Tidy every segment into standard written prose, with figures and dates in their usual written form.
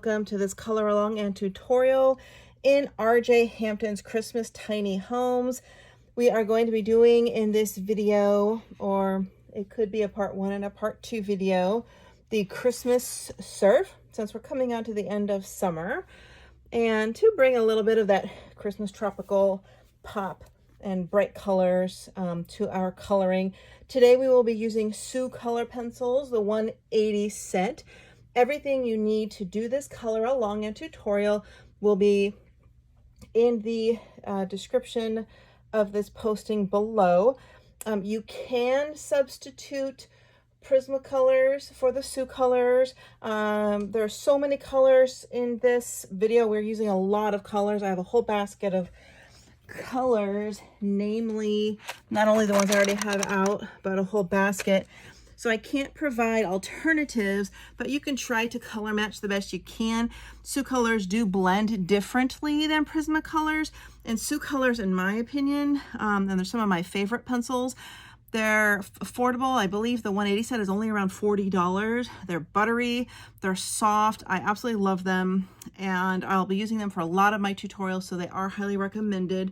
welcome to this color along and tutorial in RJ Hampton's Christmas Tiny Homes. We are going to be doing in this video, or it could be a part 1 and a part 2 video, the Christmas surf, since we're coming out to the end of summer, and to bring a little bit of that Christmas tropical pop and bright colors to our coloring. Today we will be using Soucolor pencils, the 180 set. Everything you need to do this color along and tutorial will be in the description of this posting below. You can substitute Prismacolors for the Soucolors. There are so many colors in this video. We're using a lot of colors. I have a whole basket of colors, namely not only the ones I already have out, but a whole basket. So I can't provide alternatives, but you can try to color match the best you can. Soucolors do blend differently than Prismacolors, and Soucolors, in my opinion, and they're some of my favorite pencils. They're affordable. I believe the 180 set is only around $40. They're buttery, they're soft. I absolutely love them, and I'll be using them for a lot of my tutorials, so they are highly recommended.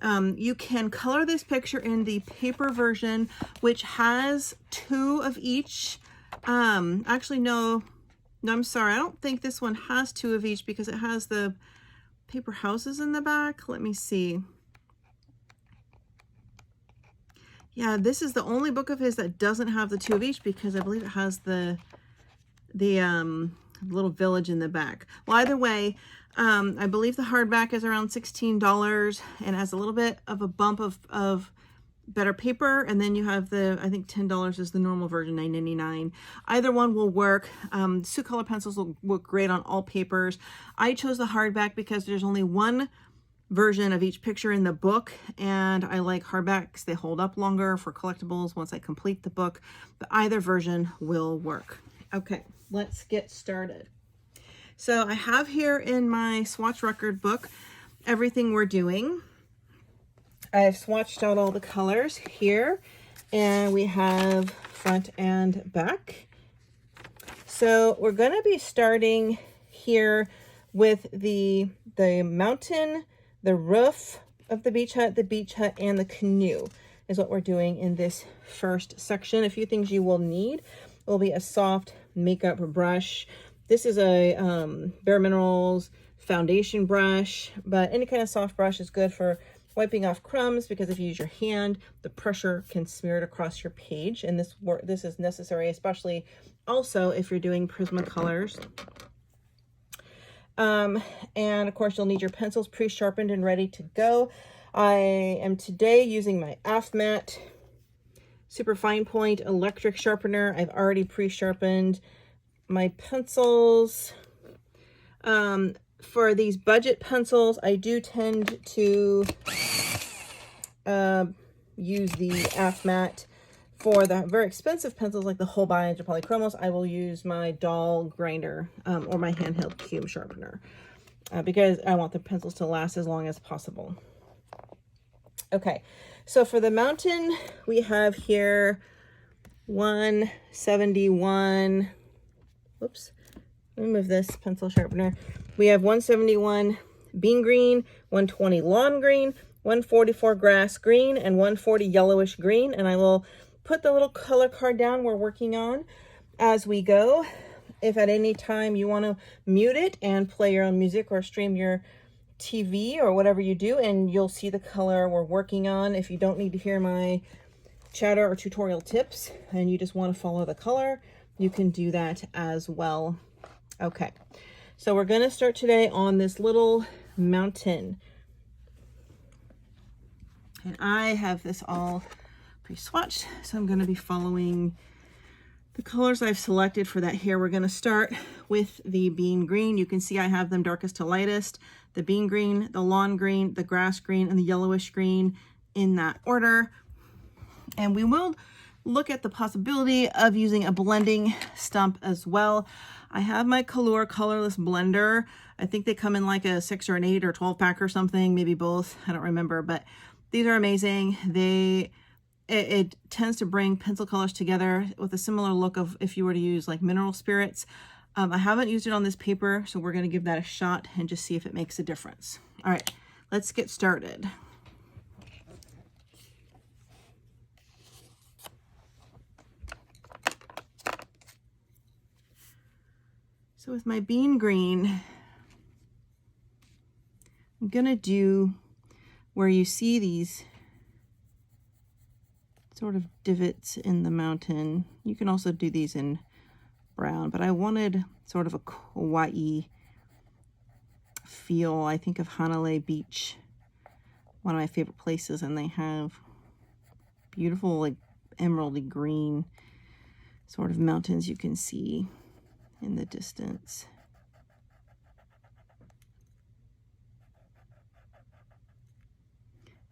You can color this picture in the paper version, which has 2 of each. Actually, no, I'm sorry. I don't think this one has 2 of each because it has the paper houses in the back. Let me see. Yeah, this is the only book of his that doesn't have the 2 of each because I believe it has the little village in the back. Well, either way, I believe the hardback is around $16 and has a little bit of a bump of better paper, and then you have the, I think $10 is the normal version, $9.99. Either one will work. Soucolor pencils will work great on all papers. I chose the hardback because there's only one version of each picture in the book, and I like hardbacks. They hold up longer for collectibles once I complete the book, but either version will work. Okay, let's get started. So I have here in my swatch record book everything we're doing. I've swatched out all the colors here, and we have front and back. So we're going to be starting here with the mountain, the roof of the beach hut, and the canoe is what we're doing in this first section. A few things you will need will be a soft makeup brush. This is a Bare Minerals foundation brush, but any kind of soft brush is good for wiping off crumbs, because if you use your hand, the pressure can smear it across your page, and this is necessary, especially also if you're doing Prismacolors. And of course, you'll need your pencils pre-sharpened and ready to go. I am today using my AFMAT Super Fine Point electric sharpener. I've already pre-sharpened my pencils. For these budget pencils, I do tend to use the AFMAT. For the very expensive pencils like the Holbeins or Polychromos, I will use my doll grinder or my handheld cube sharpener because I want the pencils to last as long as possible. Okay, so for the mountain, we have here 171. Whoops, let me move this pencil sharpener. We have 171 bean green, 120 lawn green, 144 grass green, and 140 yellowish green. And I will put the little color card down we're working on as we go. If at any time you want to mute it and play your own music or stream your TV or whatever you do, and you'll see the color we're working on. If you don't need to hear my chatter or tutorial tips and you just want to follow the color, you can do that as well. Okay, so we're going to start today on this little mountain. And I have this all pre-swatched, so I'm going to be following the colors I've selected for that here. We're going to start with the bean green. You can see I have them darkest to lightest. The bean green, the lawn green, the grass green, and the yellowish green in that order. And we will look at the possibility of using a blending stump as well. I have my Soucolor colorless blender. I think they come in like a 6 or an 8 or 12 pack or something, maybe both. I don't remember, but these are amazing. It tends to bring pencil colors together with a similar look of if you were to use like mineral spirits. I haven't used it on this paper, so we're going to give that a shot and just see if it makes a difference. All right, let's get started. So with my bean green, I'm going to do where you see these sort of divots in the mountain. You can also do these in brown, but I wanted sort of a Kauai feel. I think of Hanalei Beach, one of my favorite places, and they have beautiful, like emeraldy green sort of mountains you can see in the distance.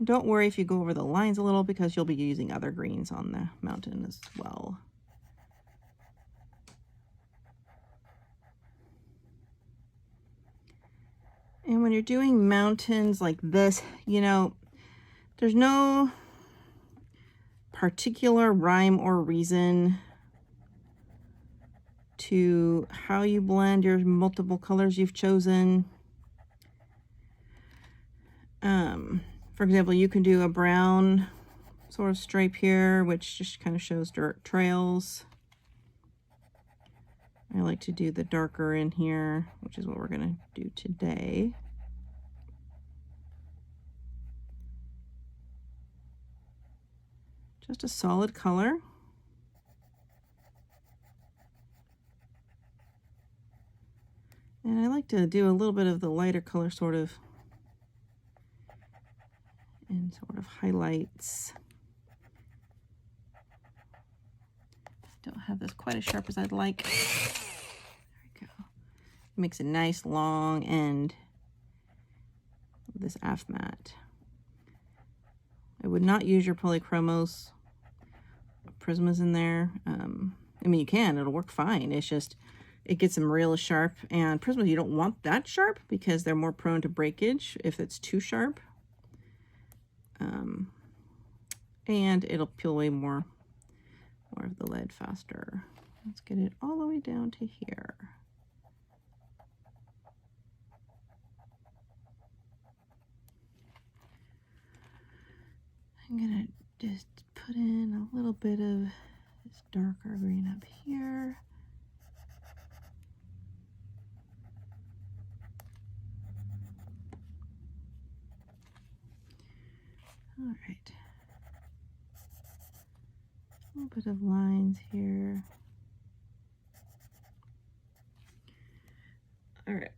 Don't worry if you go over the lines a little, because you'll be using other greens on the mountain as well. And when you're doing mountains like this, you know, there's no particular rhyme or reason to how you blend your multiple colors you've chosen. For example, you can do a brown sort of stripe here, which just kind of shows dirt trails. I like to do the darker in here, which is what we're going to do today. Just a solid color. And I like to do a little bit of the lighter color sort of and sort of highlights. Don't have this quite as sharp as I'd like. There we go. It makes a nice long end of this AF mat. I would not use your polychromos. Prismas in there. I mean, you can, it'll work fine. It's just, it gets them real sharp, and Prismas, you don't want that sharp because they're more prone to breakage if it's too sharp. And it'll peel away more of the lead faster. Let's get it all the way down to here. I'm gonna just put in a little bit of this darker green up here. All right. A little bit of lines here. All right.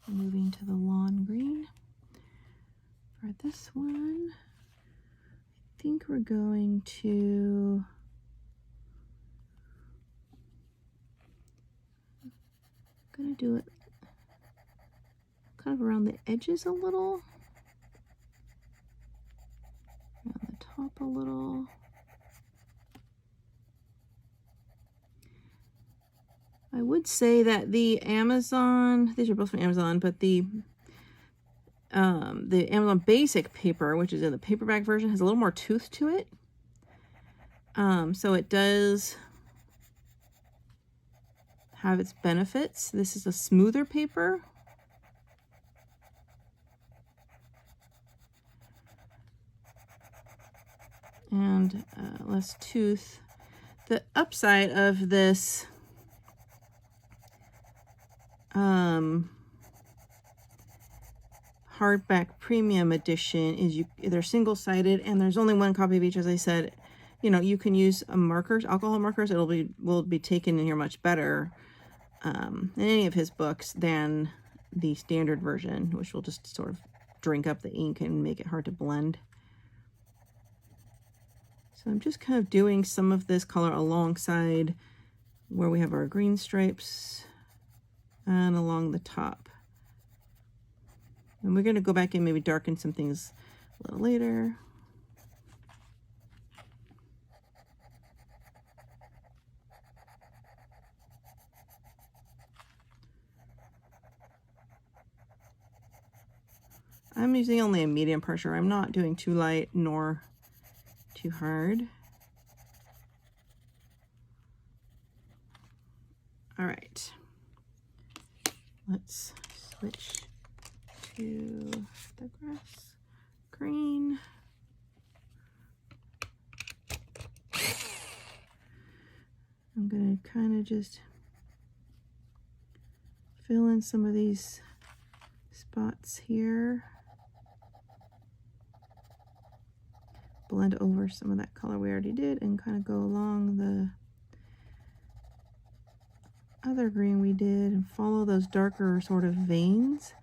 Moving to the lawn green. For this one, I think we're going to do it kind of around the edges a little, around the top a little. I would say that the Amazon, these are both from Amazon, but the Amazon Basic paper, which is in the paperback version, has a little more tooth to it. So it does have its benefits. This is a smoother paper. And less tooth. The upside of this hardback premium edition is they're single-sided, and there's only one copy of each. As I said, you know, you can use markers, alcohol markers. Will be taken in here much better in any of his books than the standard version, which will just sort of drink up the ink and make it hard to blend. So I'm just kind of doing some of this color alongside where we have our green stripes and along the top. And we're going to go back and maybe darken some things a little later. I'm using only a medium pressure. I'm not doing too light nor too hard. All right, let's switch to the grass green. I'm gonna kind of just fill in some of these spots here. Blend over some of that color we already did and kind of go along the other green we did and follow those darker sort of veins.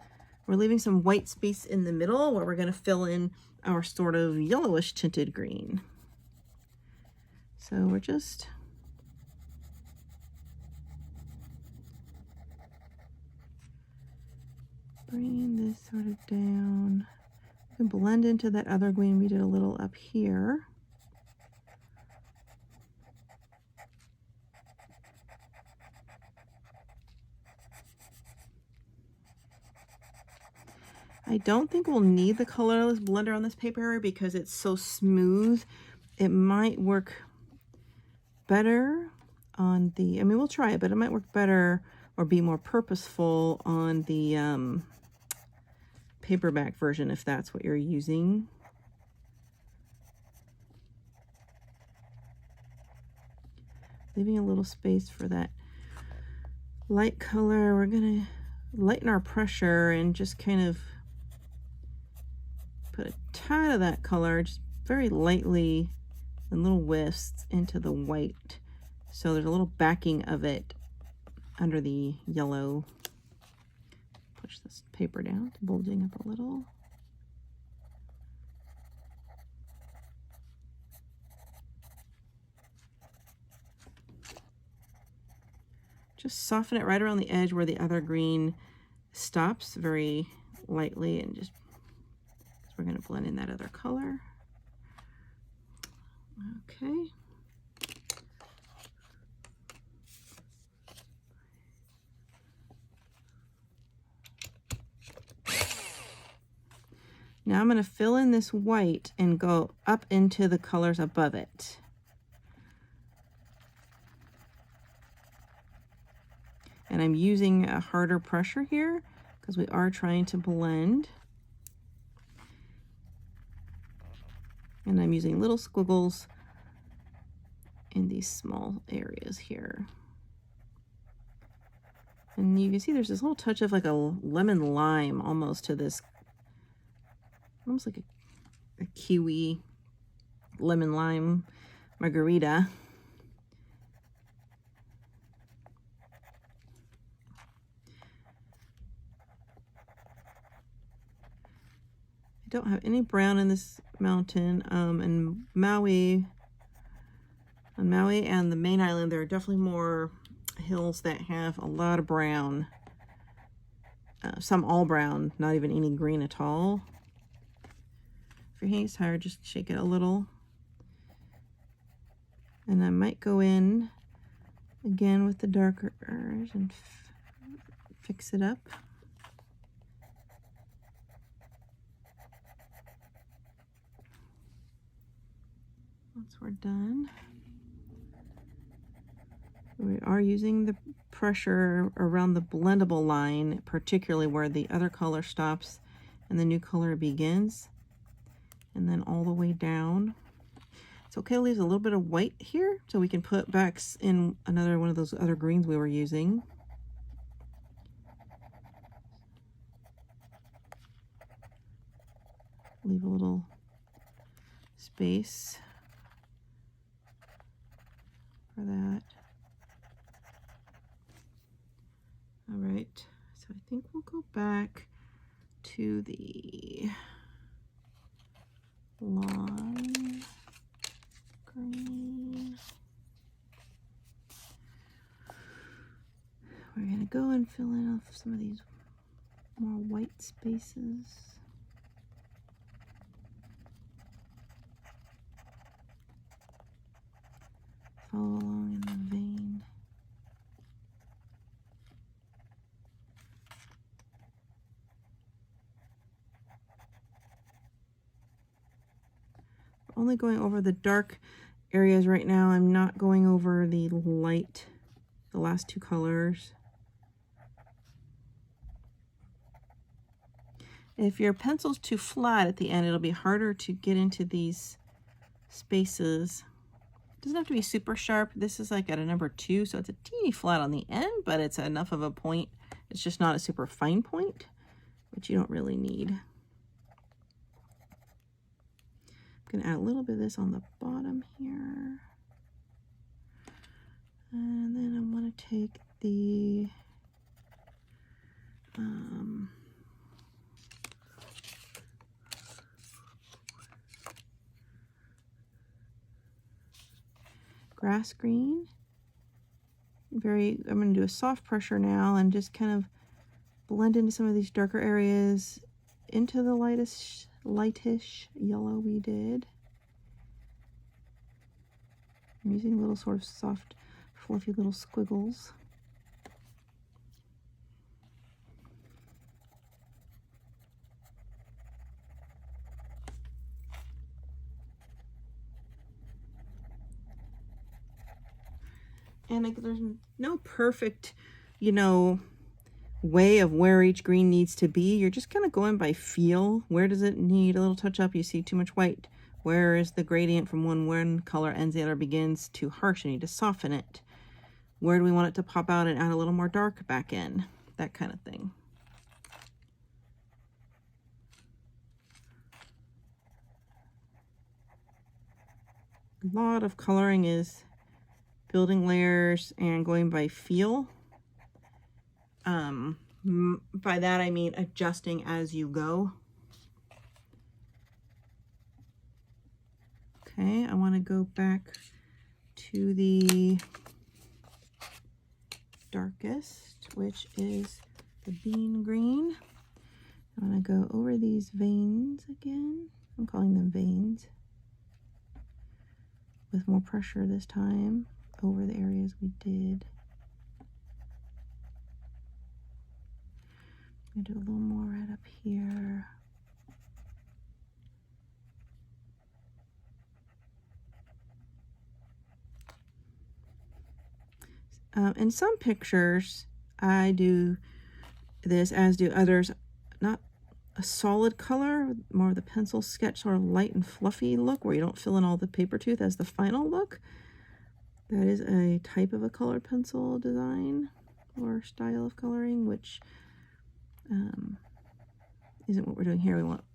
We're leaving some white space in the middle where we're going to fill in our sort of yellowish tinted green. So we're just bringing this sort of down. You can blend into that other green we did a little up here. I don't think we'll need the colorless blender on this paper because it's so smooth. It might work better on the, I mean, we'll try it, but it might work better or be more purposeful on the paperback version if that's what you're using. Leaving a little space for that light color. We're gonna lighten our pressure and just kind of put a tad of that color, just very lightly in little wisps into the white. So there's a little backing of it under the yellow. Push this paper down, bulging up a little. Just soften it right around the edge where the other green stops very lightly, and just we're going to blend in that other color. Okay. Now I'm going to fill in this white and go up into the colors above it. And I'm using a harder pressure here because we are trying to blend. And I'm using little squiggles in these small areas here. And you can see there's this little touch of like a lemon lime almost to this, almost like a kiwi lemon lime margarita. I don't have any brown in this mountain, and Maui, on Maui and the main island, there are definitely more hills that have a lot of brown, some all brown, not even any green at all. If your hand's tired, just shake it a little. And I might go in again with the darker and fix it up. Once we're done, we are using the pressure around the blendable line, particularly where the other color stops and the new color begins, and then all the way down. It's okay to leave a little bit of white here so we can put back in another one of those other greens we were using. Leave a little space for that. All right, so I think we'll go back to the lawn green. We're gonna go and fill in off some of these more white spaces. Follow along in the vein. only going over the dark areas right now. I'm not going over the light, the last two colors. If your pencil's too flat at the end, it'll be harder to get into these spaces. It doesn't have to be super sharp. This is like at a number 2, so it's a teeny flat on the end, but it's enough of a point. It's just not a super fine point, which you don't really need. I'm gonna add a little bit of this on the bottom here. And then I'm gonna take the grass green. I'm going to do a soft pressure now and just kind of blend into some of these darker areas into the lightish yellow we did. I'm using little sort of soft, fluffy little squiggles. And like, there's no perfect, you know, way of where each green needs to be. You're just kind of going by feel. Where does it need a little touch up? You see too much white. Where is the gradient from one color ends, the other begins? Too harsh. You need to soften it. Where do we want it to pop out and add a little more dark back in? That kind of thing. A lot of coloring is building layers and going by feel. By that I mean adjusting as you go. Okay, I want to go back to the darkest, which is the bean green. I want to go over these veins again. I'm calling them veins. With more pressure this time over the areas we did. I'm going to do a little more right up here. In some pictures, I do this, as do others, not a solid color, more of the pencil sketch, sort of light and fluffy look, where you don't fill in all the paper tooth as the final look. That is a type of a colored pencil design or style of coloring, which isn't what we're doing here. We want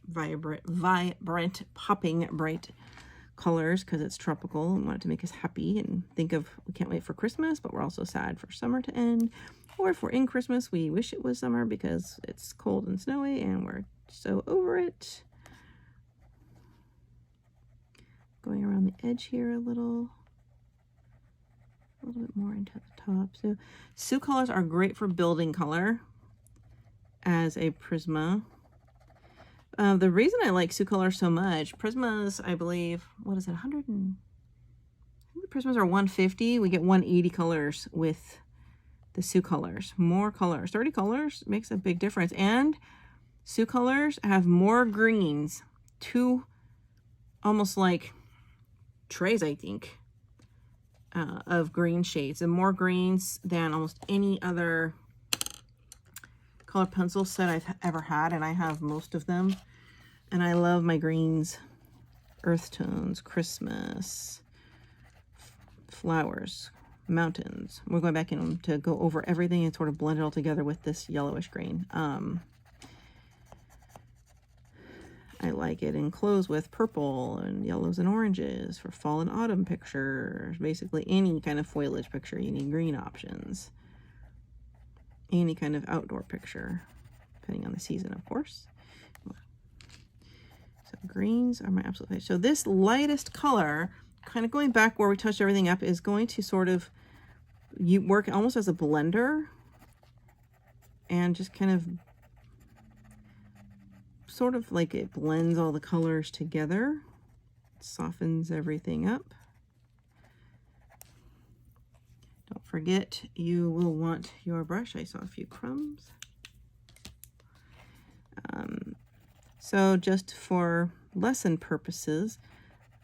vibrant, popping, bright colors because it's tropical and want it to make us happy and think of, we can't wait for Christmas, but we're also sad for summer to end. Or if we're in Christmas, we wish it was summer because it's cold and snowy and we're so over it. Going around the edge here a little bit more into the top. So SOUCOLORs are great for building color as a Prisma. The reason I like SOUCOLOR so much, Prismas, I believe, what is it, 100 and, I think the Prismas are 150. We get 180 colors with the SOUCOLORs. More colors, 30 colors makes a big difference. And SOUCOLORs have more greens, two almost like trays, I think, of green shades, and more greens than almost any other color pencil set I've ever had, and I have most of them. And I love my greens, earth tones, Christmas, flowers, mountains. We're going back in to go over everything and sort of blend it all together with this yellowish green. I like it in clothes with purple and yellows and oranges for fall and autumn pictures. Basically any kind of foliage picture, you need green options. Any kind of outdoor picture, depending on the season, of course. So greens are my absolute favorite. So this lightest color, kind of going back where we touched everything up, is going to sort of, you work almost as a blender and just kind of sort of like it blends all the colors together, softens everything up. Don't forget, you will want your brush. I saw a few crumbs. So just for lesson purposes,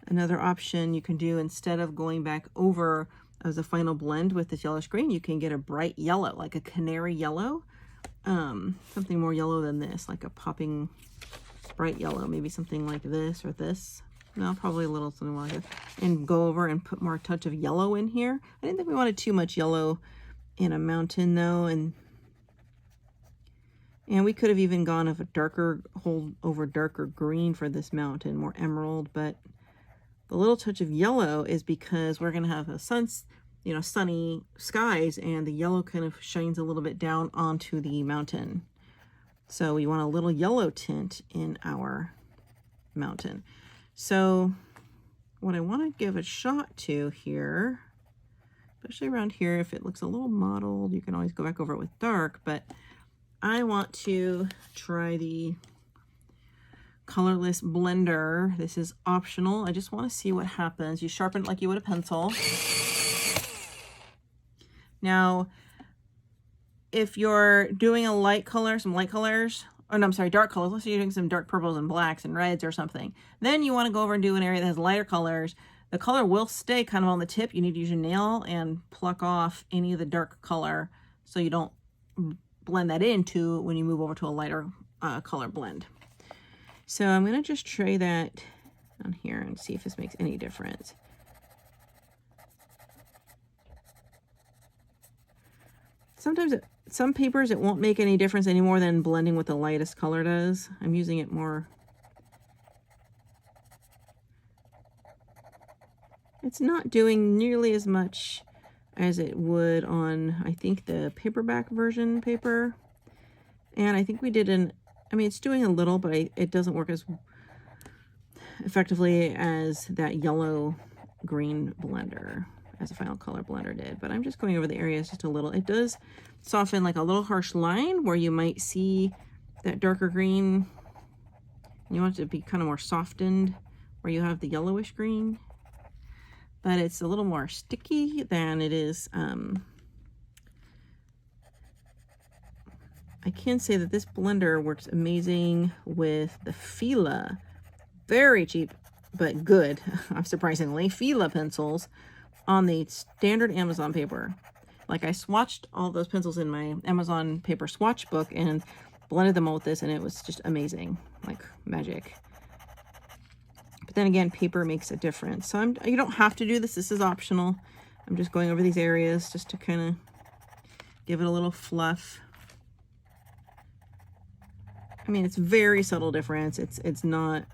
Another option you can do, instead of going back over as a final blend with this yellowish green, you can get a bright yellow, like a canary yellow. Something more yellow than this, like a popping bright yellow, maybe something like this or this. No, probably a little something like this. And go over and put more touch of yellow in here. I didn't think we wanted too much yellow in a mountain though, and we could have even gone of a darker, over darker green for this mountain, more emerald, but the little touch of yellow is because we're going to have a sunny skies, and the yellow kind of shines a little bit down onto the mountain. So we want a little yellow tint in our mountain. So what I want to give a shot to here, especially around here, if it looks a little mottled, you can always go back over it with dark, but I want to try the colorless blender. This is optional. I just want to see what happens. You sharpen it like you would a pencil. Now, if you're doing a light color, some light colors, oh no, I'm sorry, dark colors, let's say you're doing some dark purples and blacks and reds or something, then you want to go over and do an area that has lighter colors. The color will stay kind of on the tip. You need to use your nail and pluck off any of the dark color so you don't blend that into when you move over to a lighter color blend. So I'm going to just try that on here and see if this makes any difference. Sometimes some papers it won't make any difference any more than blending with the lightest color does. I'm using it more. It's not doing nearly as much as it would on, I think, the paperback version paper. And I think we did it's doing a little, but it doesn't work as effectively as that yellow green blender, as a final color blender did. But I'm just going over the areas just a little. It does soften like a little harsh line where you might see that darker green. You want it to be kind of more softened where you have the yellowish green. But it's a little more sticky than it is. I can say that this blender works amazing with the Fila. Very cheap, but good, surprisingly, Fila pencils on the standard Amazon paper. Like, I swatched all those pencils in my Amazon paper swatch book and blended them all with this, and it was just amazing, like magic. But then again, paper makes a difference. So you don't have to do this. This is optional. I'm just going over these areas just to kind of give it a little fluff. I mean, it's very subtle difference. It's not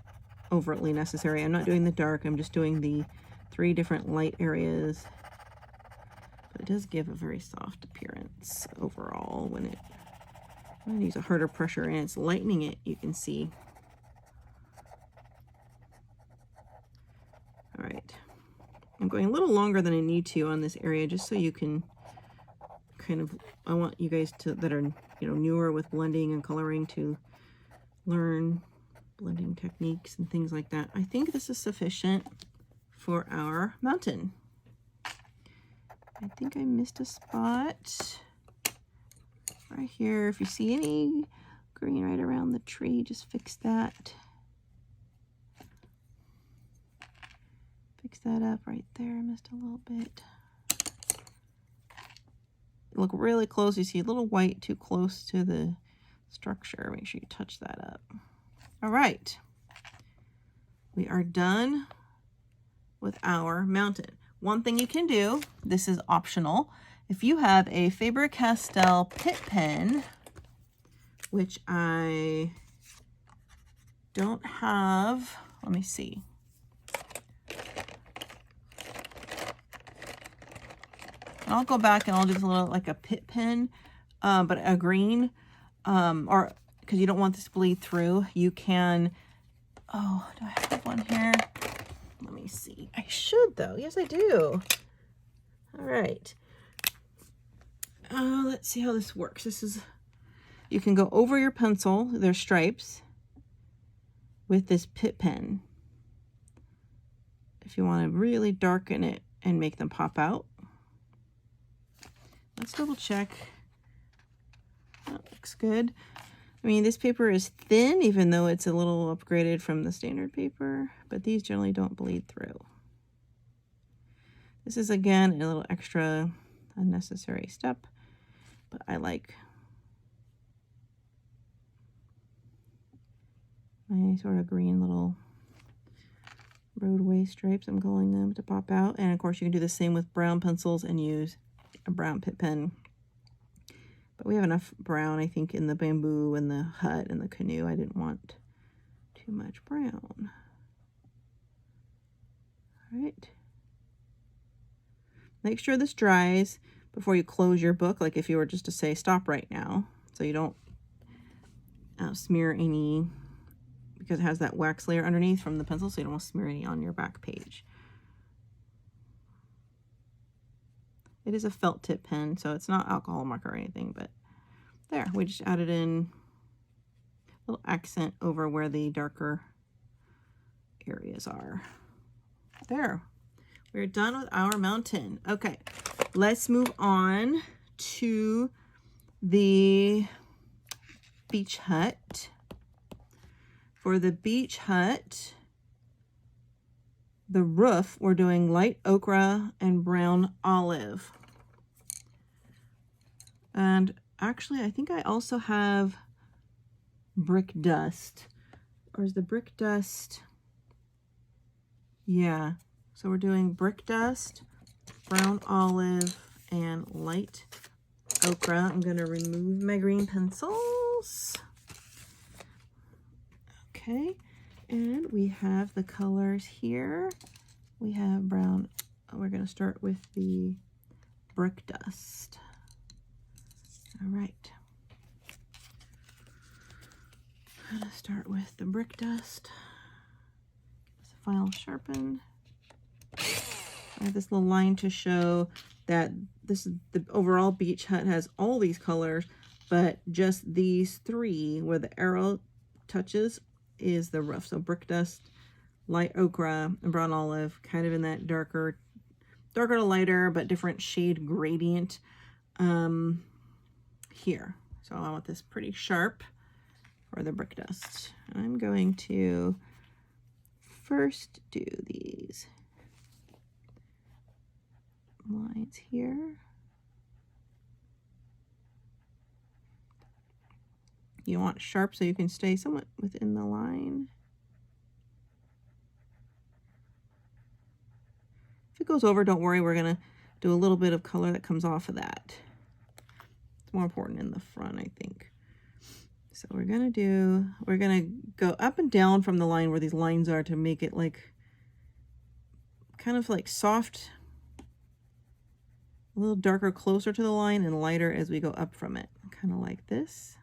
overtly necessary. I'm not doing the dark. I'm just doing the 3 different light areas. But it does give a very soft appearance overall when I use a harder pressure and it's lightening it, you can see. All right. I'm going a little longer than I need to on this area just so you can kind of, I want you guys that are, newer with blending and coloring to learn blending techniques and things like that. I think this is sufficient for our mountain. I think I missed a spot right here. If you see any green right around the tree, just fix that. Fix that up right there. I missed a little bit. Look really close. You see a little white too close to the structure. Make sure you touch that up. All right. We are done with our mountain. One thing you can do, this is optional, if you have a Faber-Castell Pitt pen, which I don't have, let me see. I'll go back and I'll do this a little like a Pitt pen, but a green, or because you don't want this to bleed through, you can, oh, do I have one here? Let me see. I should though. Yes, I do. All right. Let's see how this works. This is, you can go over your pencil, there's stripes, with this Pitt pen. If you want to really darken it and make them pop out. Let's double check. That looks good. I mean, this paper is thin, even though it's a little upgraded from the standard paper, but these generally don't bleed through. This is, again, a little extra unnecessary step, but I like my sort of green little roadway stripes, I'm calling them, to pop out. And of course you can do the same with brown pencils and use a brown Pitt pen. But we have enough brown, I think, in the bamboo and the hut and the canoe. I didn't want too much brown. All right. Make sure this dries before you close your book, like if you were just to say stop right now, so you don't smear any, because it has that wax layer underneath from the pencil, so you don't want to smear any on your back page. It is a felt tip pen, so it's not alcohol marker or anything, but there, we just added in a little accent over where the darker areas are. There, we're done with our mountain. Okay, let's move on to the beach hut. For the beach hut, the roof, we're doing light ochre and brown olive. And actually, I think I also have brick dust. Or is the brick dust? Yeah. So we're doing brick dust, brown olive, and light ochre. I'm going to remove my green pencils. Okay. And we have the colors here. We have brown. We're going to start with the brick dust. All right. I'm going to start with the brick dust. It's a final sharpen. I have this little line to show that this is the overall beach hut has all these colors, but just these three where the arrow touches is the roof. So brick dust, light ochre, and brown olive, kind of in that darker to lighter, but different shade gradient here. So I want this pretty sharp for the brick dust. And I'm going to first do these lines here. You want sharp so you can stay somewhat within the line. If it goes over, don't worry, we're gonna do a little bit of color that comes off of that. It's more important in the front, I think. So we're gonna go up and down from the line where these lines are to make it like, kind of like soft, a little darker closer to the line and lighter as we go up from it, kind of like this.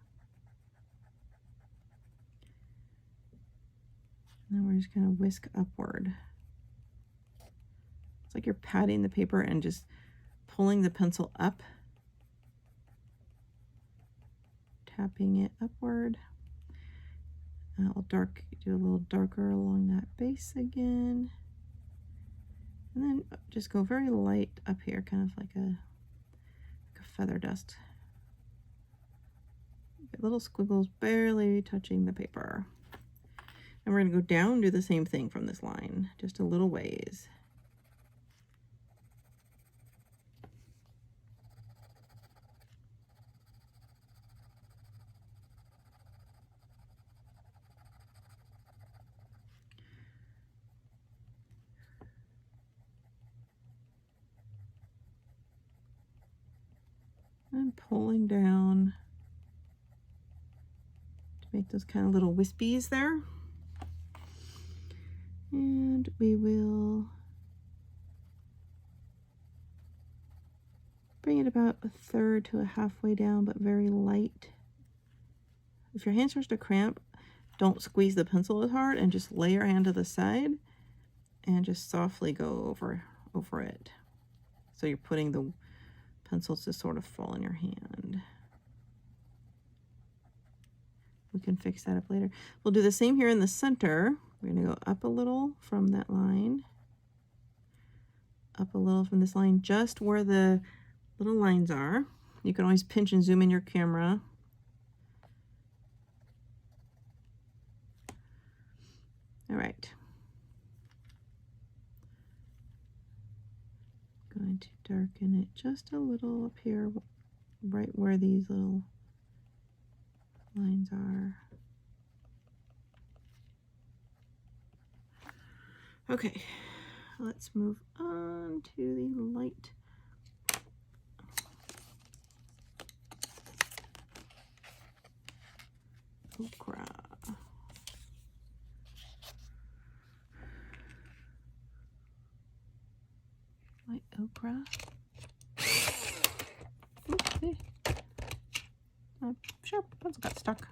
And then we're just gonna whisk upward. It's like you're patting the paper and just pulling the pencil up, tapping it upward. And I'll do a little darker along that base again. And then just go very light up here, kind of like a feather dust. Little squiggles barely touching the paper. And we're going to go down and do the same thing from this line, just a little ways. And pulling down to make those kind of little wispies there. And we will bring it about a third to a halfway down, but very light. If your hand starts to cramp, don't squeeze the pencil as hard and just lay your hand to the side and just softly go over it. So you're putting the pencils to sort of fall in your hand. We can fix that up later. We'll do the same here in the center. We're going to go up a little from that line, up a little from this line, just where the little lines are. You can always pinch and zoom in your camera. All right. darken it just a little up here, right where these little lines are. Okay, let's move on to the light. Ochre. Light ochre. Oopsie. Sure, pencil got stuck.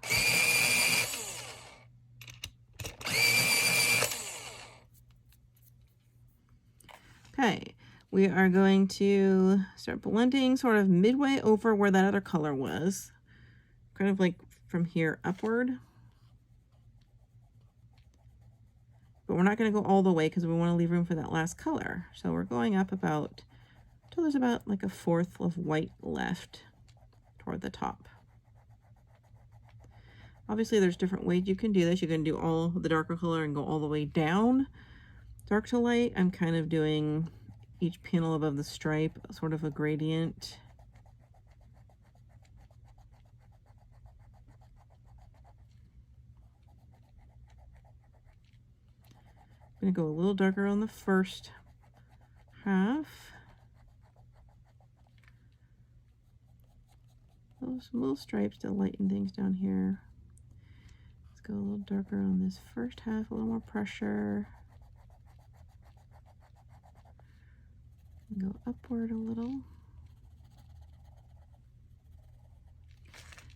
Okay, we are going to start blending sort of midway over where that other color was. Kind of like from here upward. But we're not going to go all the way because we want to leave room for that last color. So we're going up about, until there's about like a fourth of white left toward the top. Obviously there's different ways you can do this. You can do all the darker color and go all the way down, dark to light. I'm kind of doing each panel above the stripe, sort of a gradient. I'm going to go a little darker on the first half. Some little stripes to lighten things down here. Let's go a little darker on this first half, a little more pressure. And go upward a little.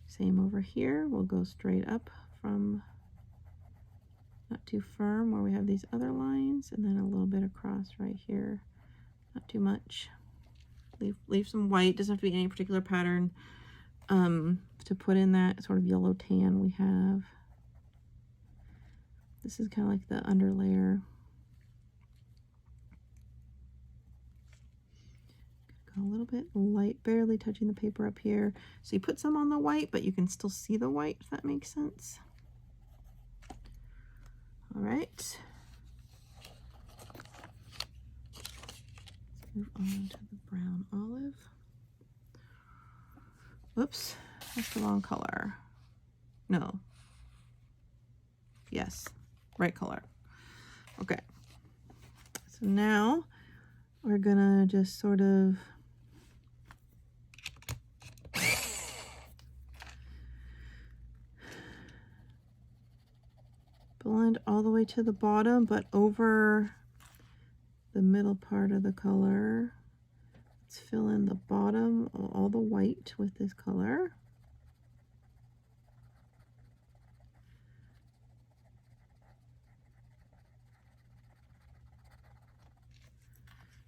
Same over here. We'll go straight up from not too firm where we have these other lines, and then a little bit across right here. Not too much. Leave some white. Doesn't have to be any particular pattern to put in that sort of yellow tan we have. This is kind of like the under layer. Go a little bit light, barely touching the paper up here. So you put some on the white, but you can still see the white, if that makes sense. All right. Let's move on to the brown olive. Whoops, that's the wrong color. No. Yes, right color. Okay. So now we're gonna just sort of blend all the way to the bottom, but over the middle part of the color. Let's fill in the bottom, all the white with this color.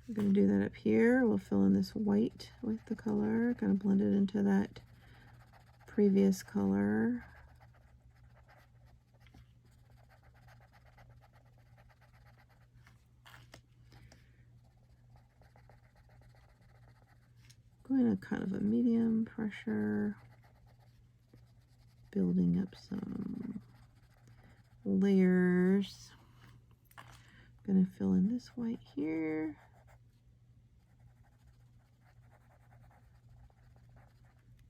We're going to do that up here. We'll fill in this white with the color, kind of blend it into that previous color. Going to kind of a medium pressure, building up some layers. Going to fill in this white here.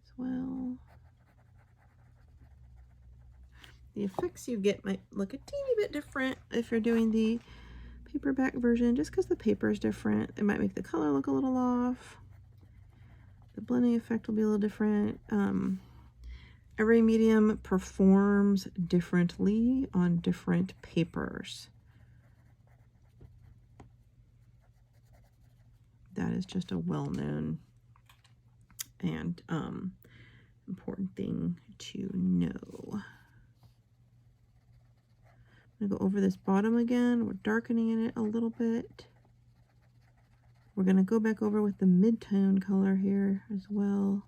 As well. The effects you get might look a teeny bit different if you're doing the paperback version, just because the paper is different. It might make the color look a little off. The blending effect will be a little different. Every medium performs differently on different papers. That is just a well-known and important thing to know. I'm gonna go over this bottom again. We're darkening it a little bit. We're going to go back over with the mid-tone color here as well.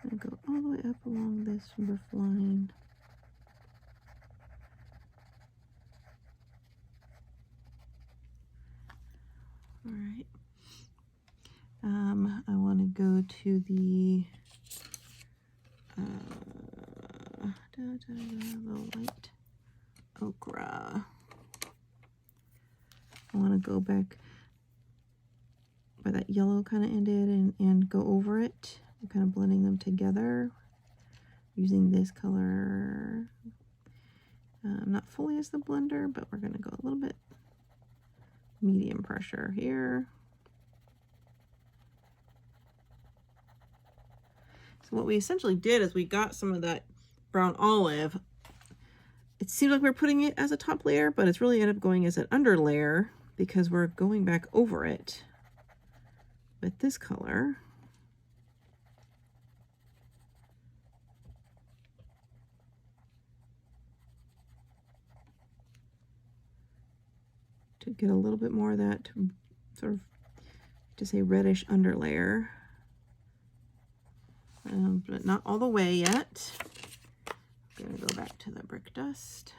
And go all the way up along this roof line. All right. I want to go to the the light ochre. I want to go back where that yellow kind of ended and go over it. I'm kind of blending them together using this color. Not fully as the blender, but we're going to go a little bit medium pressure here. So what we essentially did is we got some of that brown olive. It seemed like we're putting it as a top layer, but it's really ended up going as an under layer because we're going back over it with this color. To get a little bit more of that sort of, to say, reddish underlayer. But not all the way yet. I'm going to go back to the brick dust.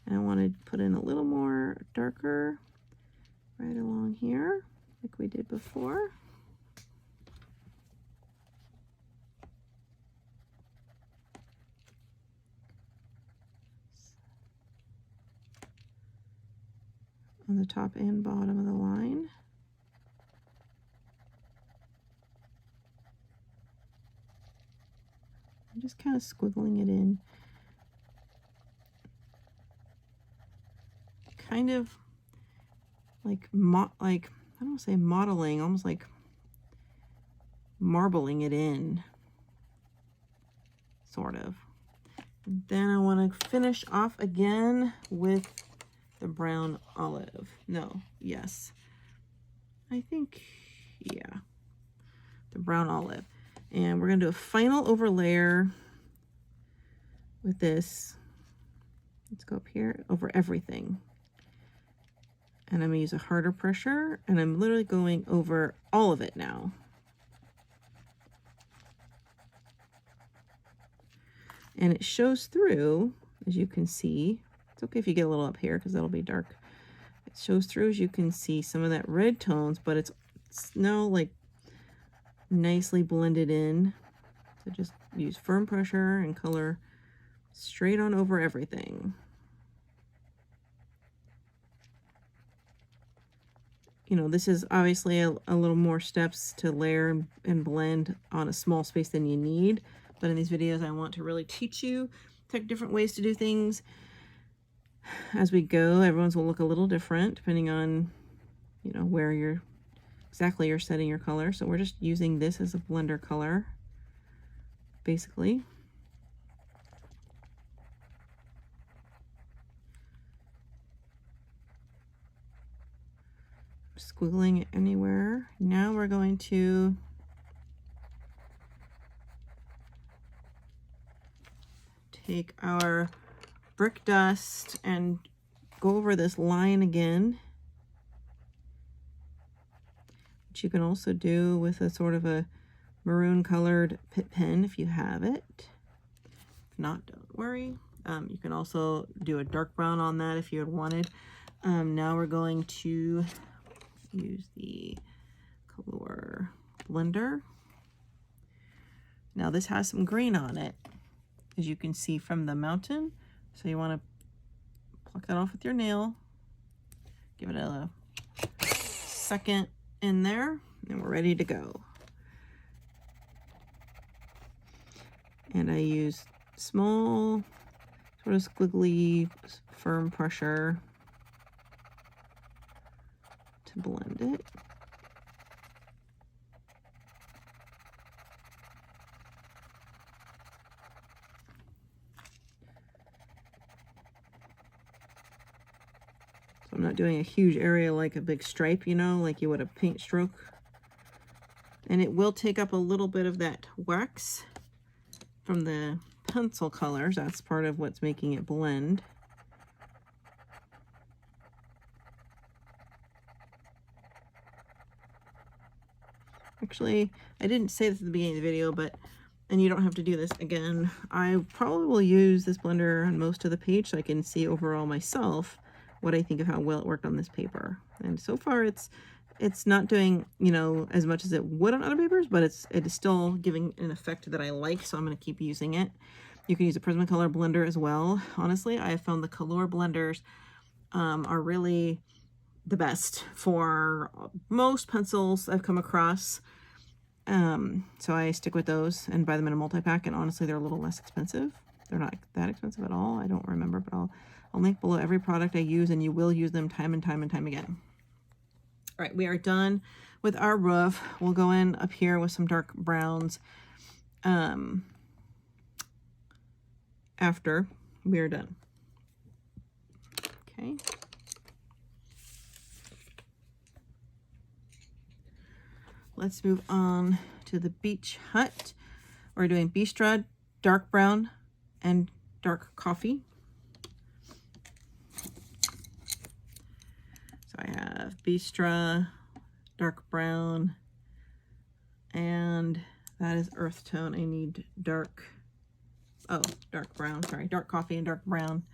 And I want to put in a little more darker right along here, like we did before. On the top and bottom of the line. I'm just kind of squiggling it in. Kind of like, I don't want to say modeling, almost like marbling it in, sort of. And then I want to finish off again with the brown olive. No, yes. I think, yeah. The brown olive. And we're going to do a final overlayer with this. Let's go up here, over everything. And I'm going to use a harder pressure, and I'm literally going over all of it now. And it shows through, as you can see. It's okay if you get a little up here because that'll be dark. It shows through, as you can see, some of that red tones, but it's now like nicely blended in. So just use firm pressure and color straight on over everything. You know, this is obviously a little more steps to layer and blend on a small space than you need. But in these videos, I want to really teach you different ways to do things. As we go, everyone's will look a little different depending on, you know, where you're setting your color. So we're just using this as a blender color, basically. Squiggling it anywhere. Now we're going to take our brick dust and go over this line again, which you can also do with a sort of a maroon colored Pitt pen if you have it. If not, don't worry. You can also do a dark brown on that if you had wanted. Now we're going to use the Soucolor blender. Now this has some green on it, as you can see from the mountain. So you want to pluck that off with your nail. Give it a second in there, and we're ready to go. And I use small, sort of squiggly, firm pressure to blend it. So I'm not doing a huge area like a big stripe, you know, like you would a paint stroke. And it will take up a little bit of that wax from the pencil colors. That's part of what's making it blend. Actually, I didn't say this at the beginning of the video, but, and you don't have to do this again, I probably will use this blender on most of the page so I can see overall myself what I think of how well it worked on this paper. And so far it's not doing, you know, as much as it would on other papers, but it is still giving an effect that I like, so I'm going to keep using it. You can use a Prismacolor blender as well. Honestly, I have found the color blenders are really the best for most pencils I've come across. So I stick with those and buy them in a multi-pack, and honestly they're a little less expensive. They're not that expensive at all. I don't remember, but I'll link below every product I use, and you will use them time and time and time again. All right, we are done with our roof. We'll go in up here with some dark browns after we are done. Okay. Let's move on to the beach hut. We're doing Bistra, dark brown, and dark coffee. So I have Bistra, dark brown, and that is earth tone. I need dark brown, sorry, dark coffee and dark brown.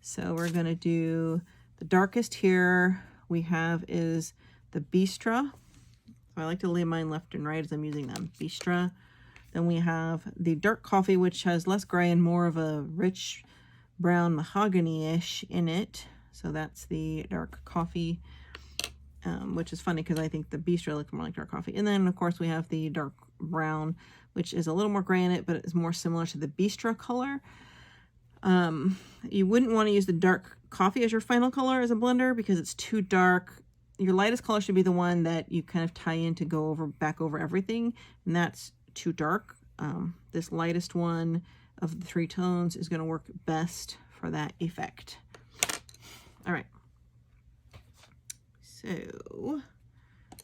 So we're gonna do the darkest here we have is the Bistra. I like to lay mine left and right as I'm using them. Bistra. Then we have the dark coffee, which has less gray and more of a rich brown mahogany-ish in it. So that's the dark coffee, which is funny because I think the Bistra looks more like dark coffee. And then, of course, we have the dark brown, which is a little more gray in it, but it's more similar to the Bistra color. You wouldn't want to use the dark coffee as your final color as a blender because it's too dark. Your lightest color should be the one that you kind of tie in to go back over everything, and that's too dark. This lightest one of the three tones is going to work best for that effect. All right. So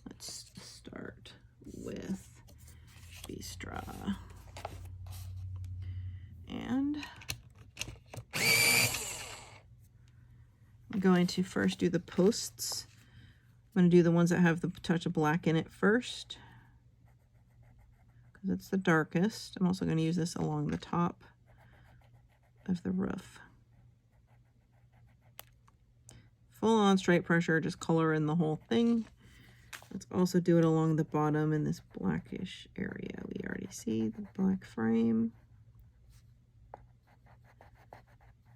let's start with Bistra. And I'm going to first do the posts. I'm going to do the ones that have the touch of black in it first, because it's the darkest. I'm also going to use this along the top of the roof. Full on straight pressure, just color in the whole thing. Let's also do it along the bottom in this blackish area. We already see the black frame.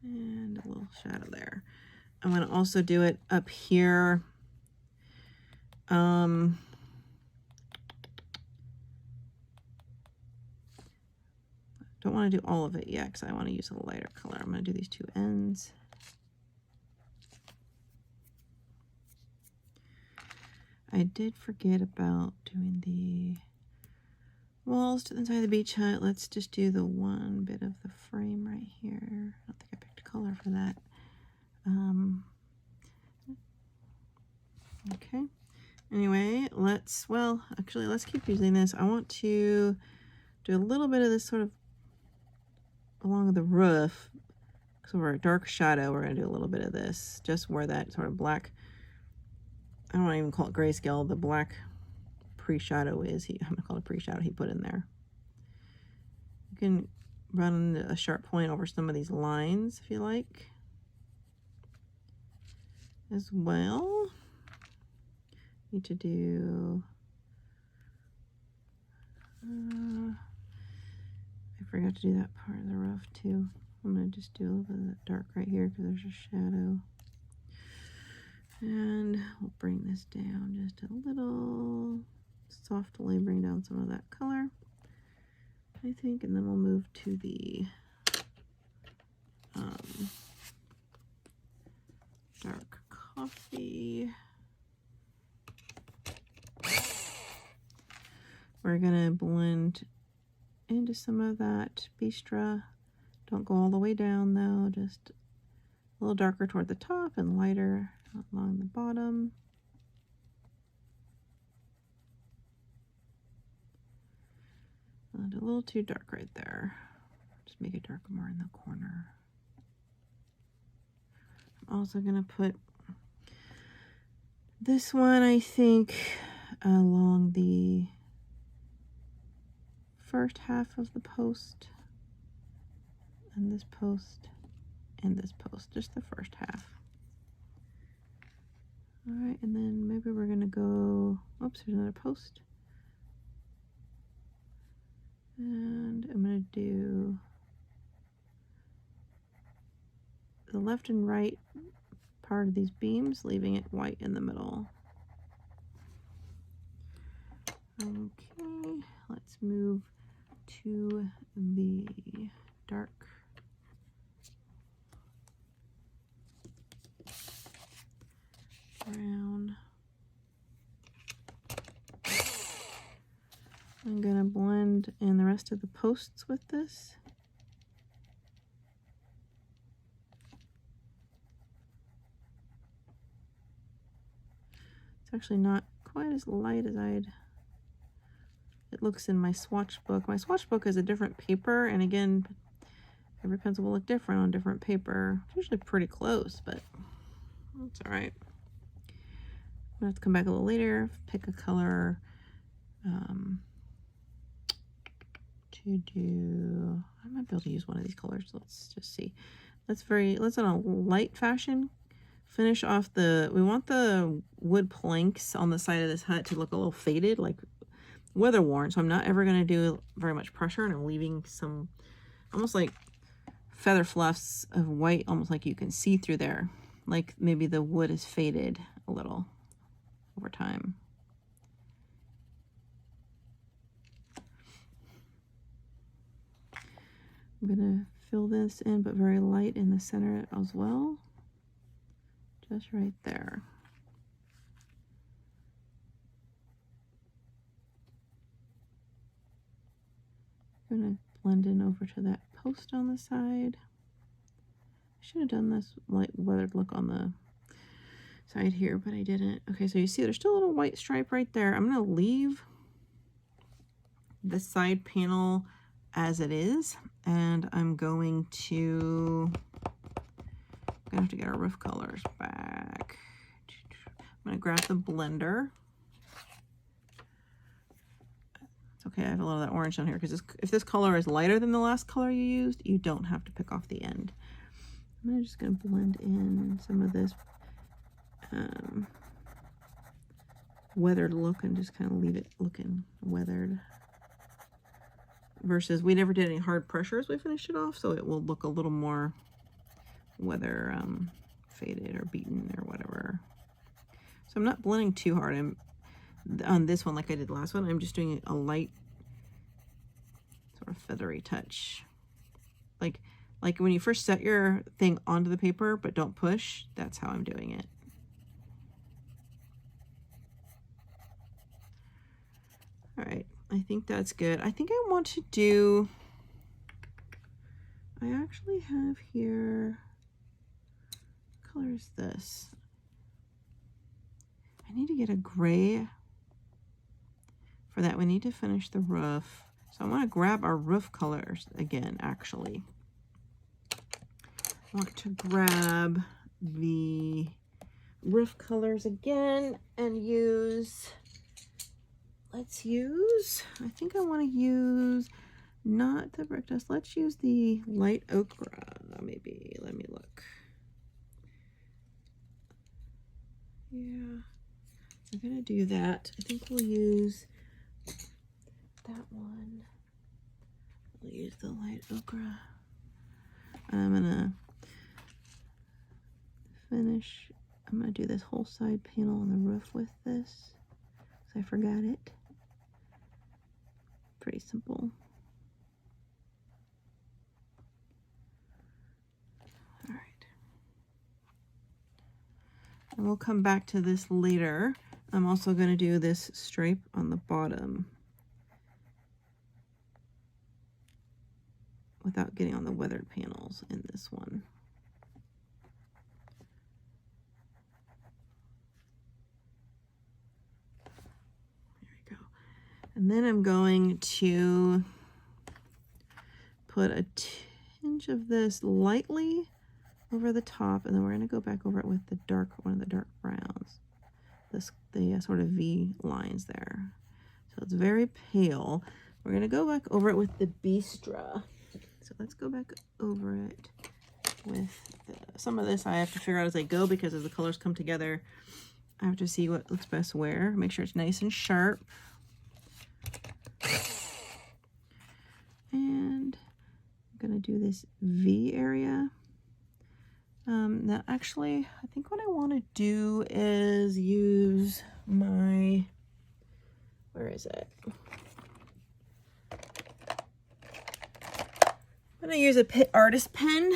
And a little shadow there. I'm going to also do it up here. Don't want to do all of it yet because I want to use a lighter color. I'm going to do these two ends. I did forget about doing the walls to the inside of the beach hut. Let's just do the one bit of the frame right here. I don't think I picked a color for that. Okay. Anyway, let's keep using this. I want to do a little bit of this sort of along the roof. So for a dark shadow, we're going to do a little bit of this, just where that sort of black, I don't even call it grayscale, the black pre-shadow is. I'm going to call it pre-shadow he put in there. You can run a sharp point over some of these lines if you like. As well, need to do, I forgot to do that part of the roof too. I'm going to just do a little bit of that dark right here because there's a shadow. And we'll bring this down just a little, softly bring down some of that color, I think, and then we'll move to the dark coffee. We're gonna blend into some of that Bistra. Don't go all the way down though, just a little darker toward the top and lighter along the bottom. And a little too dark right there. Just make it darker more in the corner. I'm also gonna put this one, I think, along the first half of the post, and this post, and this post, just the first half. All right, and then maybe we're gonna go, oops, there's another post. And I'm gonna do the left and right part of these beams, leaving it white in the middle. Okay, let's move to the dark brown. I'm gonna blend in the rest of the posts with this. It's actually not quite as light as it looks in my swatch book. My swatch book is a different paper, and again, every pencil will look different on different paper. It's usually pretty close, but that's all right. I'm gonna have to come back a little later, pick a color to do. I might be able to use one of these colors. Let's just see. Let's on a light fashion finish off we want the wood planks on the side of this hut to look a little faded, like weather worn. So I'm not ever going to do very much pressure, and I'm leaving some almost like feather fluffs of white, almost like you can see through there, like maybe the wood is faded a little over time. I'm gonna fill this in, but very light in the center as well, just right there. I'm gonna blend in over to that post on the side. I should have done this light weathered look on the side here, but I didn't. Okay, so you see there's still a little white stripe right there. I'm gonna leave the side panel as it is, and I'm gonna have to get our roof colors back. I'm gonna grab the blender. It's okay, I have a lot of that orange on here, because if this color is lighter than the last color you used, you don't have to pick off the end. I'm just gonna blend in some of this weathered look and just kind of leave it looking weathered. Versus we never did any hard pressure as we finished it off, so it will look a little more weather faded or beaten or whatever. So I'm not blending too hard. I'm on this one like I did the last one. I'm just doing a light sort of feathery touch, like when you first set your thing onto the paper but don't push. That's how I'm doing it. All right, I think that's good. I think I want to do, I actually have here, what color is this? I need to get a gray for that. We need to finish the roof. So I want to grab our roof colors again, actually. I want to grab the roof colors again and use, I think I want to use, not the brick dust, let's use the light ochre, maybe. Let me look. Yeah, we're gonna do that. I think we'll use that one. We'll use the light ochre. I'm gonna finish, I'm gonna do this whole side panel on the roof with this, because I forgot it. Pretty simple. All right. And we'll come back to this later. I'm also going to do this stripe on the bottom without getting on the weathered panels in this one. And then I'm going to put a tinge of this lightly over the top, and then we're going to go back over it with the one of the dark browns. The sort of V lines there. So it's very pale. We're going to go back over it with the Bistra. So let's go back over it with some of this I have to figure out as I go, because as the colors come together, I have to see what looks best where. Make sure it's nice and sharp. And I'm gonna do this V area. Now actually, I think what I want to do is use my, where is it? I'm going to use a Pitt Artist pen.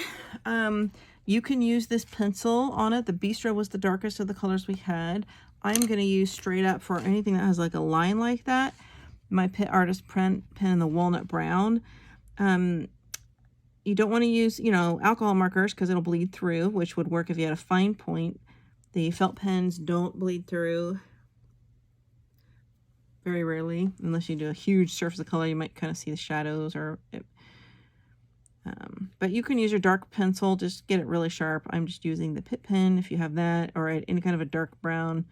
You can use this pencil on it. The Bistro was the darkest of the colors we had. I'm going to use straight up for anything that has like a line like that, my Pitt Artist pen in the walnut brown. You don't want to use, you know, alcohol markers because it'll bleed through, which would work if you had a fine point. The felt pens don't bleed through very rarely, unless you do a huge surface of color. You might kind of see the shadows or but you can use your dark pencil, just get it really sharp. I'm just using the Pitt pen if you have that, or any kind of a dark brown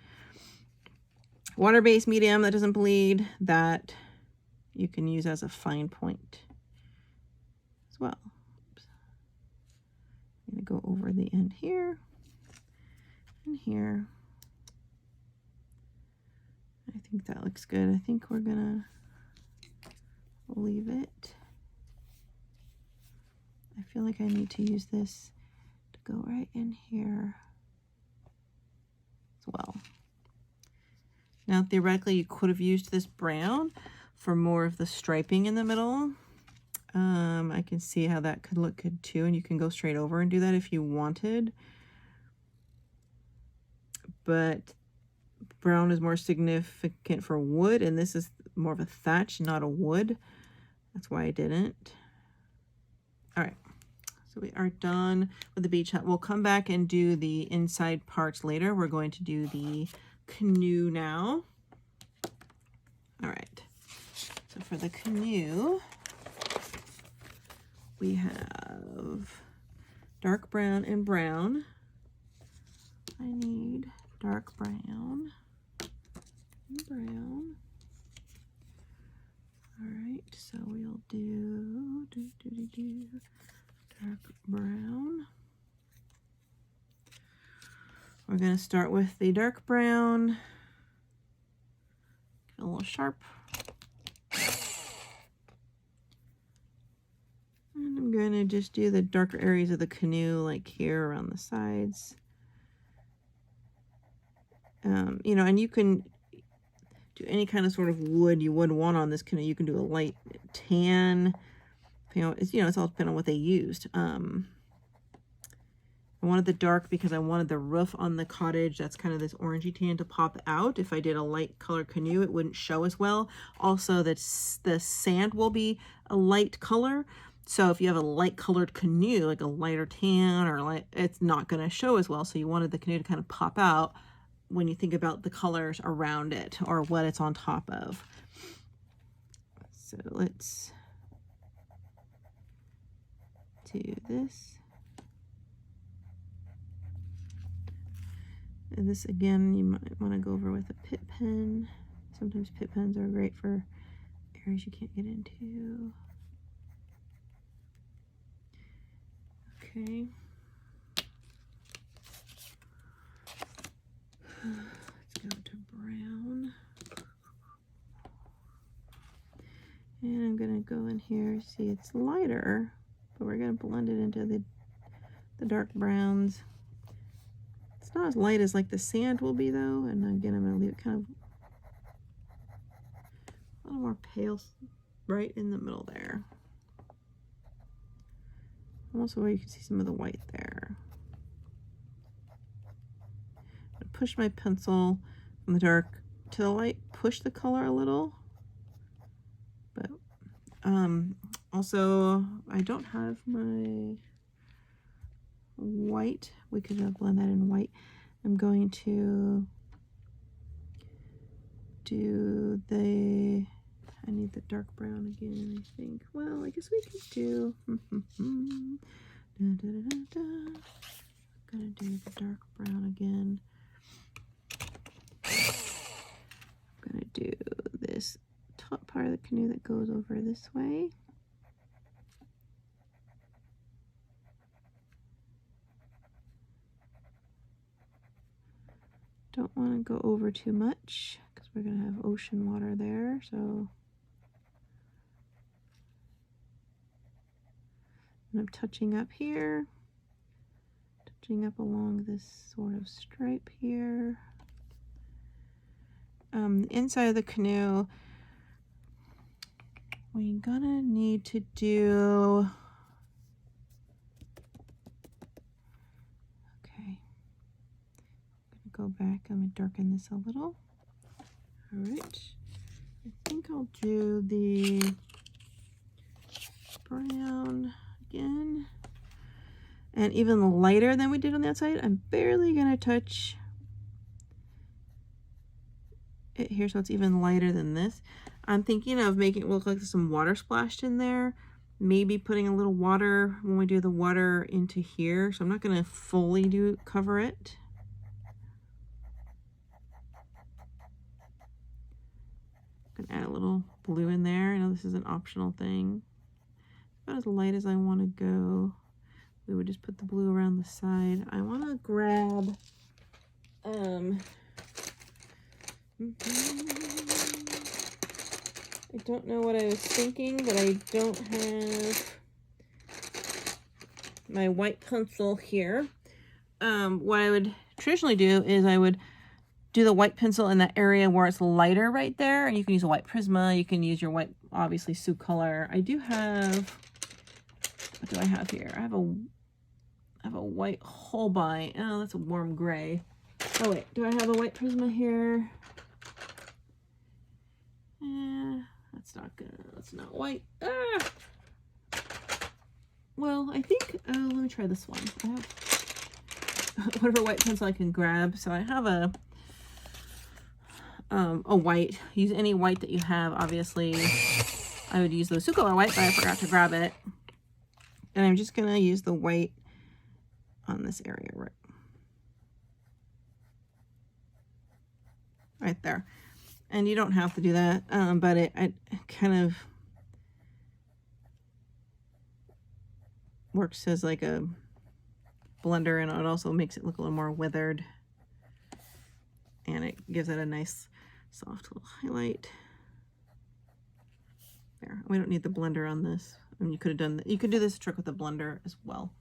water-based medium that doesn't bleed, that you can use as a fine point as well. Oops. I'm going to go over the end here and here. I think that looks good. I think we're gonna leave it. I feel like I need to use this to go right in here as well. Now, theoretically, you could have used this brown for more of the striping in the middle. I can see how that could look good too, and you can go straight over and do that if you wanted. But brown is more significant for wood, and this is more of a thatch, not a wood. That's why I didn't. All right, so we are done with the beach hut. We'll come back and do the inside parts later. We're going to do the canoe now. All right, so for the canoe, we have dark brown and brown. I need dark brown and brown. All right, so we'll do dark brown. We're going to start with the dark brown. Get a little sharp. And I'm going to just do the darker areas of the canoe, like here around the sides. You know, and you can do any kind of sort of wood you would want on this canoe. You can do a light tan. You know, it's all depending on what they used. I wanted the dark because I wanted the roof on the cottage, that's kind of this orangey tan, to pop out. If I did a light color canoe, it wouldn't show as well. Also, the sand will be a light color. So if you have a light colored canoe, like a lighter tan or light, it's not going to show as well. So you wanted the canoe to kind of pop out when you think about the colors around it or what it's on top of. So let's do this. And this again, you might want to go over with a Pitt pen. Sometimes Pitt pens are great for areas you can't get into. Okay. Let's go to brown. And I'm going to go in here. See, it's lighter, but we're going to blend it into the dark browns. It's not as light as like the sand will be though. And again, I'm going to leave it kind of a little more pale right in the middle there. Also where you can see some of the white there. I push my pencil from the dark to the light, push the color a little. But also I don't have my white. We could blend that in white. I'm going to do the, I need the dark brown again, I think. Well, I guess we could do I'm gonna do the dark brown again. I'm gonna do this top part of the canoe that goes over this way. Don't want to go over too much because we're going to have ocean water there. So and I'm touching up here to Touching up along this sort of stripe here. The inside of the canoe, we're gonna need to do, okay, I'm gonna go back, I'm gonna darken this a little. All right, I think I'll do the brown again. And even lighter than we did on the outside. I'm barely gonna touch it here so it's even lighter than this. I'm thinking of making it look like there's some water splashed in there. Maybe putting a little water when we do the water into here. So I'm not gonna fully cover it. I'm gonna add a little blue in there. I know this is an optional thing. About as light as I wanna go. We would just put the blue around the side. I want to grab, I don't know what I was thinking, but I don't have my white pencil here. What I would traditionally do is I would do the white pencil in that area where it's lighter right there. And you can use a white Prisma. You can use your white, obviously, Soucolor. I do have, what do I have here? I have a white Holbein. Oh, that's a warm gray. Oh wait, do I have a white Prisma here? That's not good. That's not white. Ah! Well, I think, let me try this one. I have whatever white pencil I can grab. So I have a white. Use any white that you have, obviously. I would use the Soucolor white, but I forgot to grab it. And I'm just gonna use the white on this area right there. And you don't have to do that, but it kind of works as like a blender, and it also makes it look a little more withered, and it gives it a nice soft little highlight there. We don't need the blender on this. I mean, you could have done that. You could do this trick with the blender as well.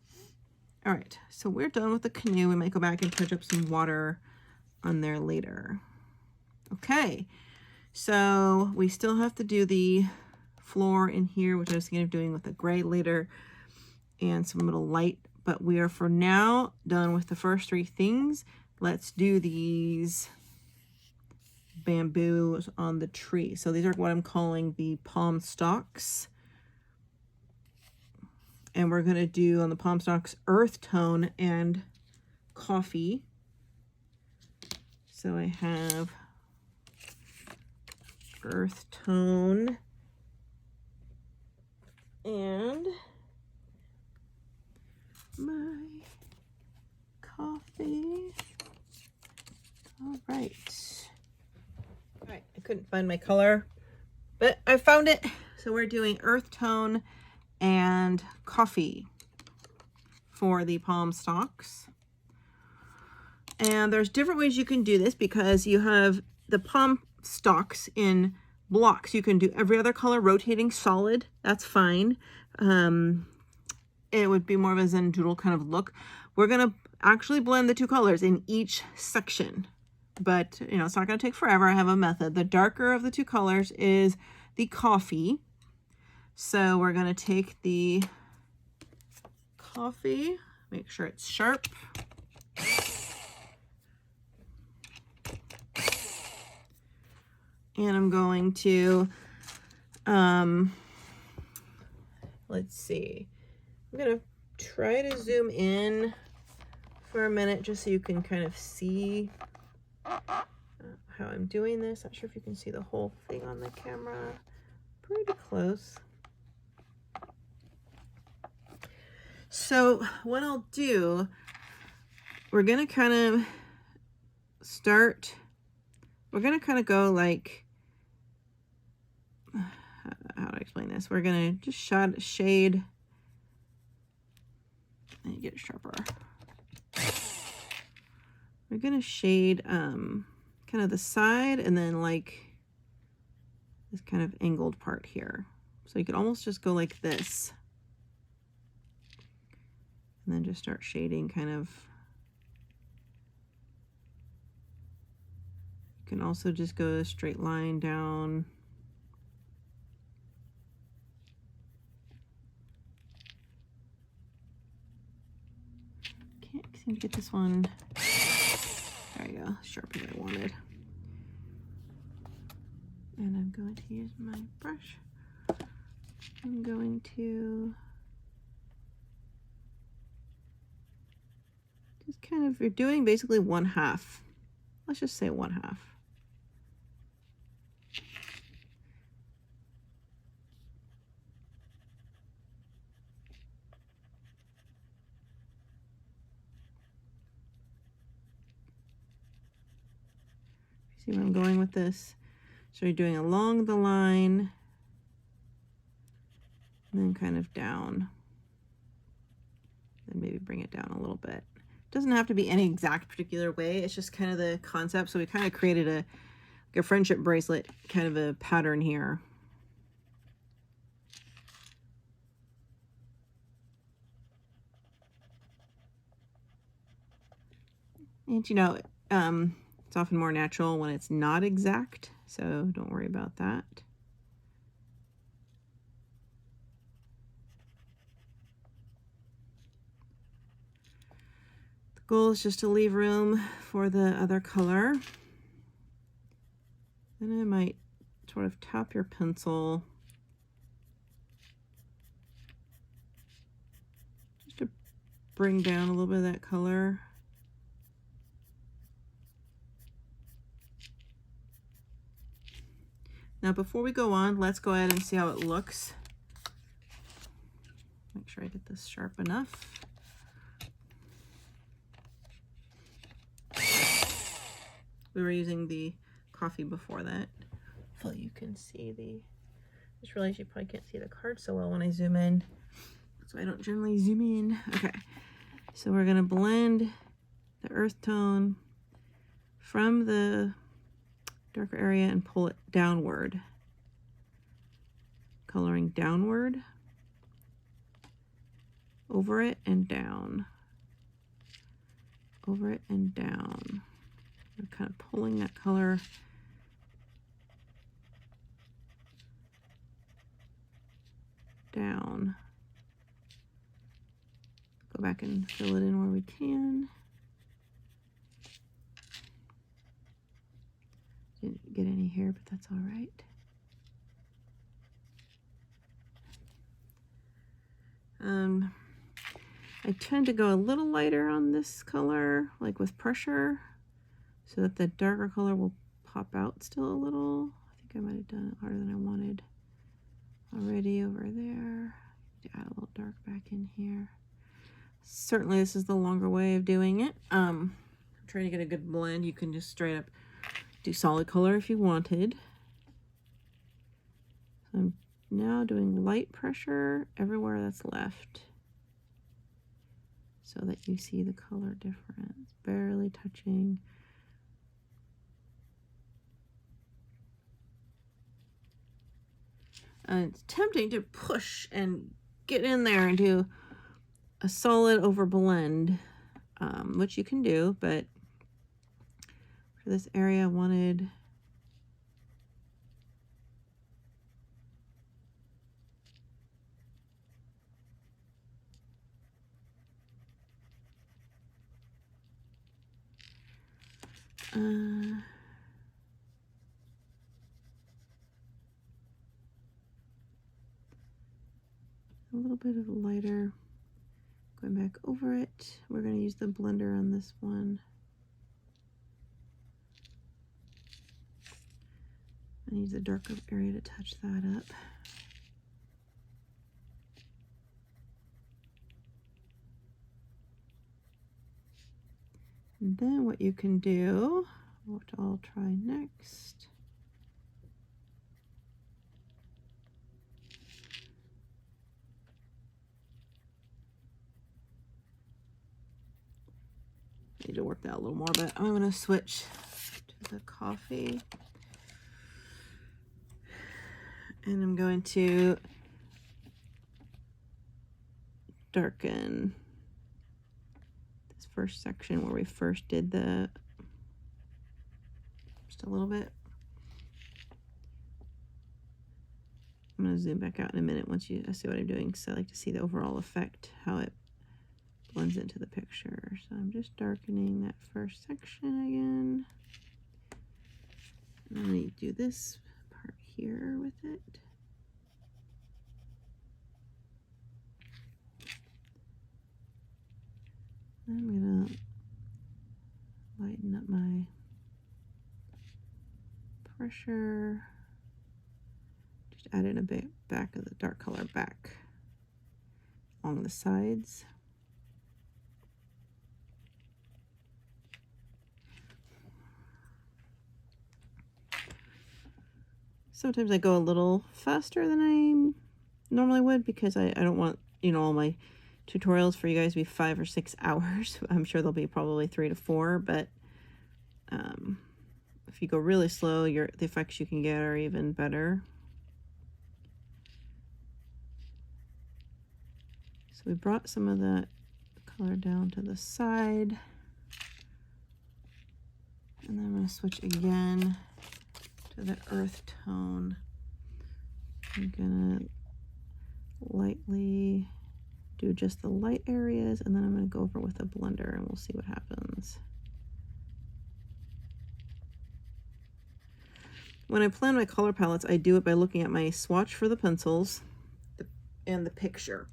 All right, so we're done with the canoe. We might go back and touch up some water on there later. Okay, so we still have to do the floor in here, which I was thinking of doing with a gray later and some little light, but we are for now done with the first three things. Let's do these bamboos on the tree. So these are what I'm calling the palm stalks. And we're gonna do on the palm stalks earth tone and coffee. So I have earth tone and my coffee. All right, I couldn't find my color, but I found it. So we're doing earth tone and coffee for the palm stalks. And there's different ways you can do this because you have the palm stalks in blocks. You can do every other color rotating solid. That's fine. It would be more of a Zen doodle kind of look. We're going to actually blend the two colors in each section, but you know, it's not going to take forever. I have a method. The darker of the two colors is the coffee. So we're going to take the coffee, make sure it's sharp. And I'm going to, let's see, I'm going to try to zoom in for a minute just so you can kind of see how I'm doing this. Not sure if you can see the whole thing on the camera. Pretty close. So what I'll do, we're going to kind of start, we're going to kind of go like, how do I explain this? We're going to just shade, and get it sharper. We're going to shade kind of the side and then like this kind of angled part here. So you could almost just go like this. And then just start shading kind of can also just go a straight line down. Can't seem to get this one. There you go, sharp as I wanted. And I'm going to use my brush. I'm going to just kind of, you're doing basically 1/2. Let's just say 1/2. See where I'm going with this? So you're doing along the line and then kind of down. And maybe bring it down a little bit. It doesn't have to be any exact particular way. It's just kind of the concept. So we kind of created a friendship bracelet kind of a pattern here. And you know, it's often more natural when it's not exact, so don't worry about that. The goal is just to leave room for the other color. Then I might sort of tap your pencil just to bring down a little bit of that color. Now before we go on, let's go ahead and see how it looks. Make sure I get this sharp enough. We were using the coffee before that. Hopefully you can see the, just realized you probably can't see the card so well when I zoom in. So I don't generally zoom in. Okay, so we're gonna blend the earth tone from the darker area and pull it downward. Coloring downward, over it and down, over it and down. We're kind of pulling that color down. Go back and fill it in where we can. Didn't get any here, but that's all right. I tend to go a little lighter on this color, like with pressure, so that the darker color will pop out still a little. I think I might have done it harder than I wanted already over there. Add a little dark back in here. Certainly this is the longer way of doing it. I'm trying to get a good blend. You can just straight up do solid color if you wanted. So I'm now doing light pressure everywhere that's left so that you see the color difference, barely touching. And it's tempting to push and get in there and do a solid over blend, which you can do, but for this area I wanted a little bit of lighter, going back over it. We're going to use the blender on this one. I need the darker area to touch that up. And then what you can do, what I'll try next, need to work that a little more, but I'm going to switch to the coffee. And I'm going to darken this first section where we first did the, just just a little bit. I'm going to zoom back out in a minute once you see what I'm doing, because I like to see the overall effect, how it blends into the picture. So I'm just darkening that first section again. And I'm going to do this part here with it. I'm going to lighten up my pressure. Just add in a bit back of the dark color back along the sides. Sometimes I go a little faster than I normally would, because I don't want, you know, all my tutorials for you guys to be 5 or 6 hours. I'm sure they'll be probably 3 to 4, but if you go really slow, the effects you can get are even better. So we brought some of that color down to the side. And then I'm going to switch again to the earth tone. I'm going to lightly do just the light areas, and then I'm going to go over with a blender and we'll see what happens. When I plan my color palettes, I do it by looking at my swatch for the pencils and the picture.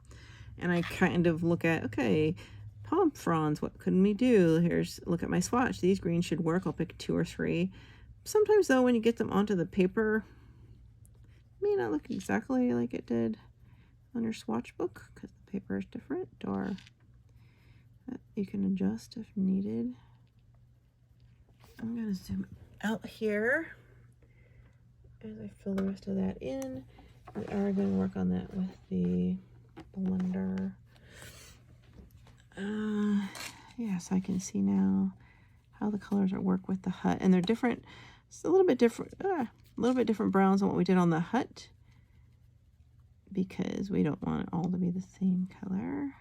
And I kind of look at, okay, palm fronds, what couldn't we do? Look at my swatch. These greens should work. I'll pick 2 or 3. Sometimes though, when you get them onto the paper, it may not look exactly like it did on your swatch book, because the paper is different, or you can adjust if needed. I'm going to zoom out here as I fill the rest of that in. We are going to work on that with the blender. Yes, I can see now how the colors are work with the hut, and they're different. It's a little bit different browns than what we did on the hut, because we don't want it all to be the same color.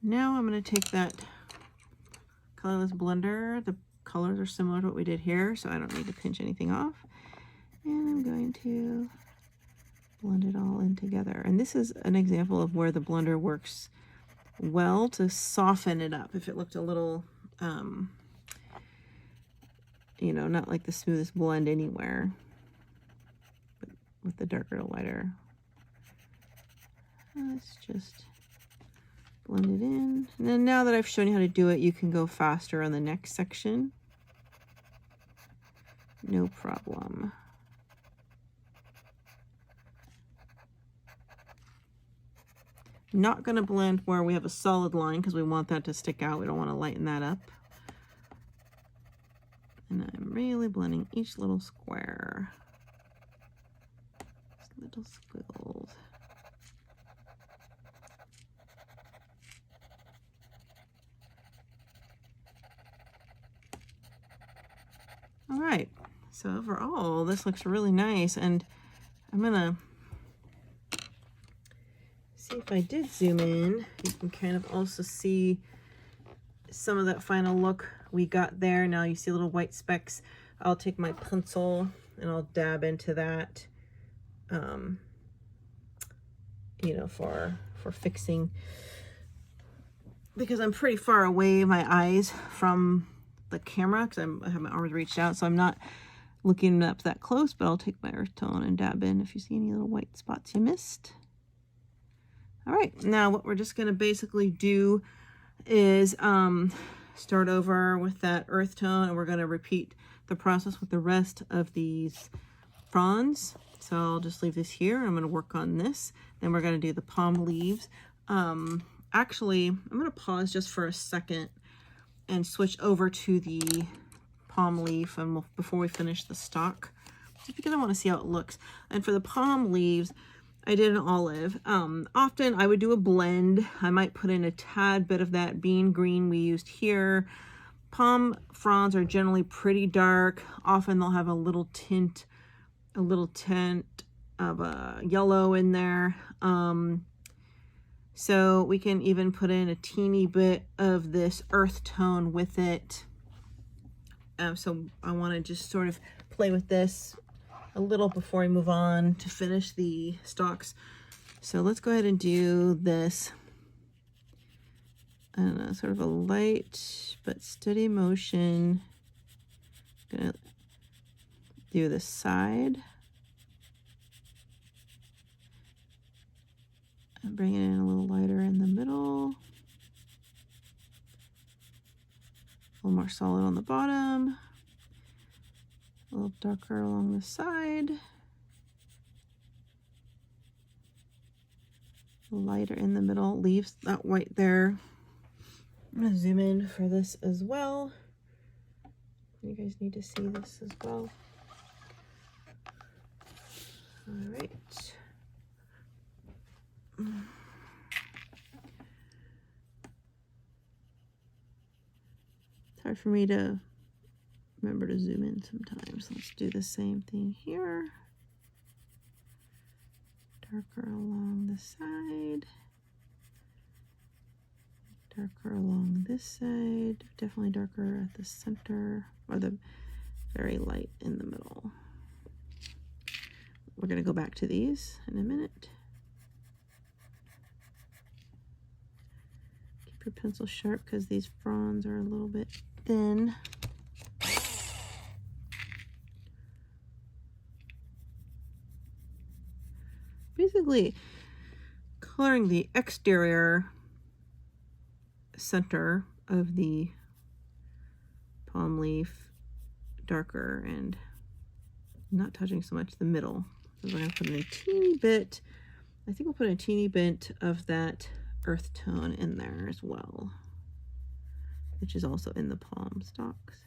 Now I'm going to take that colorless blender. The colors are similar to what we did here, so I don't need to pinch anything off. And I'm going to blend it all in together. And this is an example of where the blender works well to soften it up. If it looked a little, you know, not like the smoothest blend anywhere, but with the darker to lighter. Let's just blend it in. And then now that I've shown you how to do it, you can go faster on the next section. No problem. Not going to blend where we have a solid line, because we want that to stick out. We don't want to lighten that up. And I'm really blending each little square. Just little squiggles. All right, so overall, this looks really nice, and I'm gonna see if I did zoom in, you can kind of also see some of that final look we got there. Now you see little white specks. I'll take my pencil and I'll dab into that, you know, for fixing, because I'm pretty far away, my eyes, from the camera, because I have my arms reached out, so I'm not looking up that close, but I'll take my earth tone and dab in if you see any little white spots you missed. All right, now what we're just going to basically do is start over with that earth tone, and we're going to repeat the process with the rest of these fronds. So I'll just leave this here. I'm going to work on this. Then we're going to do the palm leaves. Actually, I'm going to pause just for a second and switch over to the palm leaf, and before we finish the stalk, just because I want to see how it looks. And for the palm leaves, I did an olive. Often I would do a blend. I might put in a tad bit of that bean green we used here. Palm fronds are generally pretty dark. Often they'll have a little tint of yellow in there. So we can even put in a teeny bit of this earth tone with it. So I want to just sort of play with this a little before we move on to finish the stalks. So let's go ahead and do this. I don't know, sort of a light but steady motion. I'm gonna do the side and bring it in a little lighter in the middle, a little more solid on the bottom, a little darker along the side, lighter in the middle, leaves that white there. I'm gonna zoom in for this as well. You guys need to see this as well. All right. It's hard for me to remember to zoom in sometimes. Let's do the same thing here. Darker along the side. Darker along this side. Definitely darker at the center, or the very light in the middle. We're going to go back to these in a minute. Keep your pencil sharp because these fronds are a little bit thin. Basically, coloring the exterior center of the palm leaf darker and not touching so much the middle. So we're going to put in a teeny bit, I think we'll put a teeny bit of that earth tone in there as well, which is also in the palm stalks.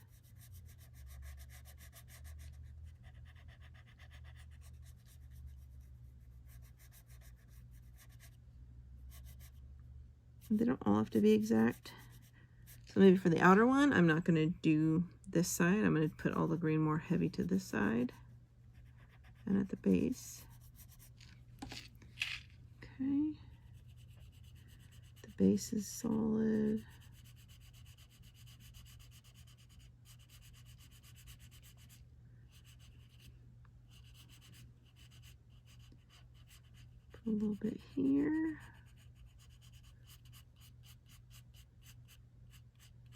They don't all have to be exact. So maybe for the outer one, I'm not going to do this side. I'm going to put all the green more heavy to this side and at the base. Okay. The base is solid. Put a little bit here.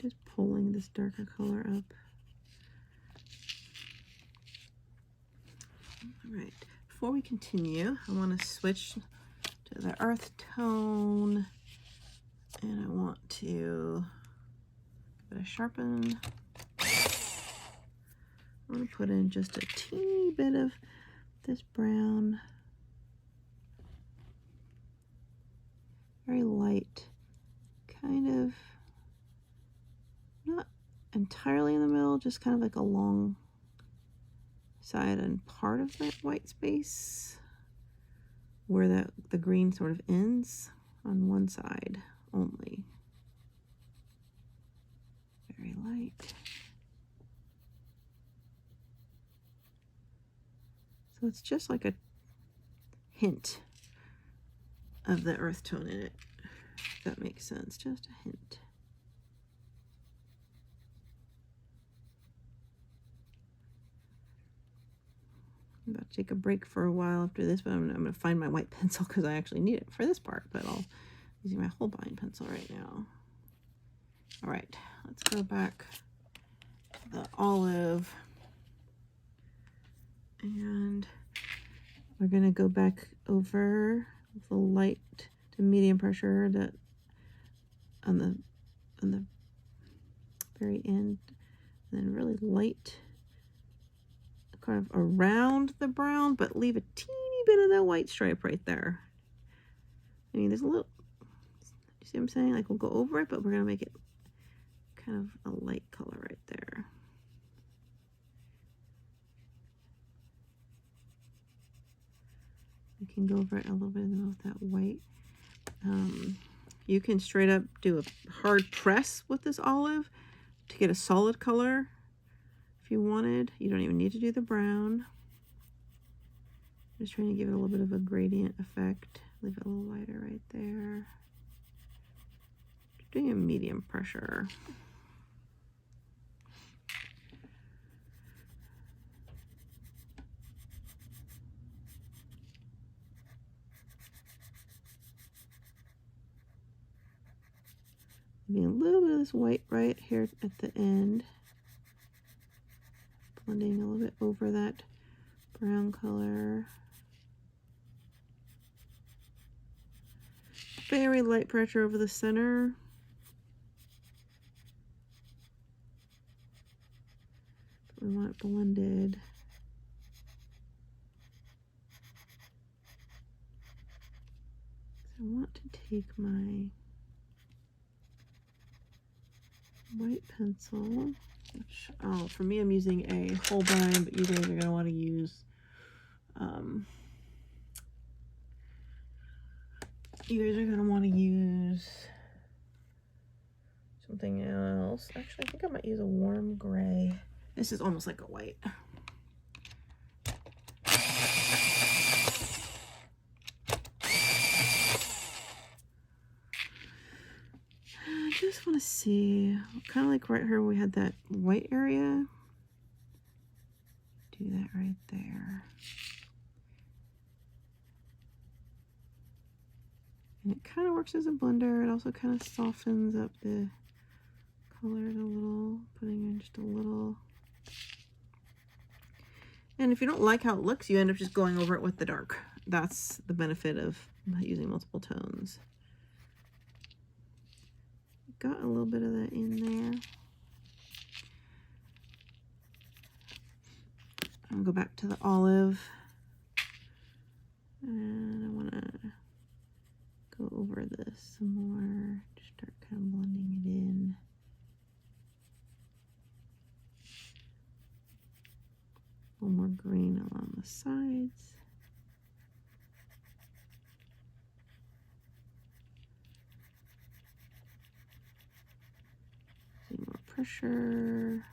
Just pulling this darker color up. All right, before we continue, I want to switch to the earth tone, and I want to give it a sharpen. I'm going to put in just a teeny bit of this brown, very light, kind of not entirely in the middle, just kind of like a long side and part of that white space where the green sort of ends on one side only. Very light. So it's just like a hint of the earth tone in it, if that makes sense, just a hint. I'm about to take a break for a while after this, but I'm going to find my white pencil because I actually need it for this part, but I'll use my Holbein pencil right now. All right, let's go back to the olive, and we're going to go back over the light to medium pressure that on the very end, and then really light kind of around the brown, but leave a teeny bit of that white stripe right there. I mean, there's a little, you see what I'm saying? Like, we'll go over it, but we're going to make it kind of a light color right there. We can go over it a little bit with that white. You can straight up do a hard press with this olive to get a solid color. If you wanted, you don't even need to do the brown. Just trying to give it a little bit of a gradient effect. Leave it a little lighter right there. Doing a medium pressure. Maybe a little bit of this white right here at the end. Blending a little bit over that brown color. Very light pressure over the center. But we want it blended. So I want to take my white pencil, which, oh, for me, I'm using a Holbein, but you guys are going to want to use, something else. Actually, I think I might use a warm gray. This is almost like a white. I just want to see, kind of like right here we had that white area. Do that right there. And it kind of works as a blender. It also kind of softens up the colors a little, putting in just a little. And if you don't like how it looks, you end up just going over it with the dark. That's the benefit of using multiple tones. Got a little bit of that in there. I'll go back to the olive. And I want to go over this some more. Just start kind of blending it in. A little more green along the sides. See more pressure.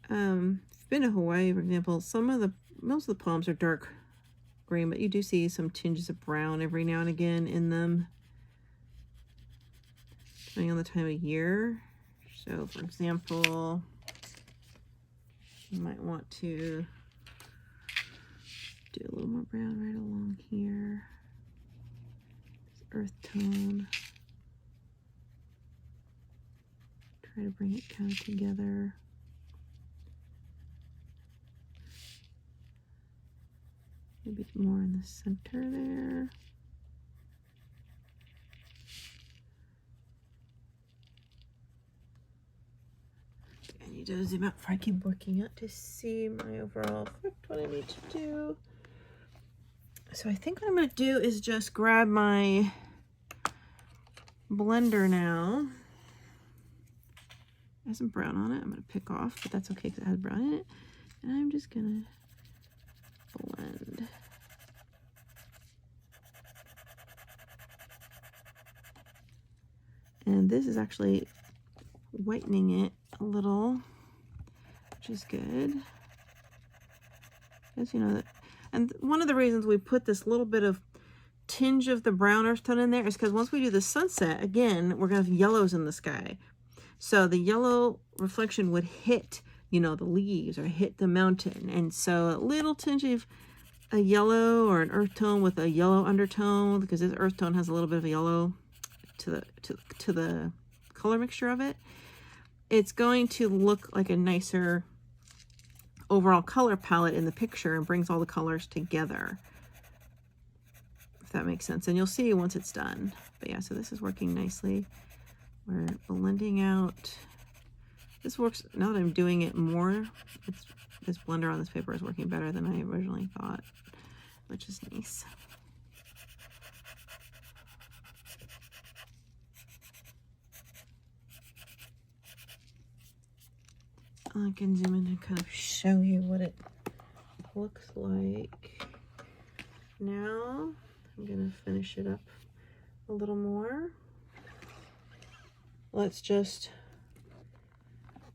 If you've been to Hawaii, for example, most of the palms are dark green, but you do see some tinges of brown every now and again in them, depending on the time of year. So, for example, you might want to do a little more brown right along here. This earth tone. Try to bring it kind of together. Maybe more in the center there. I need to zoom out before I keep working out to see my overall effect, what I need to do. So I think what I'm going to do is just grab my blender now. It has some brown on it. I'm going to pick off, but that's okay because it has brown in it. And I'm just going to blend. And this is actually whitening it a little, which is good. Because, you know, that, and one of the reasons we put this little bit of tinge of the brown earth tone in there is because once we do the sunset, again, we're going to have yellows in the sky. So the yellow reflection would hit, you know, the leaves or hit the mountain. And so a little tinge of a yellow or an earth tone with a yellow undertone, because this earth tone has a little bit of a yellow to the color mixture of it, it's going to look like a nicer overall color palette in the picture and brings all the colors together, if that makes sense. And you'll see once it's done. But yeah, so this is working nicely. We're blending out. This works, now that I'm doing it more, this blender on this paper is working better than I originally thought, which is nice. I can zoom in and kind of show you what it looks like. Now I'm going to finish it up a little more. Let's just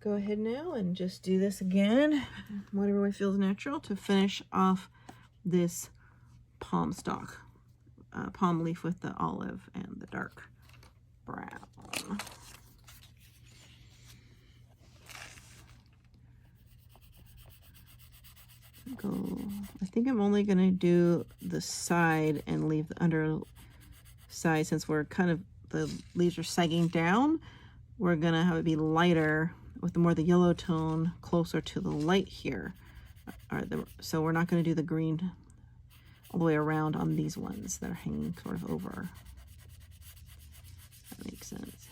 go ahead now and just do this again, whatever way feels natural, to finish off this palm stalk, palm leaf with the olive and the dark brown. I think I'm only gonna do the side and leave the underside, since we're kind of, the leaves are sagging down. We're gonna have it be lighter with the yellow tone closer to the light here. So we're not gonna do the green all the way around on these ones that are hanging sort of over. That makes sense.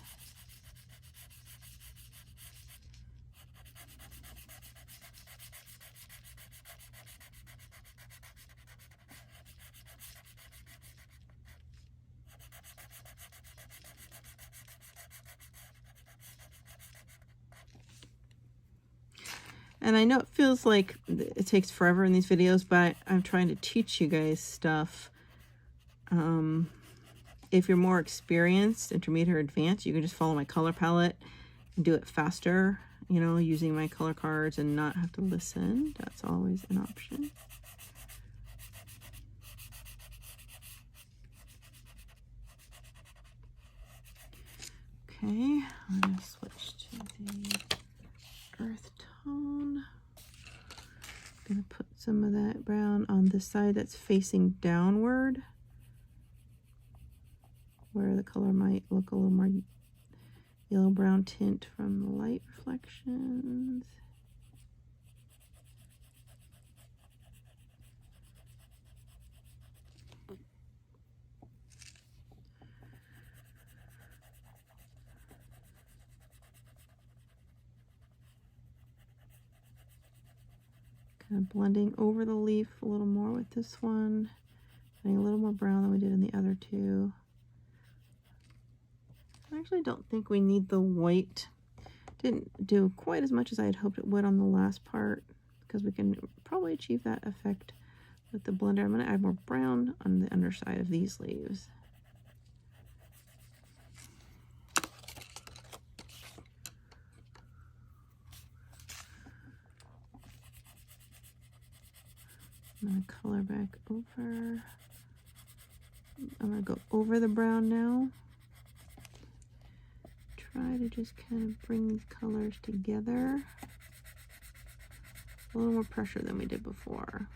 And I know it feels like it takes forever in these videos, but I'm trying to teach you guys stuff. If you're more experienced, intermediate or advanced, you can just follow my color palette and do it faster, you know, using my color cards and not have to listen. That's always an option. Okay, I'm going to switch to the earth tone. I'm going to put some of that brown on the side that's facing downward, where the color might look a little more yellow-brown tint from the light reflections. Kind of blending over the leaf a little more with this one, adding a little more brown than we did in the other two. I actually don't think we need the white. Didn't do quite as much as I had hoped it would on the last part, because we can probably achieve that effect with the blender. I'm going to add more brown on the underside of these leaves. I'm going to color back over. I'm going to go over the brown now. Try to just kind of bring these colors together. A little more pressure than we did before.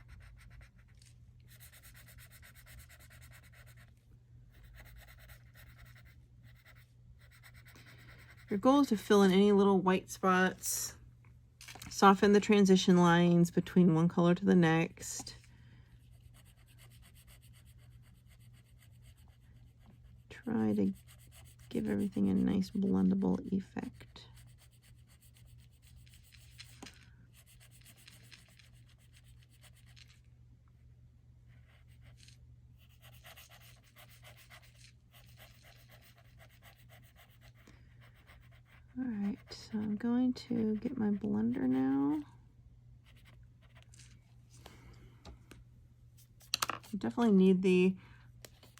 Your goal is to fill in any little white spots, soften the transition lines between one color to the next. Try to give everything a nice blendable effect. All right, so I'm going to get my blender now. You definitely need the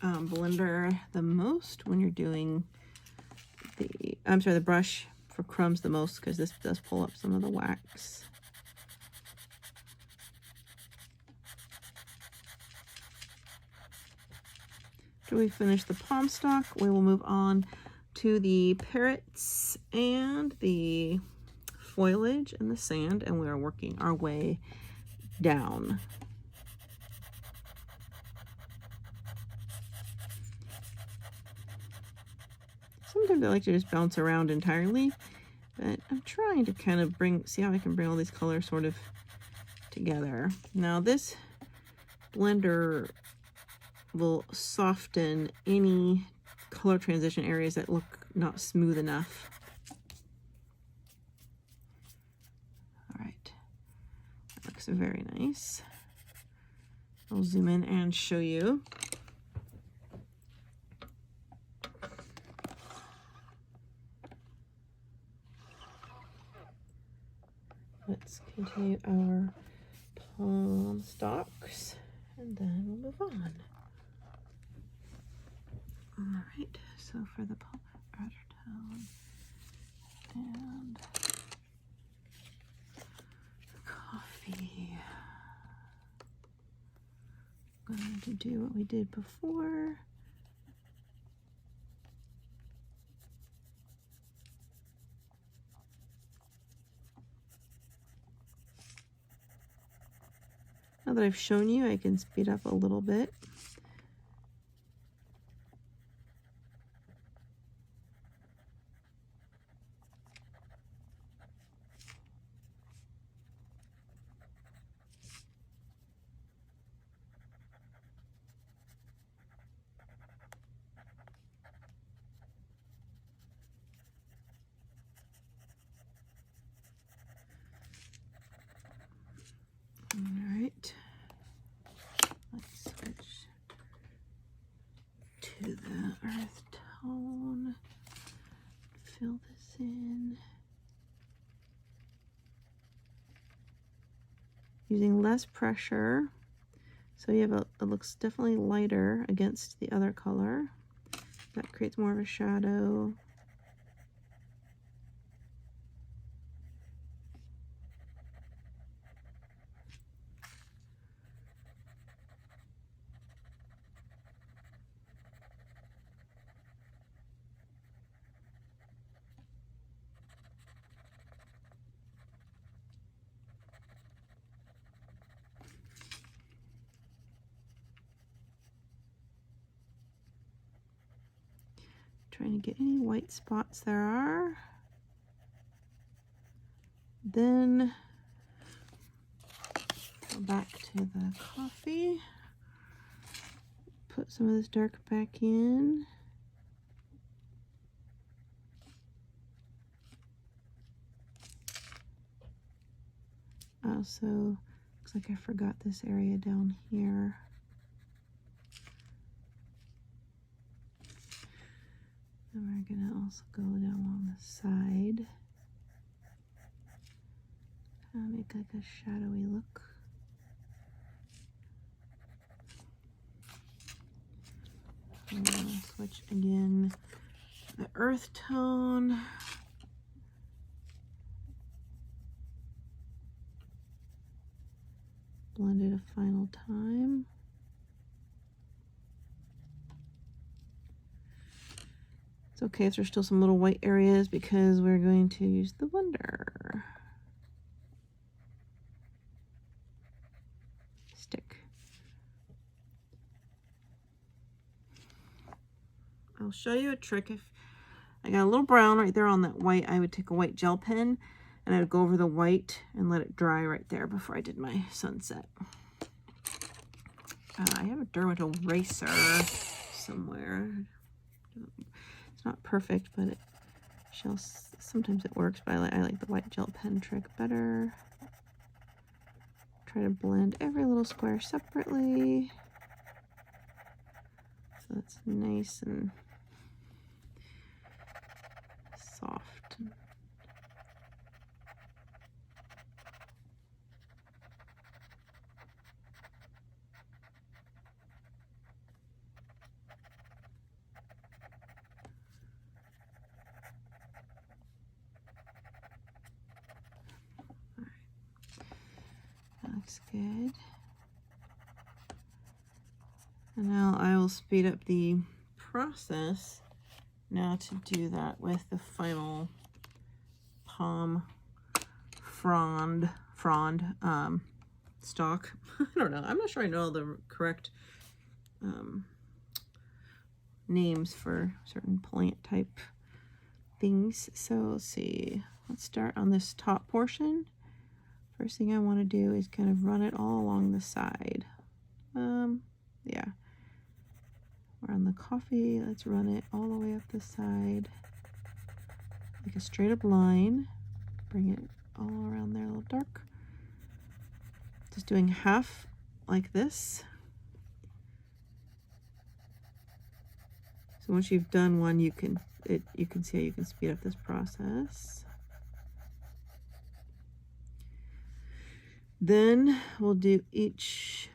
blender the most when you're doing the brush for crumbs the most, because this does pull up some of the wax. After we finish the palm stalk, we will move on to the parrots and the foliage and the sand, and we are working our way down. Sometimes I like to just bounce around entirely, but I'm trying to kind of see how I can bring all these colors sort of together. Now this blender will soften any color transition areas that look not smooth enough. All right, that looks very nice. I'll zoom in and show you. Let's continue our palm stalks, and then we'll move on. All right, so for the palm tone and coffee, I'm going to do what we did before. Now that I've shown you, I can speed up a little bit. All right, let's switch to the earth tone, fill this in. Using less pressure, so you have it looks definitely lighter against the other color. That creates more of a shadow. Trying to get any white spots there are. Then go back to the coffee. Put some of this dark back in. Also, looks like I forgot this area down here. And we're gonna also go down on the side. Make like a shadowy look. And then I'll switch again to the earth tone. Blend it a final time. It's okay if there's still some little white areas because we're going to use the blender. Stick. I'll show you a trick. If I got a little brown right there on that white, I would take a white gel pen and I'd go over the white and let it dry right there before I did my sunset. I have a Derwent eraser somewhere. It's not perfect, but it sometimes it works, but I like the white gel pen trick better. Try to blend every little square separately. So that's nice and soft. Looks good. And now I will speed up the process now to do that with the final palm frond stalk. I don't know. I'm not sure I know the correct names for certain plant type things. So let's see. Let's start on this top portion. First thing I want to do is kind of run it all along the side. Yeah. We're on the coffee. Let's run it all the way up the side. Like a straight up line. Bring it all around there a little dark. Just doing half like this. So once you've done one, you can see how you can speed up this process. Then we'll do each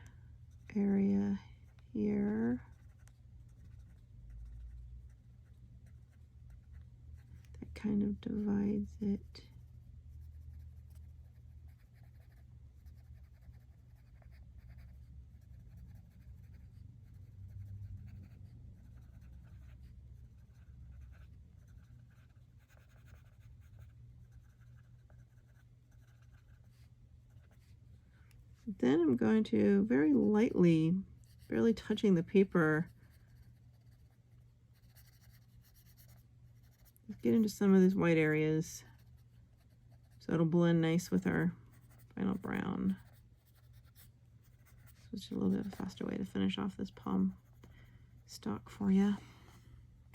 area here. That kind of divides it. Then I'm going to very lightly, barely touching the paper, get into some of these white areas so it'll blend nice with our final brown. So it's just a little bit of a faster way to finish off this palm stock for you.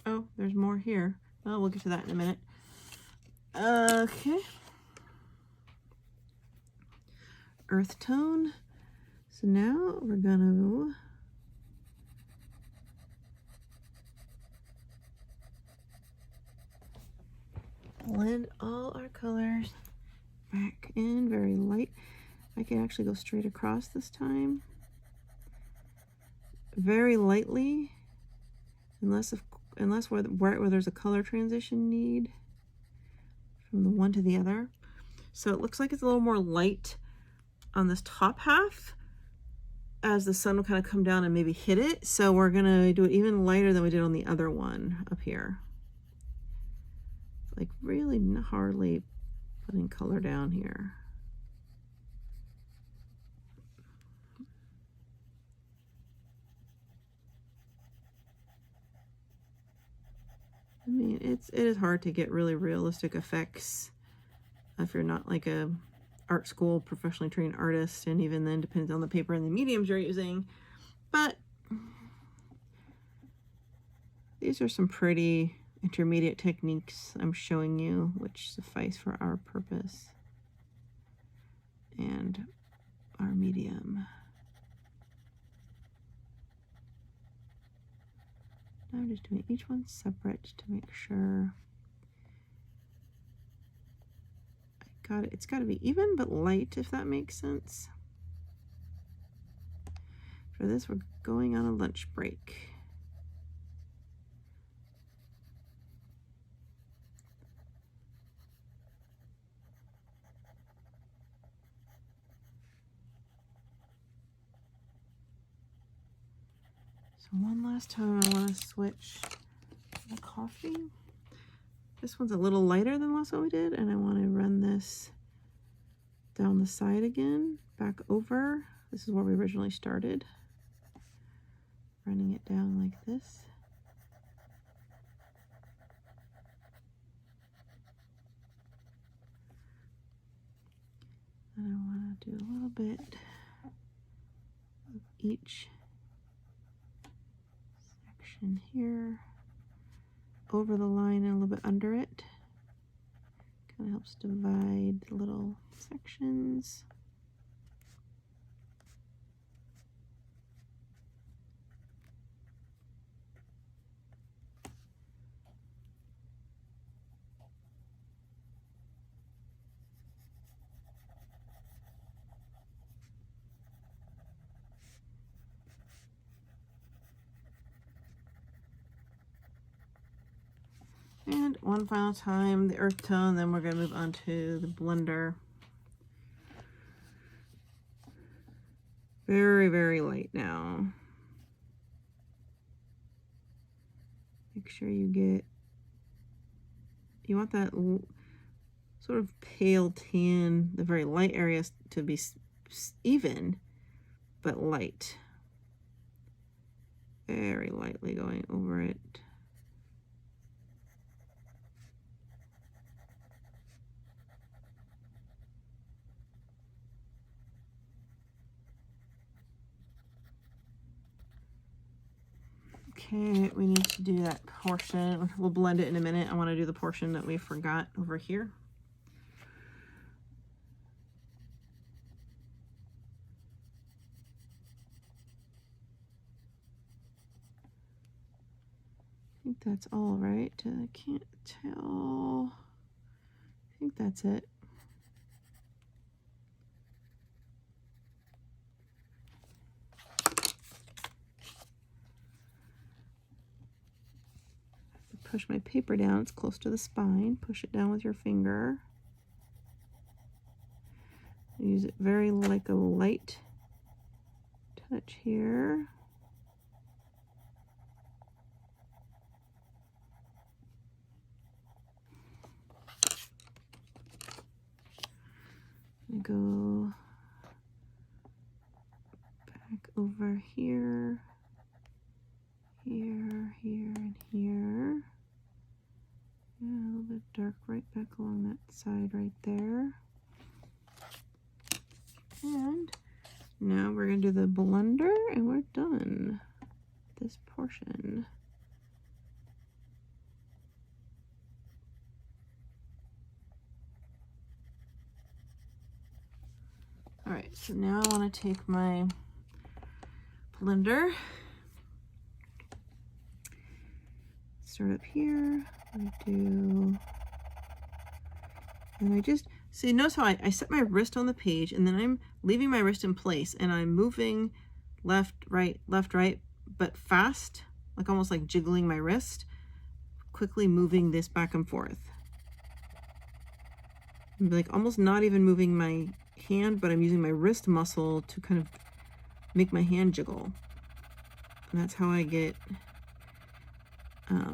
Oh, there's more here. Well, we'll get to that in a minute. Okay. Earth tone. So now we're gonna blend all our colors back in very light. I can actually go straight across this time. Very lightly, unless where there's a color transition need from the one to the other. So it looks like it's a little more light on this top half as the sun will kind of come down and maybe hit it. So we're gonna do it even lighter than we did on the other one up here. Like really hardly putting color down here. I mean, it is hard to get really realistic effects if you're not like a art school professionally trained artist, and even then depends on the paper and the mediums you're using. But these are some pretty intermediate techniques I'm showing you, which suffice for our purpose and our medium. I'm just doing each one separate to make sure I got it. It's got to be even but light, if that makes sense. For this, we're going on a lunch break. So one last time, I want to switch the coffee. This one's a little lighter than last one we did, and I want to run this down the side again, back over. This is where we originally started. Running it down like this. And I want to do a little bit of each section here, over the line and a little bit under it. Kind of helps divide the little sections. And one final time, the earth tone, then we're going to move on to the blender. Very, very light now. Make sure you want that sort of pale tan, the very light areas to be even, but light. Very lightly going over it. Okay, we need to do that portion. We'll blend it in a minute. I want to do the portion that we forgot over here. I think that's all right. I can't tell. I think that's it. Push my paper down, it's close to the spine. Push it down with your finger. Use it very like a light touch here. I go over here, here, and here. Yeah, a little bit dark right back along that side right there. And now we're going to do the blender and we're done this portion. All right, so now I want to take my blender, start up here, and I just, see, notice how I set my wrist on the page and then I'm leaving my wrist in place and I'm moving left, right, but fast, like almost like jiggling my wrist, quickly moving this back and forth. I'm like almost not even moving my hand, but I'm using my wrist muscle to kind of make my hand jiggle. And that's how I get,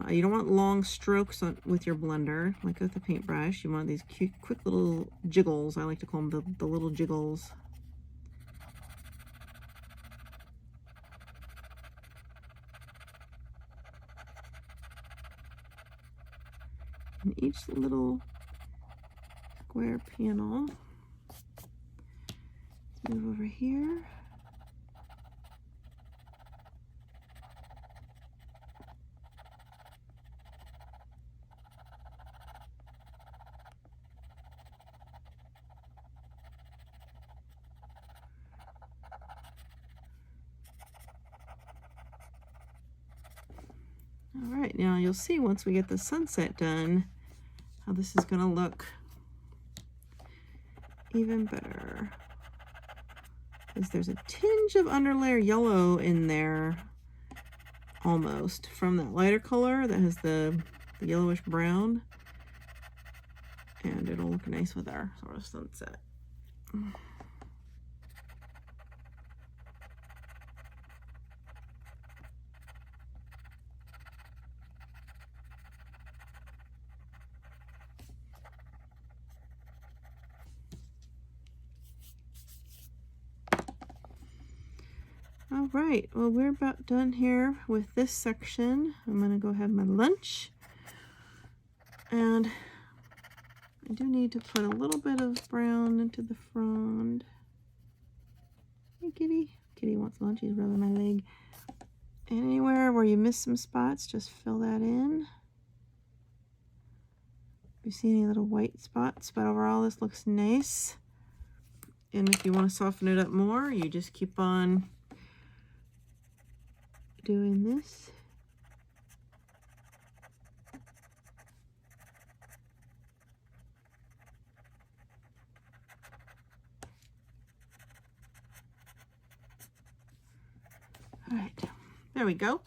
you don't want long strokes with your blender, like with the paintbrush. You want these cute, quick little jiggles. I like to call them the little jiggles. And each little square panel. Let's move over here. All right, now you'll see once we get the sunset done, how this is gonna look even better. Because there's a tinge of underlayer yellow in there, almost, from that lighter color that has the yellowish brown. And it'll look nice with our sort of sunset. All right, well, we're about done here with this section. I'm gonna go have my lunch. And I do need to put a little bit of brown into the frond. Hey, kitty. Kitty wants lunch, he's rubbing my leg. And anywhere where you miss some spots, just fill that in. If you see any little white spots, but overall this looks nice. And if you want to soften it up more, you just keep on doing this. All right, there we go.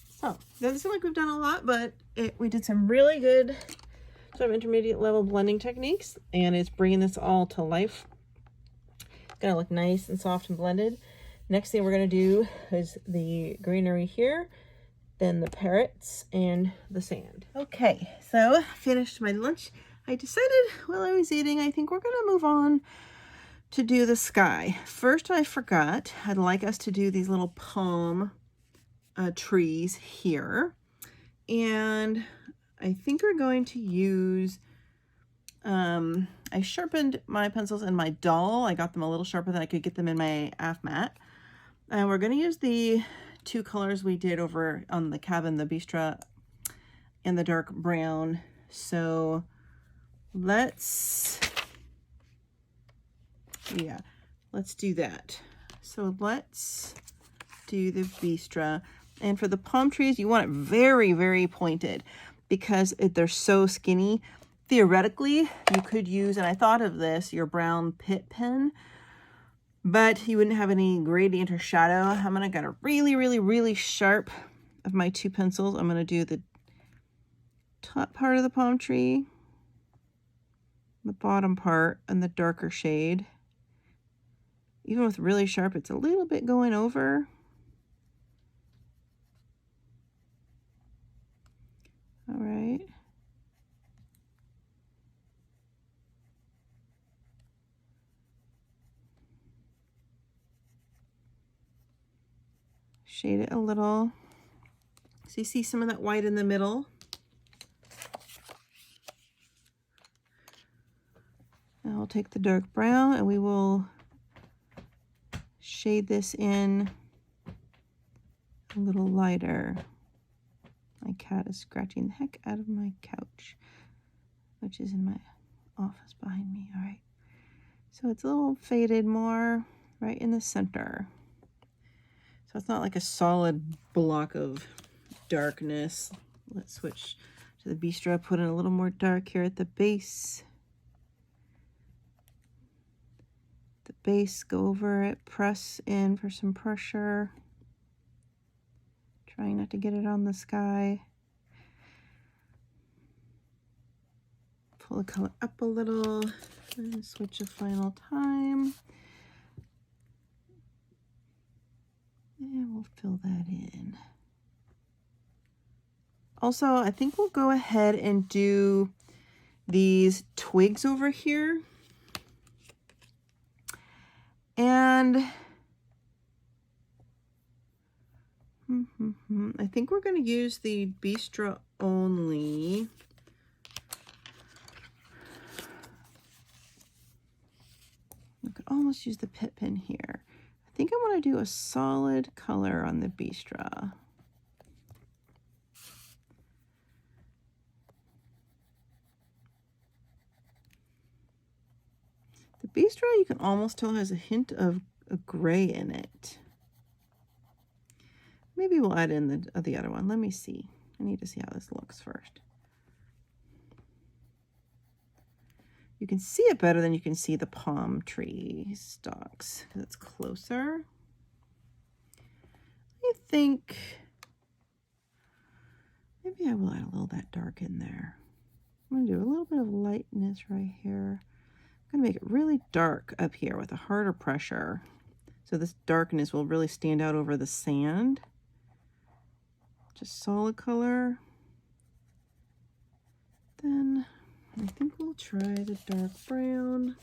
So it doesn't seem like we've done a lot, but we did some really good sort of intermediate level blending techniques, and it's bringing this all to life. It's gonna look nice and soft and blended. Next thing we're gonna do is the greenery here, then the parrots and the sand. Okay, so finished my lunch. I decided while I was eating, I think we're gonna move on to do the sky. First, I forgot, I'd like us to do these little palm trees here. And I think we're going to use, I sharpened my pencils in my dull. I got them a little sharper than I could get them in my AF matte. And we're going to use the two colors we did over on the cabin, the Bistra and the dark brown. So let's do that. So let's do the Bistra. And for the palm trees, you want it very, very pointed because they're so skinny. Theoretically, you could use, and I thought of this, your brown pit pen, but you wouldn't have any gradient or shadow. I'm gonna get a really, really, really sharp of my two pencils. I'm gonna do the top part of the palm tree, the bottom part, and the darker shade. Even with really sharp, it's a little bit going over. All right. shade it a little. So you see some of that white in the middle. Now we'll take the dark brown and we will shade this in a little lighter. My cat is scratching the heck out of my couch, which is in my office behind me. All right. So it's a little faded more right in the center. So it's not like a solid block of darkness. Let's switch to the Bistro, put in a little more dark here at the base. The base, go over it, press in for some pressure. Trying not to get it on the sky. Pull the color up a little and switch a final time. And we'll fill that in. Also, I think we'll go ahead and do these twigs over here. And I think we're going to use the Bistro only. We could almost use the pit pin here. I think I want to do a solid color on the Bistro. The Bistro, you can almost tell, has a hint of a gray in it. Maybe we'll add in the other one. Let me see. I need to see how this looks first. You can see it better than you can see the palm tree stalks because it's closer. I think maybe I will add a little of that dark in there. I'm going to do a little bit of lightness right here. I'm going to make it really dark up here with a harder pressure. So this darkness will really stand out over the sand. Just solid color. Then I think we'll try the dark brown.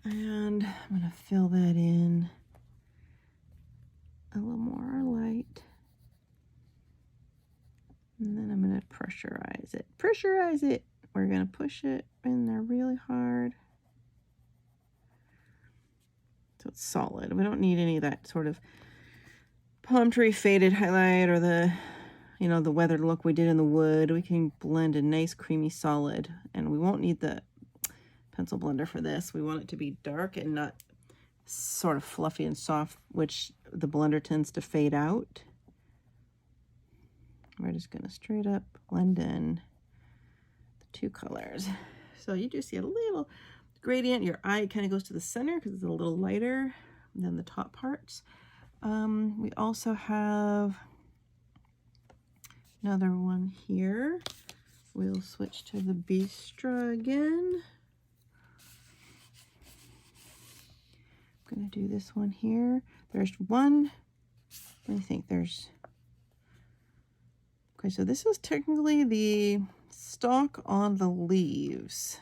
And I'm going to fill that in a little more light. And then I'm going to pressurize it. Pressurize it. We're going to push it in there really hard. So it's solid. We don't need any of that sort of palm tree faded highlight or the, you know, the weathered look we did in the wood. We can blend a nice creamy solid, and we won't need the pencil blender for this. We want it to be dark and not sort of fluffy and soft, which the blender tends to fade out. We're just going to straight up blend in the two colors. So you do see a little gradient. Your eye kind of goes to the center because it's a little lighter than the top parts. We also have another one here. We'll switch to the Bistro again. I'm going to do this one here. There's one, what do you think? There's, okay, so this is technically the stalk on the leaves.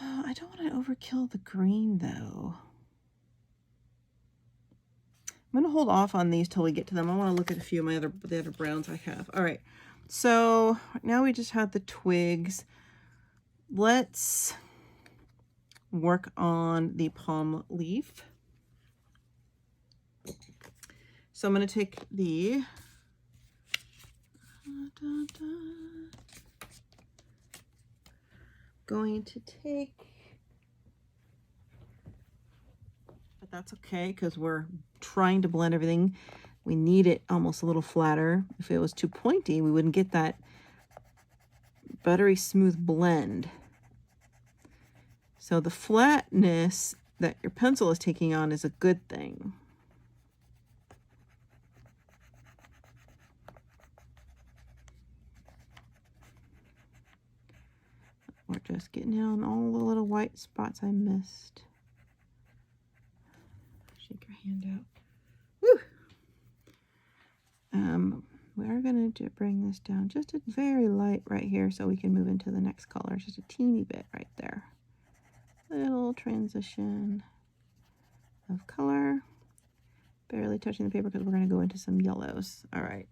I don't want to overkill the green though. I'm going to hold off on these till we get to them. I want to look at a few of the other browns I have. All right, so now we just have the twigs. Let's work on the palm leaf. So I'm going to take the but that's okay because we're trying to blend everything. We need it almost a little flatter. If it was too pointy, we wouldn't get that buttery smooth blend. So the flatness that your pencil is taking on is a good thing. We're just getting down all the little white spots I missed. Shake your hand out. Woo! We are going to bring this down just a very light right here so we can move into the next color. Just a teeny bit right there. Little transition of color. Barely touching the paper because we're going to go into some yellows. All right.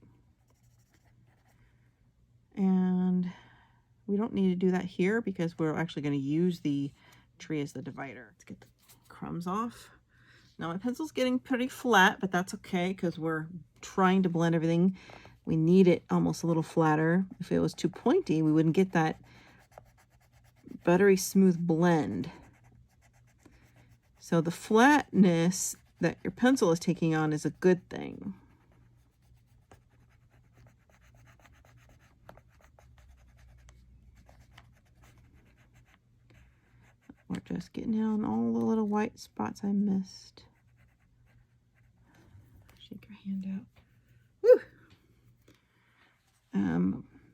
And we don't need to do that here because we're actually going to use the tree as the divider. Let's get the crumbs off. Now my pencil's getting pretty flat, but that's okay because we're trying to blend everything. We need it almost a little flatter. If it was too pointy, we wouldn't get that buttery smooth blend. So the flatness that your pencil is taking on is a good thing. We're just getting down all the little white spots I missed. Shake your hand out. Woo!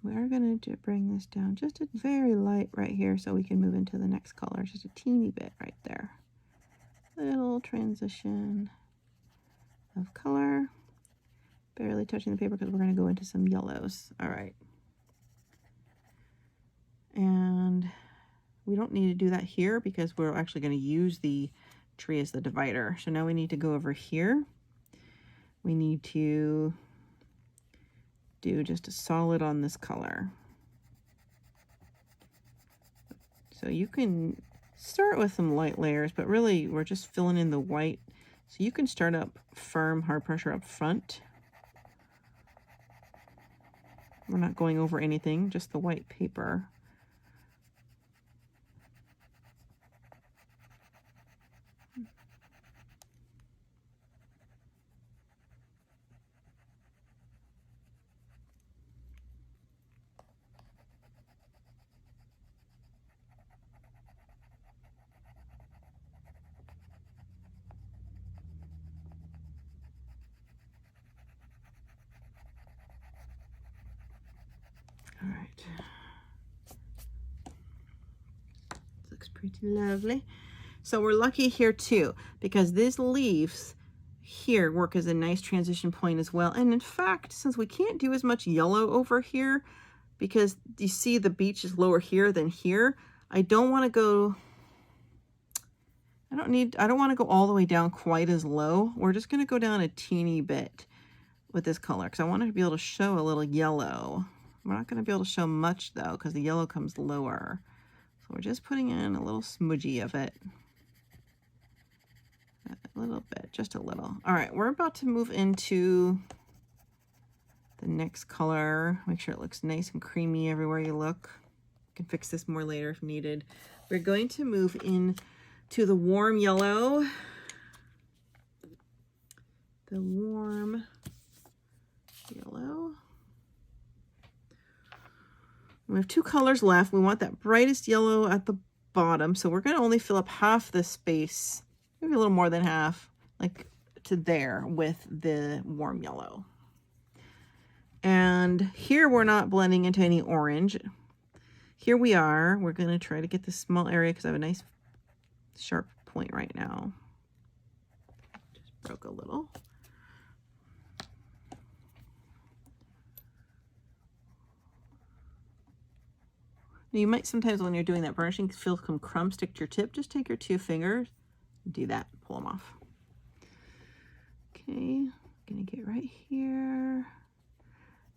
We are going to bring this down just a very light right here so we can move into the next color. Just a teeny bit right there. Little transition of color. Barely touching the paper because we're going to go into some yellows. All right. And we don't need to do that here because we're actually going to use the tree as the divider. So now we need to go over here. We need to do just a solid on this color. So you can start with some light layers, but really we're just filling in the white. So you can start up firm, hard pressure up front. We're not going over anything, just the white paper. All right. Looks pretty lovely. So we're lucky here too, because these leaves here work as a nice transition point as well. And in fact, since we can't do as much yellow over here, because you see the beach is lower here than here, I don't want to go, I don't want to go all the way down quite as low. We're just going to go down a teeny bit with this color because I want to be able to show a little yellow. We're not going to be able to show much though because the yellow comes lower. So we're just putting in a little smudgy of it. A little bit, just a little. All right, we're about to move into the next color. Make sure it looks nice and creamy everywhere you look. You can fix this more later if needed. We're going to move in to the warm yellow. The warm yellow. We have two colors left. We want that brightest yellow at the bottom. So we're going to only fill up half the space, maybe a little more than half, like to there with the warm yellow. And here we're not blending into any orange. Here we are. We're going to try to get this small area because I have a nice sharp point right now. Just broke a little. Now you might sometimes when you're doing that burnishing feel some crumbs stick to your tip. Just take your 2 fingers, do that, pull them off. Okay, gonna get right here.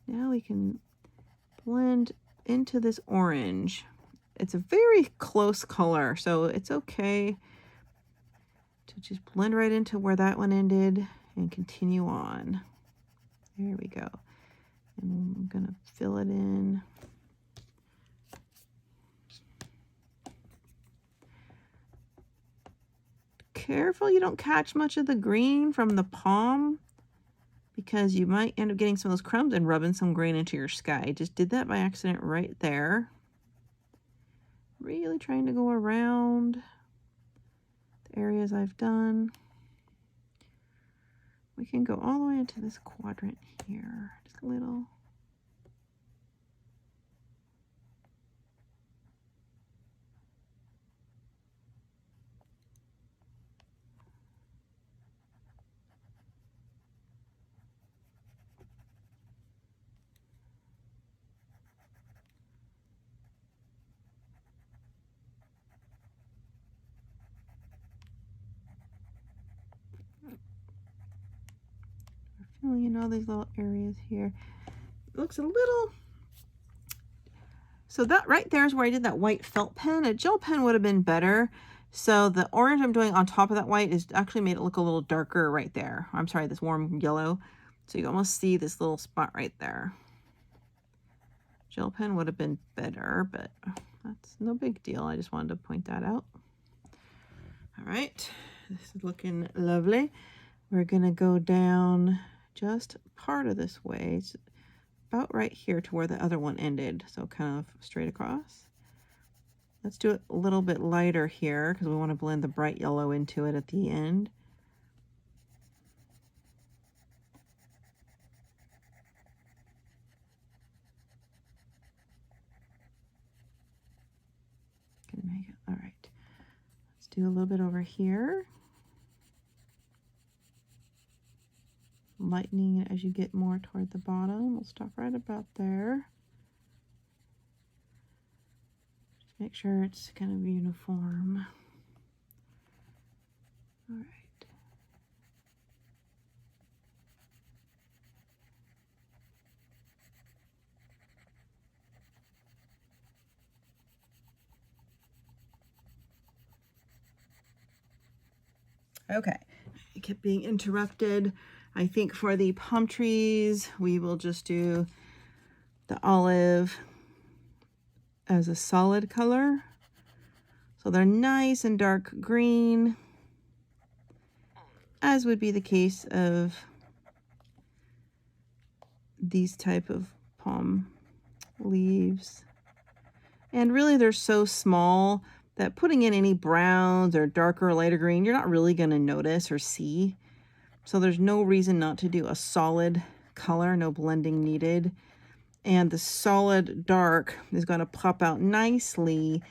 Now we can blend into this orange. It's a very close color, so it's okay to just blend right into where that one ended and continue on. There we go. And I'm gonna fill it in. Careful you don't catch much of the green from the palm because you might end up getting some of those crumbs and rubbing some green into your sky. I just did that by accident right there. Really trying to go around the areas I've done. We can go all the way into this quadrant here, just a little. filling in all these little areas here. It looks a little, so that right there is where I did that white felt pen. A gel pen would have been better. So the orange I'm doing on top of that white is actually made it look a little darker right there. I'm sorry, this warm yellow. So you almost see this little spot right there. Gel pen would have been better, but that's no big deal. I just wanted to point that out. All right, this is looking lovely. We're gonna go down just part of this way. It's about right here to where the other one ended. So kind of straight across. Let's do it a little bit lighter here because we want to blend the bright yellow into it at the end. Gonna make it, all right. Let's do a little bit over here. Lightening it as you get more toward the bottom. We'll stop right about there. Just make sure it's kind of uniform. All right. Okay, I kept being interrupted. I think for the palm trees, we will just do the olive as a solid color. So they're nice and dark green, as would be the case of these type of palm leaves. And really they're so small that putting in any browns or darker or lighter green, you're not really going to notice or see. So there's no reason not to do a solid color, no blending needed. And the solid dark is going to pop out nicely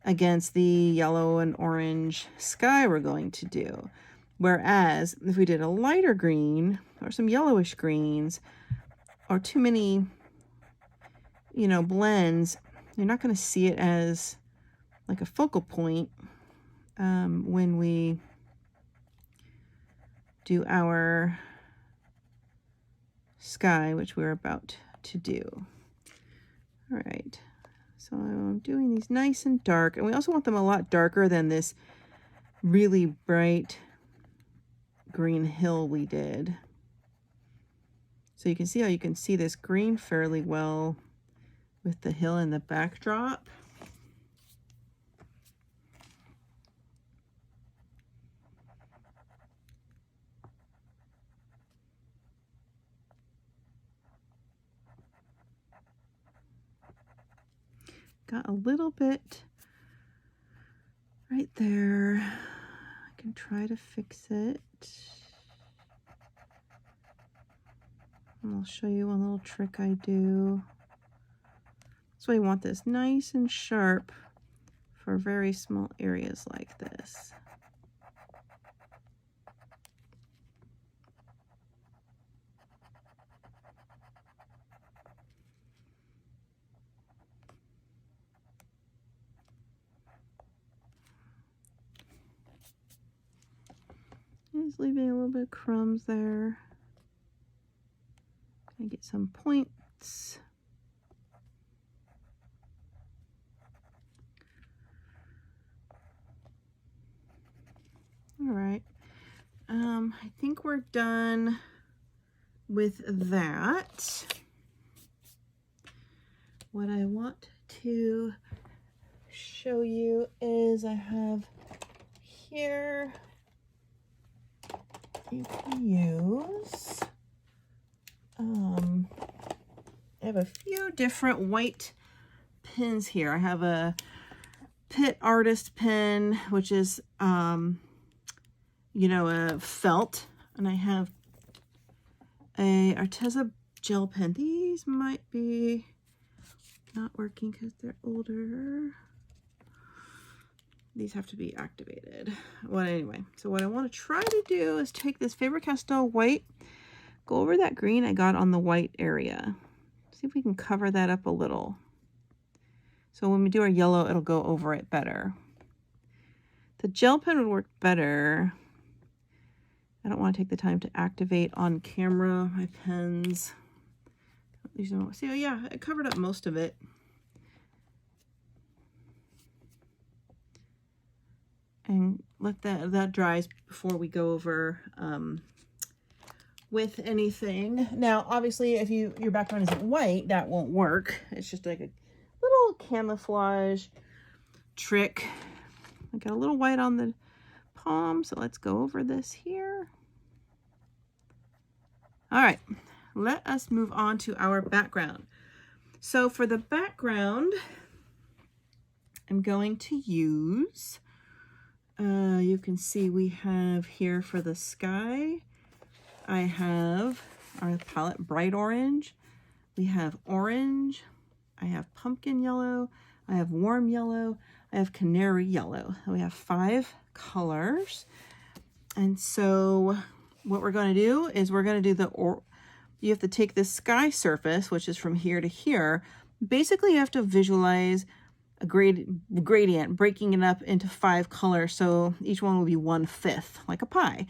against the yellow and orange sky we're going to do. Whereas if we did a lighter green or some yellowish greens or too many, you know, blends, you're not going to see it as like a focal point when we do our sky, which we're about to do. All right, so I'm doing these nice and dark, and we also want them a lot darker than this really bright green hill we did. So you can see how you can see this green fairly well with the hill in the backdrop. Got a little bit right there. I can try to fix it. And I'll show you one little trick I do. So I want this nice and sharp for very small areas like this. Just leaving a little bit of crumbs there. Gonna get some points. All right. I think we're done with that. What I want to show you is I have here, you can use, I have a few different white pens here. I have a Pitt Artist pen, which is, you know, a felt, and I have a Arteza gel pen. These might be not working because they're older. These have to be activated. Well, anyway, so what I want to try to do is take this Faber-Castell white, go over that green I got on the white area. See if we can cover that up a little. So when we do our yellow, it'll go over it better. The gel pen would work better I don't want to take the time to activate on camera my pens. See, oh yeah, I covered up most of it. And let that dries before we go over with anything. Now, obviously, if your background isn't white, that won't work. It's just like a little camouflage trick. I got a little white on the palm, so let's go over this here. All right, let us move on to our background. So for the background, I'm going to use, you can see we have here for the sky, I have our palette Bright Orange, we have orange, I have pumpkin yellow, I have warm yellow, I have canary yellow. We have 5 colors. And so what we're going to do is we're going to do you have to take this sky surface, which is from here to here. Basically, you have to visualize a gradient, breaking it up into 5 colors. So each one will be 1/5, like a pie.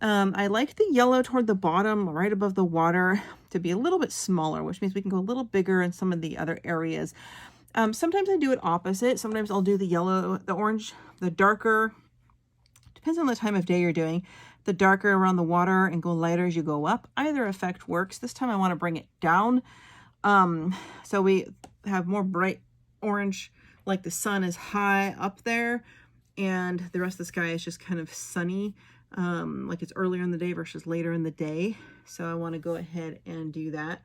I like the yellow toward the bottom, right above the water, to be a little bit smaller, which means we can go a little bigger in some of the other areas. Sometimes I do it opposite. Sometimes I'll do the yellow, the orange, the darker, depends on the time of day you're doing, the darker around the water and go lighter as you go up. Either effect works. This time I want to bring it down. So we have more bright orange, like the sun is high up there, and the rest of the sky is just kind of sunny, like it's earlier in the day versus later in the day. So I want to go ahead and do that.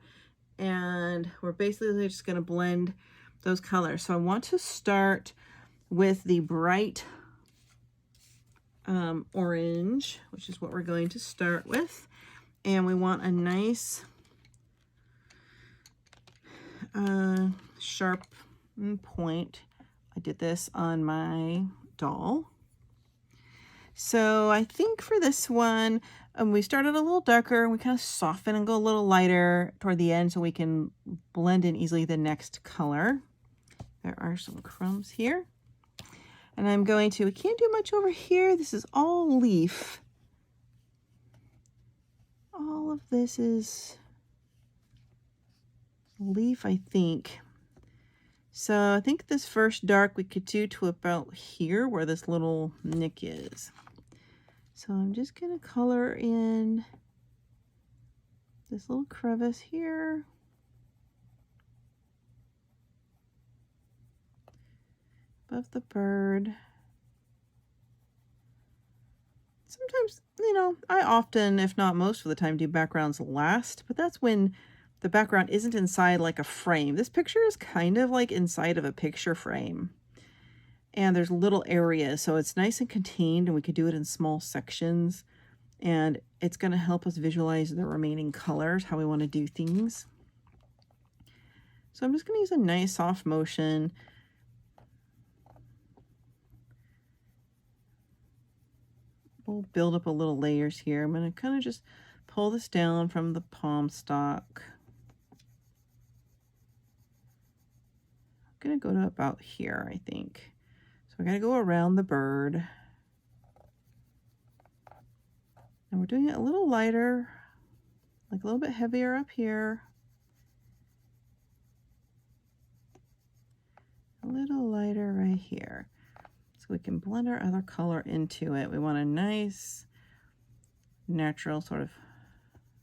And we're basically just going to blend those colors. So I want to start with the bright orange, which is what we're going to start with. And we want a nice sharp point. I did this on my doll. So I think for this one, we started a little darker and we kind of soften and go a little lighter toward the end so we can blend in easily the next color. There are some crumbs here. And I'm going to, we can't do much over here. This is all leaf. All of this is leaf, I think. So I think this first dark we could do to about here where this little nick is. So I'm just going to color in this little crevice here. Above the bird. Sometimes, you know, I often, if not most of the time, do backgrounds last, but that's when the background isn't inside like a frame. This picture is kind of like inside of a picture frame. And there's little areas, so it's nice and contained, and we could do it in small sections. And it's going to help us visualize the remaining colors, how we want to do things. So I'm just going to use a nice soft motion. We'll build up a little layers here. I'm going to kind of just pull this down from the palm stalk. I'm going to go to about here, I think. So we're going to go around the bird. And we're doing it a little lighter, like a little bit heavier up here. A little lighter right here. So we can blend our other color into it. We want a nice, natural sort of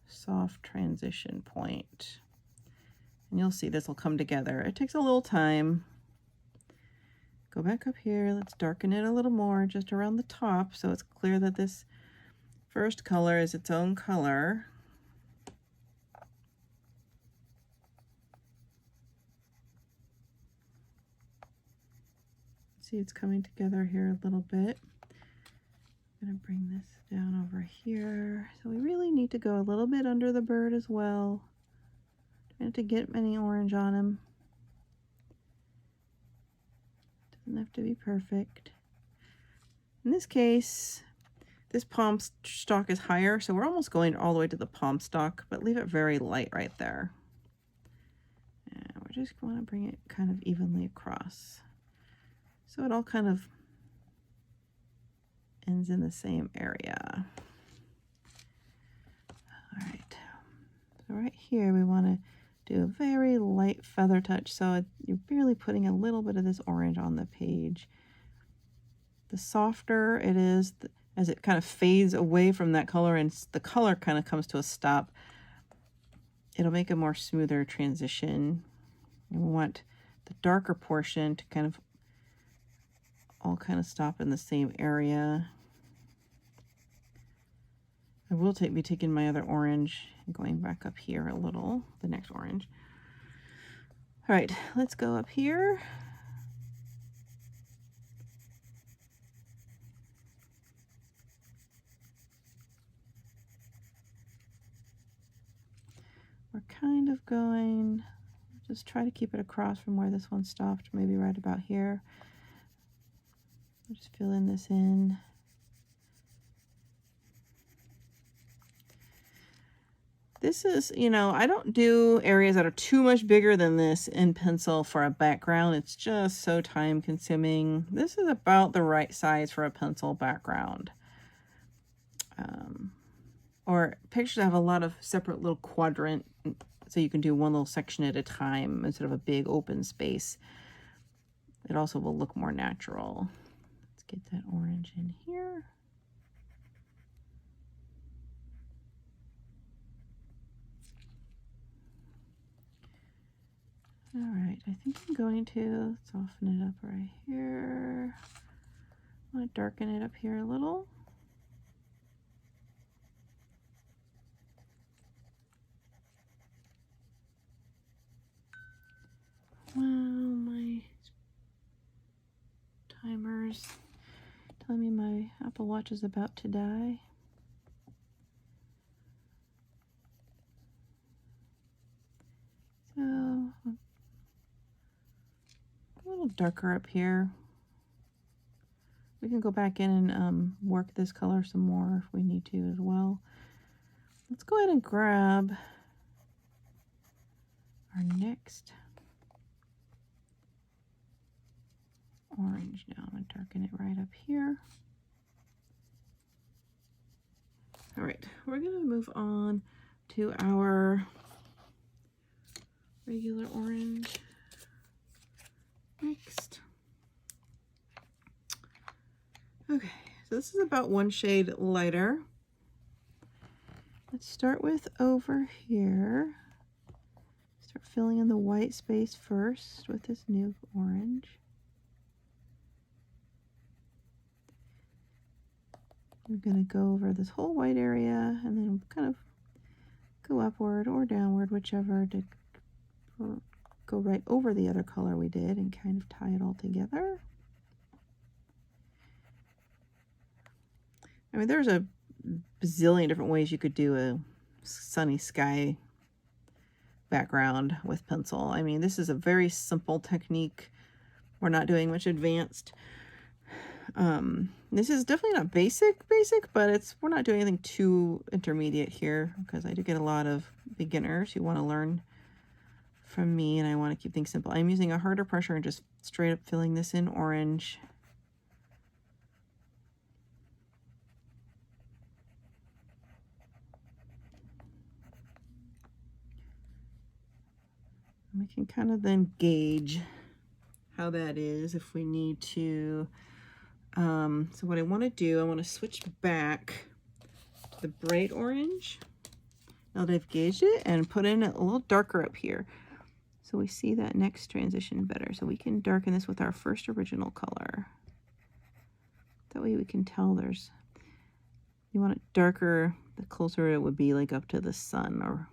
soft transition point. And you'll see this will come together. It takes a little time. Go back up here. Let's darken it a little more just around the top so it's clear that this first color is its own color. See, it's coming together here a little bit. I'm going to bring this down over here. So we really need to go a little bit under the bird as well. Don't have to get any orange on him. Doesn't have to be perfect. In this case, this palm stalk is higher, so we're almost going all the way to the palm stalk, but leave it very light right there. And we're just going to bring it kind of evenly across. So it all kind of ends in the same area. All right, so right here we want to do a very light feather touch, so you're barely putting a little bit of this orange on the page. The softer it is, as it kind of fades away from that color and the color kind of comes to a stop, it'll make a more smoother transition. And we want the darker portion to kind of all kind of stop in the same area. I will be taking my other orange and going back up here a little, the next orange. All right, let's go up here. We're kind of going, just try to keep it across from where this one stopped, maybe right about here. Just filling this in. This is, you know, I don't do areas that are too much bigger than this in pencil for a background. It's just so time consuming. This is about the right size for a pencil background. Or pictures that have a lot of separate little quadrant, so you can do one little section at a time instead of a big open space. It also will look more natural. Let's get that orange in here. All right, I think I'm going to soften it up right here. I want to darken it up here a little. Wow, my timer's telling me my Apple Watch is about to die. So, a little darker up here. We can go back in and work this color some more if we need to as well. Let's go ahead and grab our next orange now. I'm going to darken it right up here. All right, we're going to move on to our regular orange next. Okay, so this is about one shade lighter. Let's start with over here. Start filling in the white space first with this new orange. We're going to go over this whole white area and then kind of go upward or downward, whichever, to go right over the other color we did and kind of tie it all together. I mean, there's a bazillion different ways you could do a sunny sky background with pencil. I mean, this is a very simple technique. We're not doing much advanced. This is definitely not basic, but we're not doing anything too intermediate here, because I do get a lot of beginners who want to learn from me, and I want to keep things simple. I'm using a harder pressure and just straight up filling this in orange. We can kind of then gauge how that is if we need to. So what I want to do, I want to switch back to the bright orange now that I've gauged it, and put in a little darker up here so we see that next transition better. So we can darken this with our first original color. That way we can tell you want it darker the closer it would be like up to the sun, or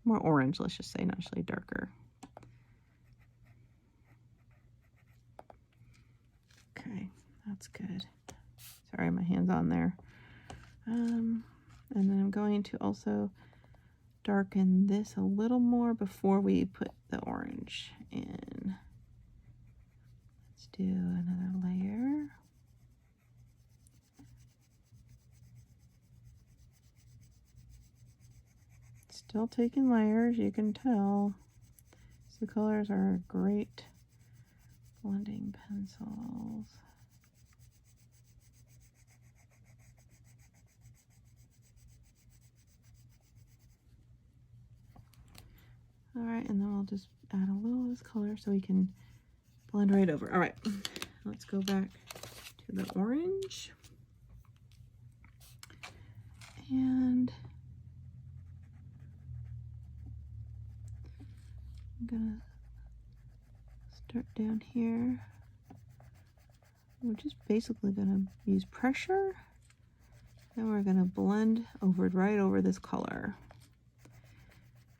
more orange, let's just say, not actually darker. Okay, that's good. Sorry, my hand's on there. And then I'm going to also darken this a little more before we put the orange in. Let's do another layer. Still taking layers, you can tell. Soucolors are great blending pencils. All right, and then we'll just add a little of this color so we can blend right over. All right, let's go back to the orange. And I'm gonna start down here. We're just basically gonna use pressure, and we're gonna blend right over this color.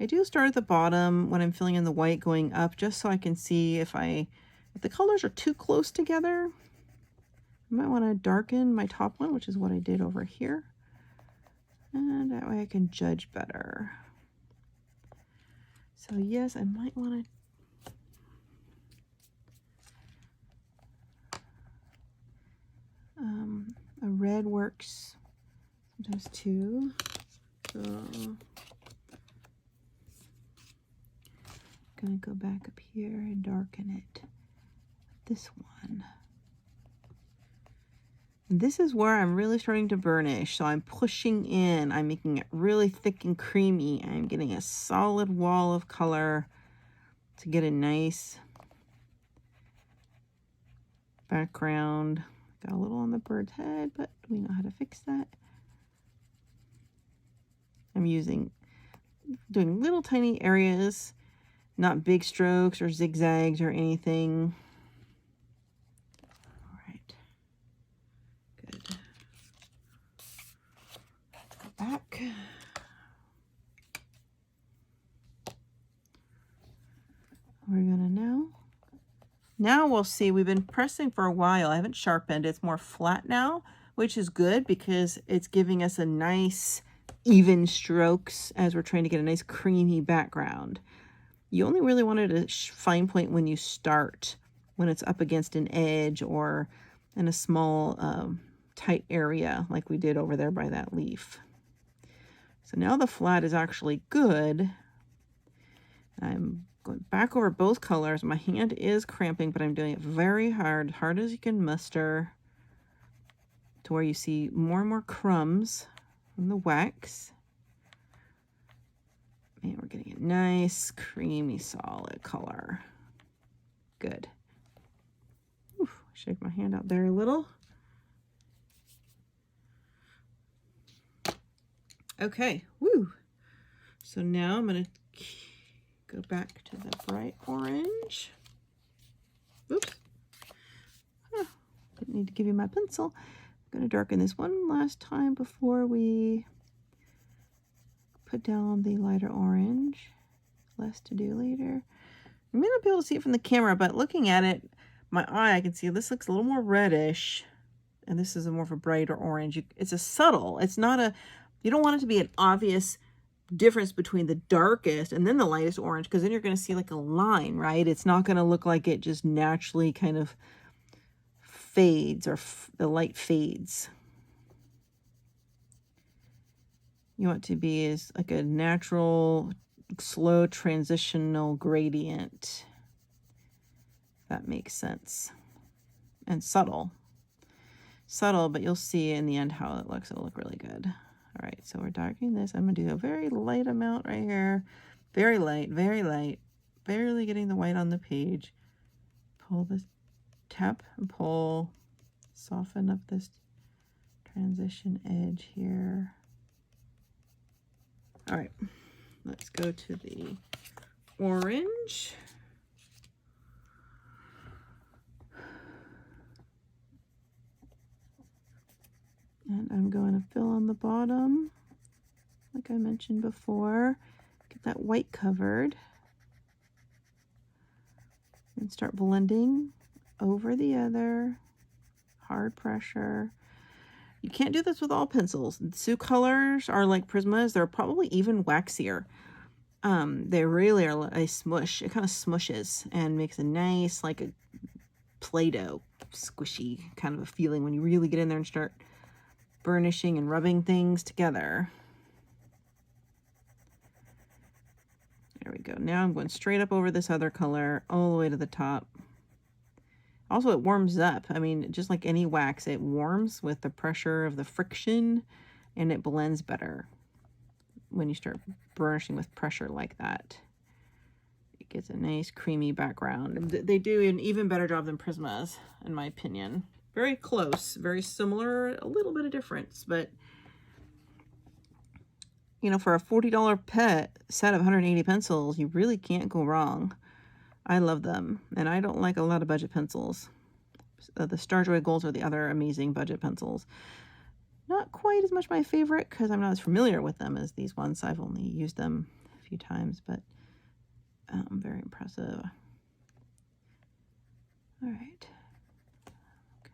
I do start at the bottom when I'm filling in the white going up, just so I can see if the colors are too close together. I might want to darken my top one, which is what I did over here. And that way I can judge better. So yes, I might want to, a red works sometimes too. So gonna go back up here and darken it with this one. And this is where I'm really starting to burnish, so I'm pushing in, I'm making it really thick and creamy. I'm getting a solid wall of color to get a nice background. Got a little on the bird's head, but we know how to fix that. I'm doing little tiny areas, not big strokes or zigzags or anything. All right, good. Let's go back. We're gonna now we'll see, we've been pressing for a while. I haven't sharpened, it's more flat now, which is good because it's giving us a nice even strokes as we're trying to get a nice creamy background. You only really want it to fine point when you start, when it's up against an edge or in a small tight area like we did over there by that leaf. So now the flat is actually good. I'm going back over both colors. My hand is cramping, but I'm doing it very hard as you can muster, to where you see more and more crumbs from the wax. And we're getting a nice, creamy, solid color. Good. Oof, shake my hand out there a little. Okay, woo. So now I'm gonna go back to the bright orange. Oops. Didn't need to give you my pencil. I'm gonna darken this one last time before we put down the lighter orange. Less to do later. You may not be able to see it from the camera, but looking at it, my eye, I can see this looks a little more reddish, and this is a more of a brighter orange. It's a subtle, it's not a, you don't want it to be an obvious difference between the darkest and then the lightest orange, because then you're going to see like a line, right? It's not going to look like it just naturally kind of fades, or the light fades. You want it to be as like a natural, slow transitional gradient. That makes sense. And subtle. Subtle, but you'll see in the end how it looks. It'll look really good. All right, so we're darkening this. I'm going to do a very light amount right here. Very light, barely getting the white on the page. Pull this, tap and pull, soften up this transition edge here. All right, let's go to the orange. And I'm going to fill on the bottom, like I mentioned before. Get that white covered. And start blending over the other. Hard pressure. You can't do this with all pencils. SOUCOLORs are like Prismas. They're probably even waxier. They really are a smush. It kind of smushes and makes a nice, like a Play-Doh, squishy kind of a feeling when you really get in there and start burnishing and rubbing things together. There we go. Now I'm going straight up over this other color all the way to the top. Also, it warms up. I mean, just like any wax, it warms with the pressure of the friction, and it blends better when you start burnishing with pressure like that. gets a nice creamy background. They do an even better job than Prismas, in my opinion. Very close, very similar, a little bit of difference, but you know, for a $40 pet set of 180 pencils, you really can't go wrong. I love them, and I don't like a lot of budget pencils. The Starjoy Golds are the other amazing budget pencils. Not quite as much my favorite because I'm not as familiar with them as these ones. I've only used them a few times, but very impressive. All right. Okay.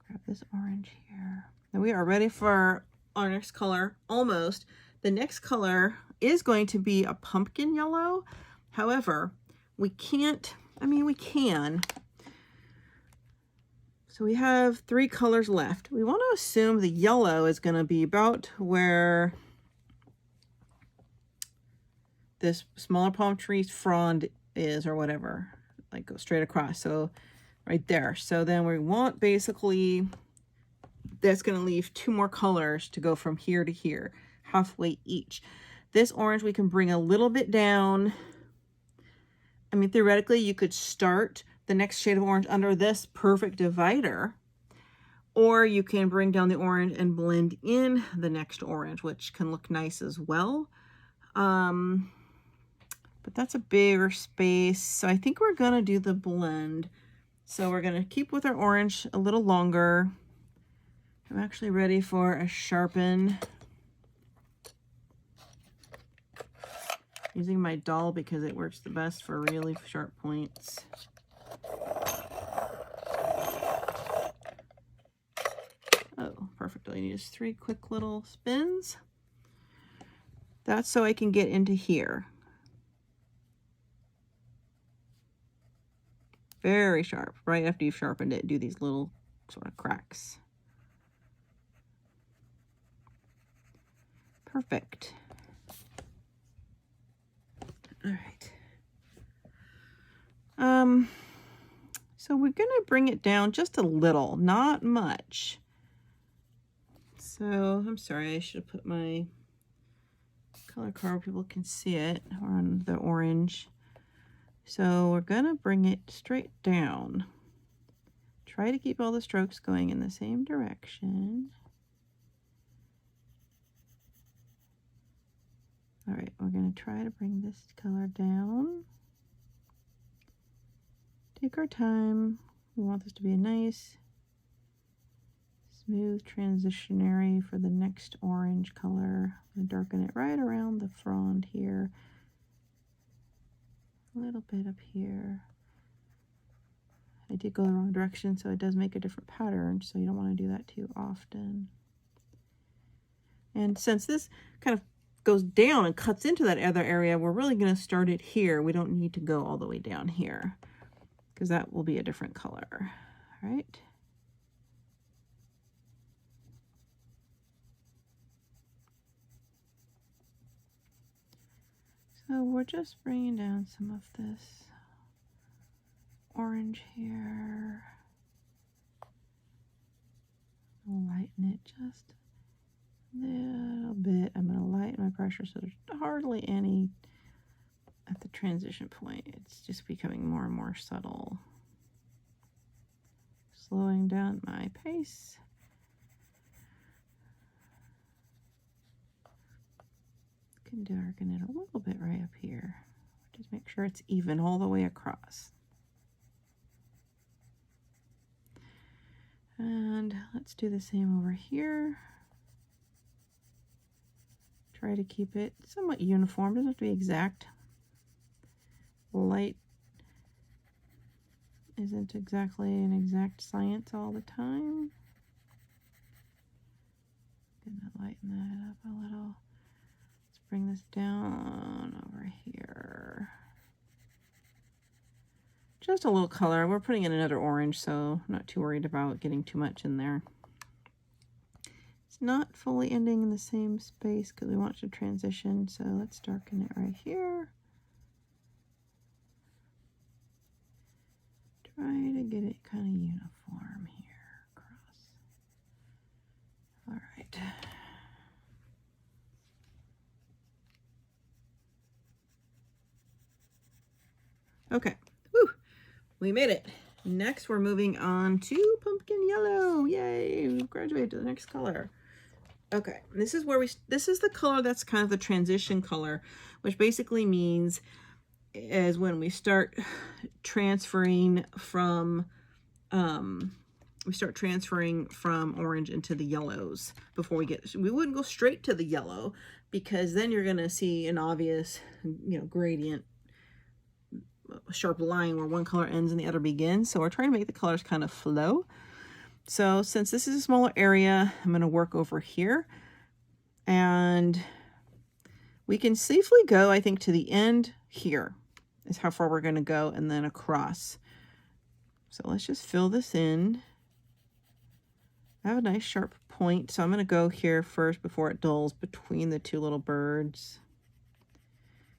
Grab this orange here. Now we are ready for our next color, almost. The next color is going to be a pumpkin yellow. However, we can't, I mean, we can. So we have 3 colors left. We want to assume the yellow is going to be about where this smaller palm tree's frond is, or whatever, like go straight across. So right there. So then we want basically, that's going to leave 2 more colors to go from here to here, halfway each. This orange we can bring a little bit down. I mean, theoretically, you could start the next shade of orange under this perfect divider, or you can bring down the orange and blend in the next orange, which can look nice as well. But that's a bigger space, so I think we're gonna do the blend. So we're gonna keep with our orange a little longer. I'm actually ready for a sharpen. Using my dull because it works the best for really sharp points. Oh, perfect. All you need is 3 quick little spins. That's so I can get into here. Very sharp. Right after you've sharpened it, do these little sort of cracks. Perfect. All right. So we're going to bring it down just a little, not much. So I'm sorry, I should have put my color card where people can see it on the orange. So we're going to bring it straight down. Try to keep all the strokes going in the same direction. All right, we're going to try to bring this color down. Take our time. We want this to be a nice, smooth transitionary for the next orange color. I'm going to darken it right around the frond here. A little bit up here. I did go the wrong direction, so it does make a different pattern, so you don't want to do that too often. And since this kind of goes down and cuts into that other area, we're really going to start it here. We don't need to go all the way down here because that will be a different color. All right. So we're just bringing down some of this orange here. Lighten it just a little bit. I'm going to lighten my pressure so there's hardly any at the transition point. It's just becoming more and more subtle. Slowing down my pace. Can darken it a little bit right up here. Just make sure it's even all the way across. And let's do the same over here. Try to keep it somewhat uniform. Doesn't have to be exact. Light isn't exactly an exact science all the time. Gonna lighten that up a little. Let's bring this down over here. Just a little color. We're putting in another orange, so I'm not too worried about getting too much in there. It's not fully ending in the same space because we want to transition, so let's darken it right here. Try to get it kind of uniform here across. All right. Okay, whew, we made it. Next, we're moving on to pumpkin yellow. Yay, we've graduated to the next color. Okay, this is where this is the color that's kind of the transition color, which basically means is when we start transferring from orange into the yellows. Before we wouldn't go straight to the yellow, because then you're going to see an obvious, gradient, sharp line where one color ends and the other begins. So we're trying to make the colors kind of flow. So since this is a smaller area, I'm going to work over here, and we can safely go, I think, to the end here is how far we're going to go, and then across. So let's just fill this in. I have a nice sharp point, so I'm going to go here first before it dulls between the two little birds.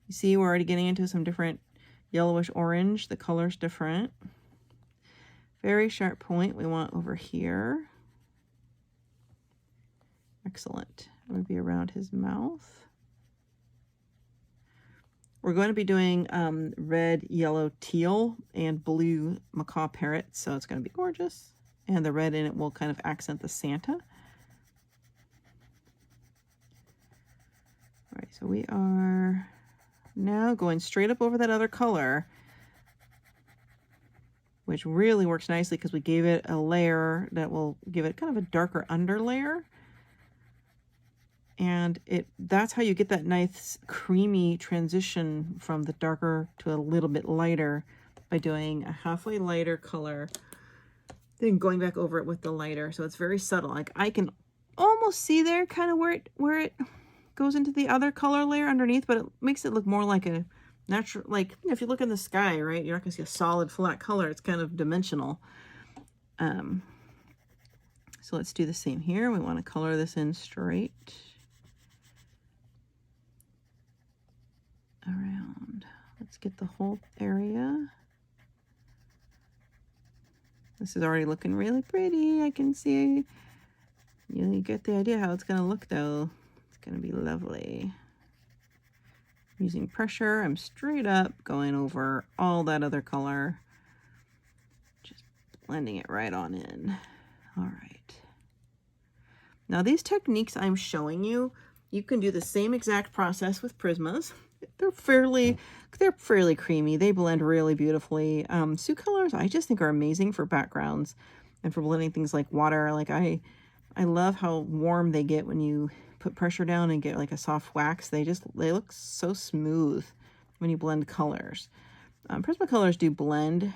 You see, we're already getting into some different yellowish orange. The color's different. Very sharp point we want over here. Excellent. It would be around his mouth. We're going to be doing red, yellow, teal, and blue macaw parrot, so it's going to be gorgeous. And the red in it will kind of accent the Santa. All right, so we are now going straight up over that other color, which really works nicely because we gave it a layer that will give it kind of a darker underlayer. And that's how you get that nice creamy transition from the darker to a little bit lighter, by doing a halfway lighter color, then going back over it with the lighter. So it's very subtle. Like I can almost see there kind of where it goes into the other color layer underneath, but it makes it look more like a natural, like if you look in the sky, right, you're not gonna see a solid flat color. It's kind of dimensional. So let's do the same here. We want to color this in straight around. Let's get the whole area. This is already looking really pretty. I can see, you get the idea how it's going to look though. It's going to be lovely. Using pressure, I'm straight up going over all that other color, just blending it right on in. All right. Now these techniques I'm showing you, you can do the same exact process with Prismas. They're fairly creamy. They blend really beautifully. SOUCOLORs I just think are amazing for backgrounds and for blending things like water. Like I love how warm they get when you put pressure down and get like a soft wax. They look so smooth when you blend colors. Prismacolors do blend.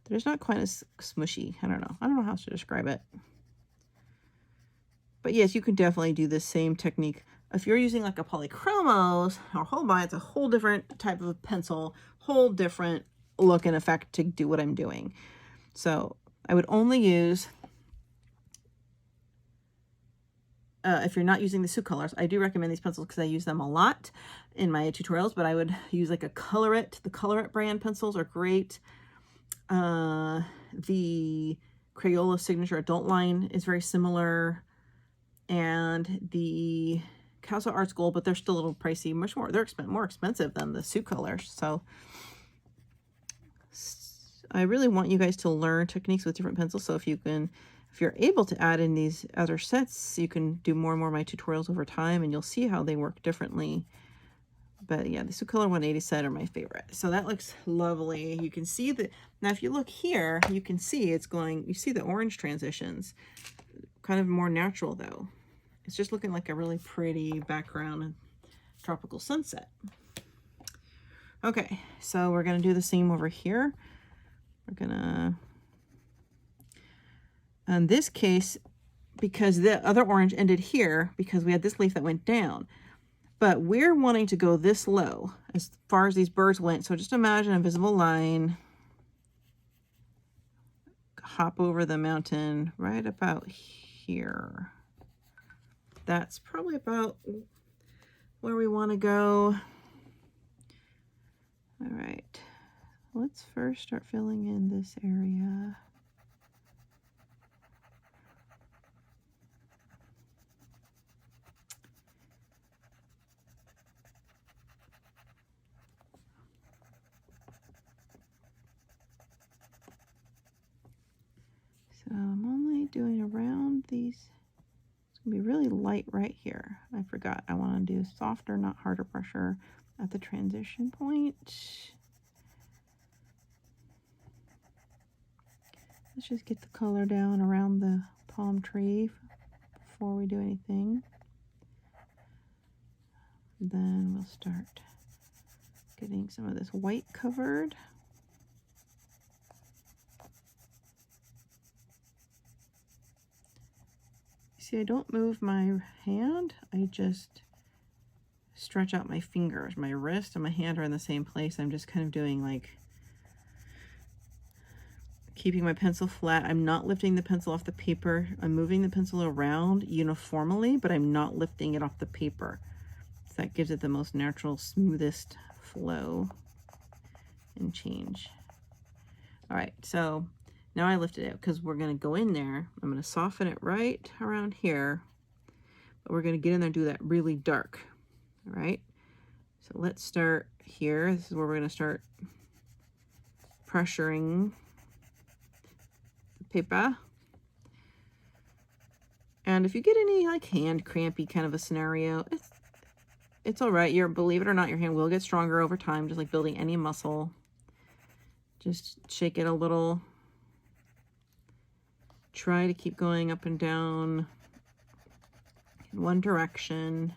They're just not quite as smushy. I don't know how to describe it. But yes, you can definitely do the same technique. If you're using like a polychromos or Holbein, it's a whole different type of pencil, whole different look and effect to do what I'm doing. So I would only use, if you're not using the SOUCOLORs, I do recommend these pencils because I use them a lot in my tutorials, but I would use like a Color-It. The Color-It brand pencils are great. The Crayola Signature Adult line is very similar. And the Casa Arts Gold, but they're still a little pricey, much more. They're more expensive than the SOUCOLORs. So I really want you guys to learn techniques with different pencils. So if you're able to add in these other sets, you can do more and more of my tutorials over time, and you'll see how they work differently. But yeah, the SOUCOLOR 180 set are my favorite. So that looks lovely. You can see that now. If you look here, you can see you see the orange transitions, kind of more natural though. It's just looking like a really pretty background and tropical sunset. Okay, so we're gonna do the same over here. In this case, because the other orange ended here, because we had this leaf that went down, but we're wanting to go this low as far as these birds went. So just imagine a visible line, hop over the mountain right about here. That's probably about where we want to go. All right, let's first start filling in this area. Be really light right here. I forgot. I want to do softer, not harder pressure at the transition point. Let's just get the color down around the palm tree before we do anything. Then we'll start getting some of this white covered. See, I don't move my hand, I just stretch out my fingers. My wrist and my hand are in the same place. I'm just kind of doing like, keeping my pencil flat. I'm not lifting the pencil off the paper. I'm moving the pencil around uniformly, but I'm not lifting it off the paper. So that gives it the most natural, smoothest flow and change. All right, so now I lifted it because we're going to go in there. I'm going to soften it right around here, but we're going to get in there and do that really dark. All right, so let's start here. This is where we're going to start pressuring the paper. And if you get any like hand crampy kind of a scenario, it's all right. Believe it or not, your hand will get stronger over time, just like building any muscle. Just shake it a little. Try to keep going up and down in one direction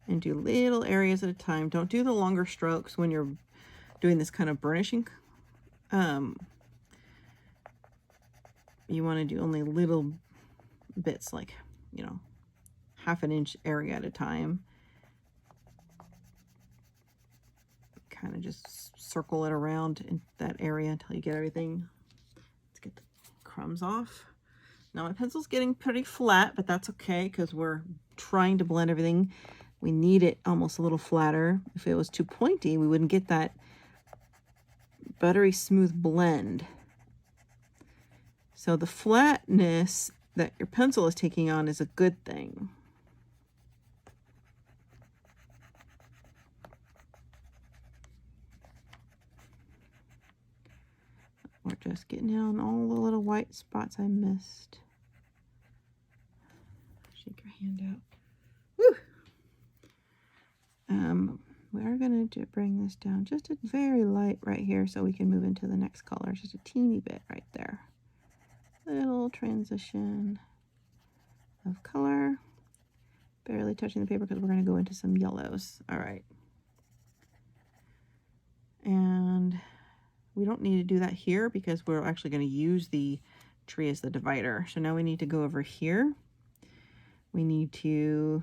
and do little areas at a time. Don't do the longer strokes when you're doing this kind of burnishing. You want to do only little bits, like, you know, ½ an inch area at a time. Kind of just circle it around in that area until you get everything. Let's get the crumbs off. Now my pencil's getting pretty flat, but that's okay because we're trying to blend everything. We need it almost a little flatter. If it was too pointy, we wouldn't get that buttery smooth blend. So the flatness that your pencil is taking on is a good thing. We're just getting down all the little white spots I missed. Shake your hand out. Woo! We are going to bring this down just a very light right here so we can move into the next color. Just a teeny bit right there. Little transition of color. Barely touching the paper because we're going to go into some yellows. All right. And we don't need to do that here because we're actually going to use the tree as the divider. So now we need to go over here. We need to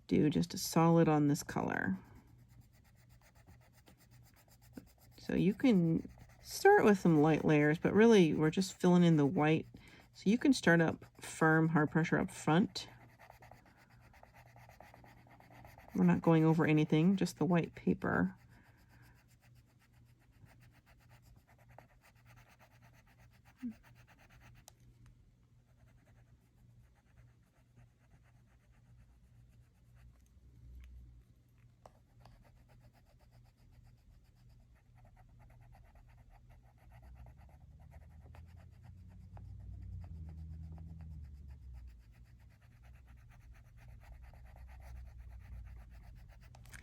do just a solid on this color. So you can start with some light layers, but really we're just filling in the white. So you can start up firm, hard pressure up front. We're not going over anything, just the white paper.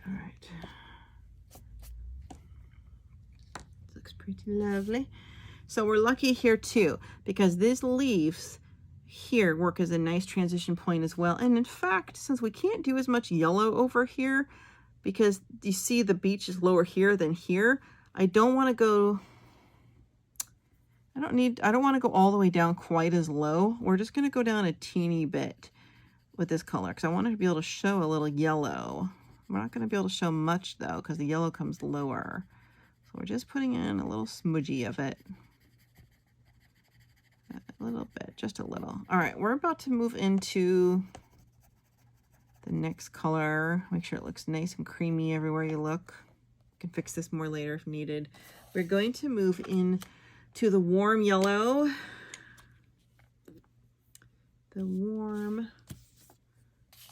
All right, this looks pretty lovely. So we're lucky here too, because these leaves here work as a nice transition point as well. And in fact, since we can't do as much yellow over here, because you see the beach is lower here than here, I don't want to go, I don't want to go all the way down quite as low. We're just going to go down a teeny bit with this color because I want to be able to show a little yellow. We're not going to be able to show much though because the yellow comes lower. So we're just putting in a little smudgy of it. A little bit, just a little. All right, we're about to move into the next color. Make sure it looks nice and creamy everywhere you look. You can fix this more later if needed. We're going to move in to the warm yellow. The warm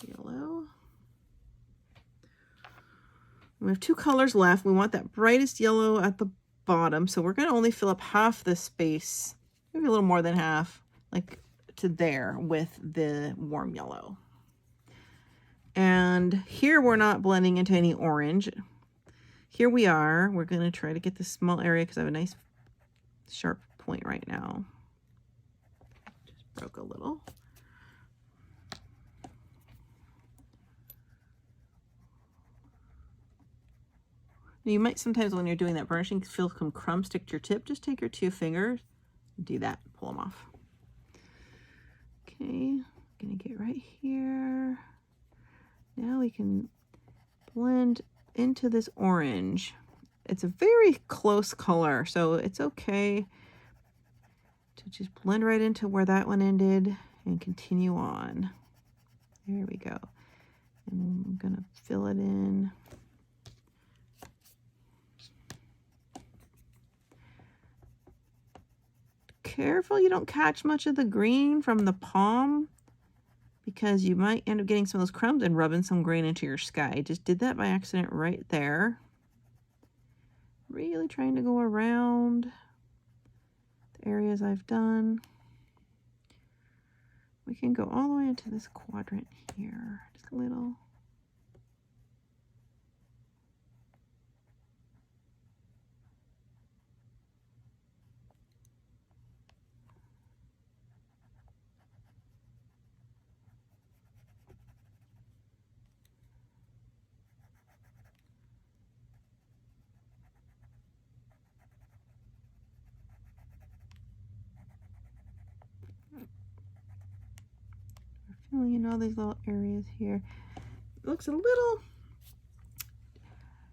yellow. We have two colors left. We want that brightest yellow at the bottom. So we're going to only fill up half the space, maybe a little more than half, like to there with the warm yellow. And here we're not blending into any orange. Here we are. We're going to try to get this small area because I have a nice sharp point right now. Just broke a little. You might sometimes when you're doing that burnishing feel some crumbs stick to your tip. Just take your 2 fingers and do that. Pull them off. Okay, gonna get right here. Now we can blend into this orange. It's a very close color, so it's okay to just blend right into where that one ended and continue on. There we go. And I'm gonna fill it in. Careful you don't catch much of the green from the palm, because you might end up getting some of those crumbs and rubbing some green into your sky. I just did that by accident right there. Really trying to go around the areas I've done. We can go all the way into this quadrant here, just a little. Filling in all these little areas here. It looks a little,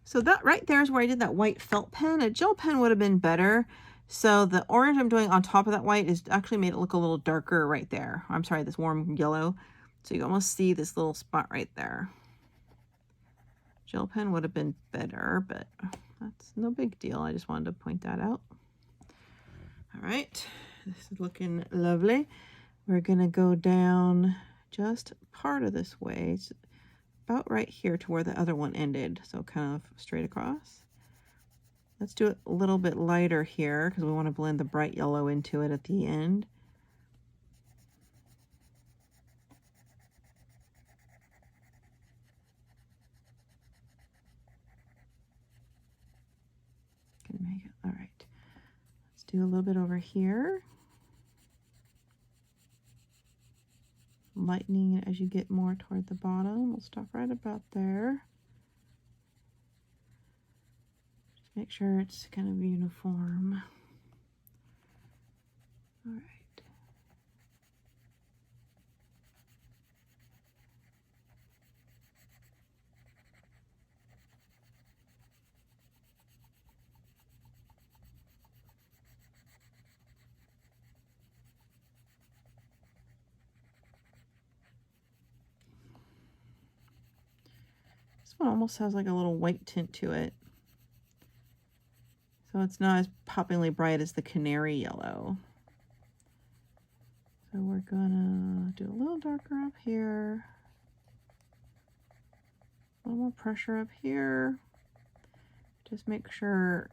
so that right there is where I did that white felt pen. A gel pen would have been better. So the orange I'm doing on top of that white is actually made it look a little darker right there. I'm sorry, this warm yellow. So you can almost see this little spot right there. Gel pen would have been better, but that's no big deal. I just wanted to point that out. All right, this is looking lovely. We're gonna go down just part of this way. It's about right here to where the other one ended. So kind of straight across. Let's do it a little bit lighter here because we want to blend the bright yellow into it at the end. Can make it, all right. Let's do a little bit over here. Lightening it as you get more toward the bottom. We'll stop right about there. Just make sure it's kind of uniform. All right. This one almost has like a little white tint to it. So it's not as poppingly bright as the Canary yellow. So we're gonna do a little darker up here. A little more pressure up here. Just make sure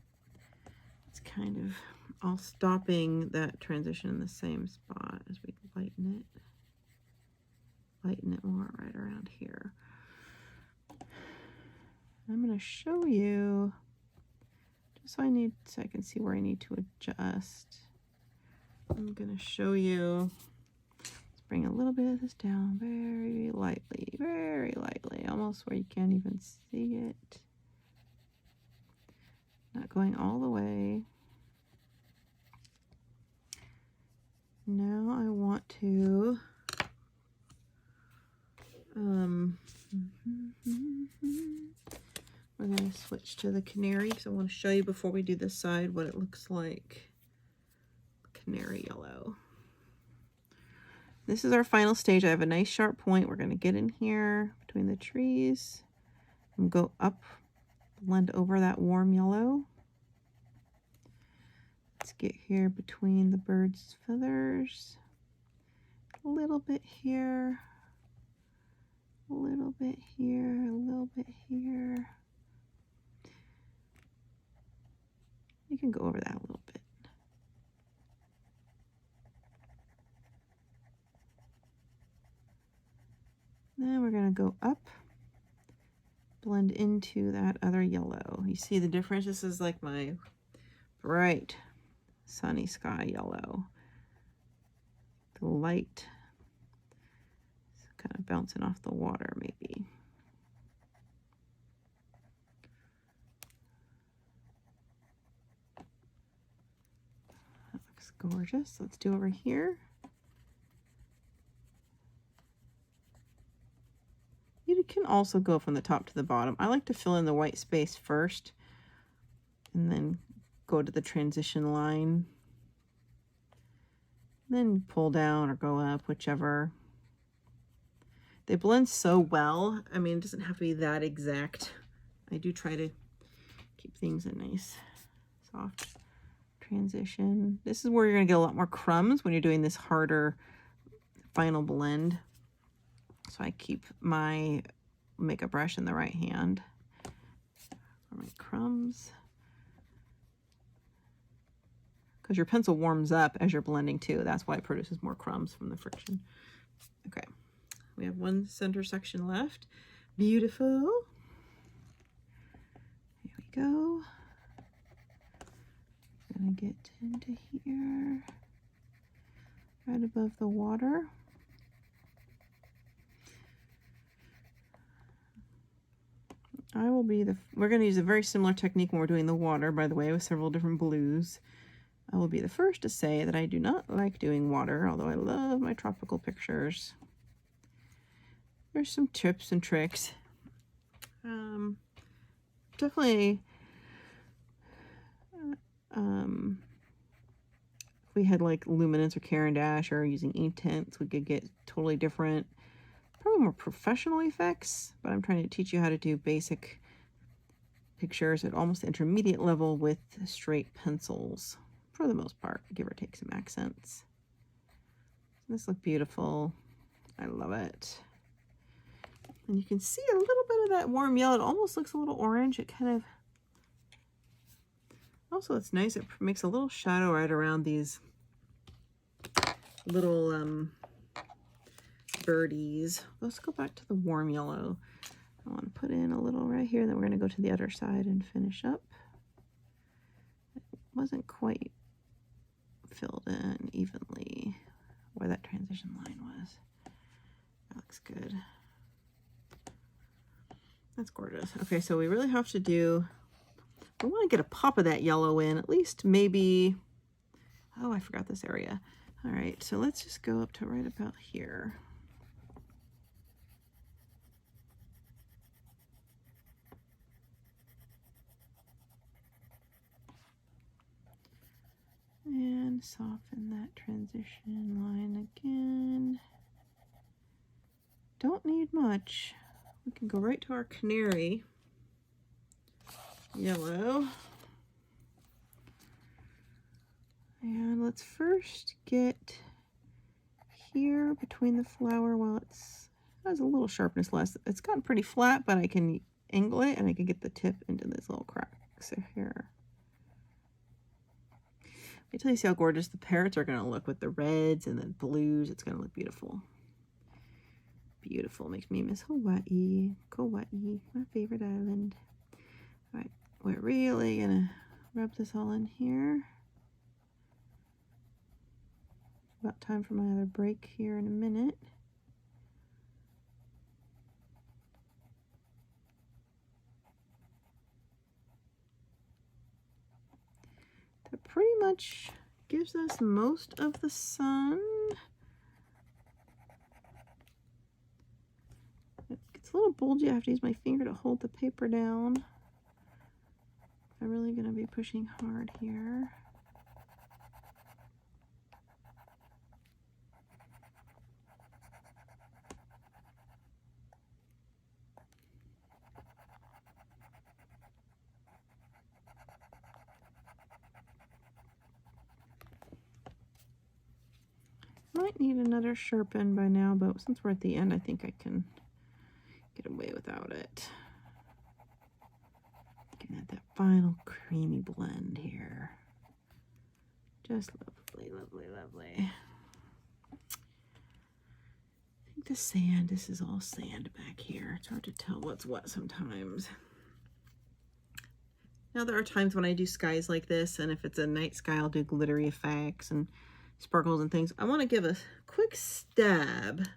it's kind of all stopping that transition in the same spot as we lighten it. Lighten it more right around here. I'm going to show you, just so I can see where I need to adjust. I'm going to show you, let's bring a little bit of this down very lightly, almost where you can't even see it. Not going all the way. Now I want to, we're going to switch to the Canary because I want to show you before we do this side what it looks like. Canary yellow. This is our final stage. I have a nice sharp point. We're going to get in here between the trees and go up, blend over that warm yellow. Let's get here between the bird's feathers. A little bit here. A little bit here. A little bit here. You can go over that a little bit. go up, blend into that other yellow. You see the difference? This is like my bright sunny sky yellow. The light is kind of bouncing off the water maybe. That looks gorgeous. Let's do over here. You can also go from the top to the bottom. I like to fill in the white space first and then go to the transition line. Then pull down or go up, whichever. They blend so well. I mean, it doesn't have to be that exact. I do try to keep things a nice soft transition. This is where you're gonna get a lot more crumbs when you're doing this harder final blend. So I keep my makeup brush in the right hand for my crumbs. Because your pencil warms up as you're blending too. That's why it produces more crumbs from the friction. Okay, we have one center section left. Beautiful. Here we go. Gonna get into here, right above the water. We're going to use a very similar technique when we're doing the water, by the way, with several different blues. I will be the first to say that I do not like doing water, although I love my tropical pictures. There's some tips and tricks. Definitely, if we had like luminance or Caran d'Ache or using ink tints, we could get totally different, probably more professional effects, but I'm trying to teach you how to do basic pictures at almost intermediate level with straight pencils for the most part, give or take some accents. This looks beautiful. I love it. And you can see a little bit of that warm yellow. It almost looks a little orange. It kind of, also it's nice. It makes a little shadow right around these little birdies. Let's go back to the warm yellow. I want to put in a little right here, then we're going to go to the other side and finish up. It wasn't quite filled in evenly where that transition line was. That looks good. That's gorgeous. Okay, so we really have to do, we want to get a pop of that yellow in, at least maybe, oh, I forgot this area. All right, so let's just go up to right about here. And soften that transition line again. Don't need much. We can go right to our Canary yellow. And let's first get here between the flower while it has a little sharpness less. It's gotten pretty flat, but I can angle it and I can get the tip into this little cracks here. Wait till you see how gorgeous the parrots are going to look with the reds and the blues. It's going to look beautiful. Beautiful. Makes me miss Hawaii. Kauai, my favorite island. All right, we're really going to rub this all in here. About time for my other break here in a minute. That pretty much gives us most of the sun. It gets a little bulgy. I have to use my finger to hold the paper down. I'm really going to be pushing hard here. Might need another sharpen by now, but since we're at the end, I think I can get away without it. Getting at that final creamy blend here. Just lovely, lovely, lovely. I think the sand. This is all sand back here. It's hard to tell what's what sometimes. Now there are times when I do skies like this, and if it's a night sky, I'll do glittery effects and sparkles and things. I want to give a quick stab.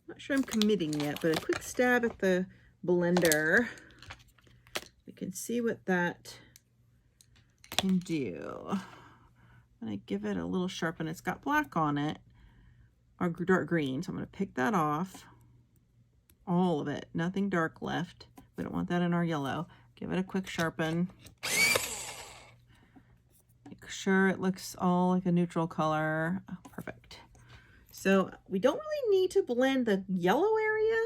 Not sure I'm committing yet, but a quick stab at the blender. We can see what that can do. And I give it a little sharpen. It's got black on it, or dark green, so I'm going to pick that off. All of it, nothing dark left. We don't want that in our yellow. Give it a quick sharpen. Make sure it looks all like a neutral color. Oh, perfect. So we don't really need to blend the yellow area.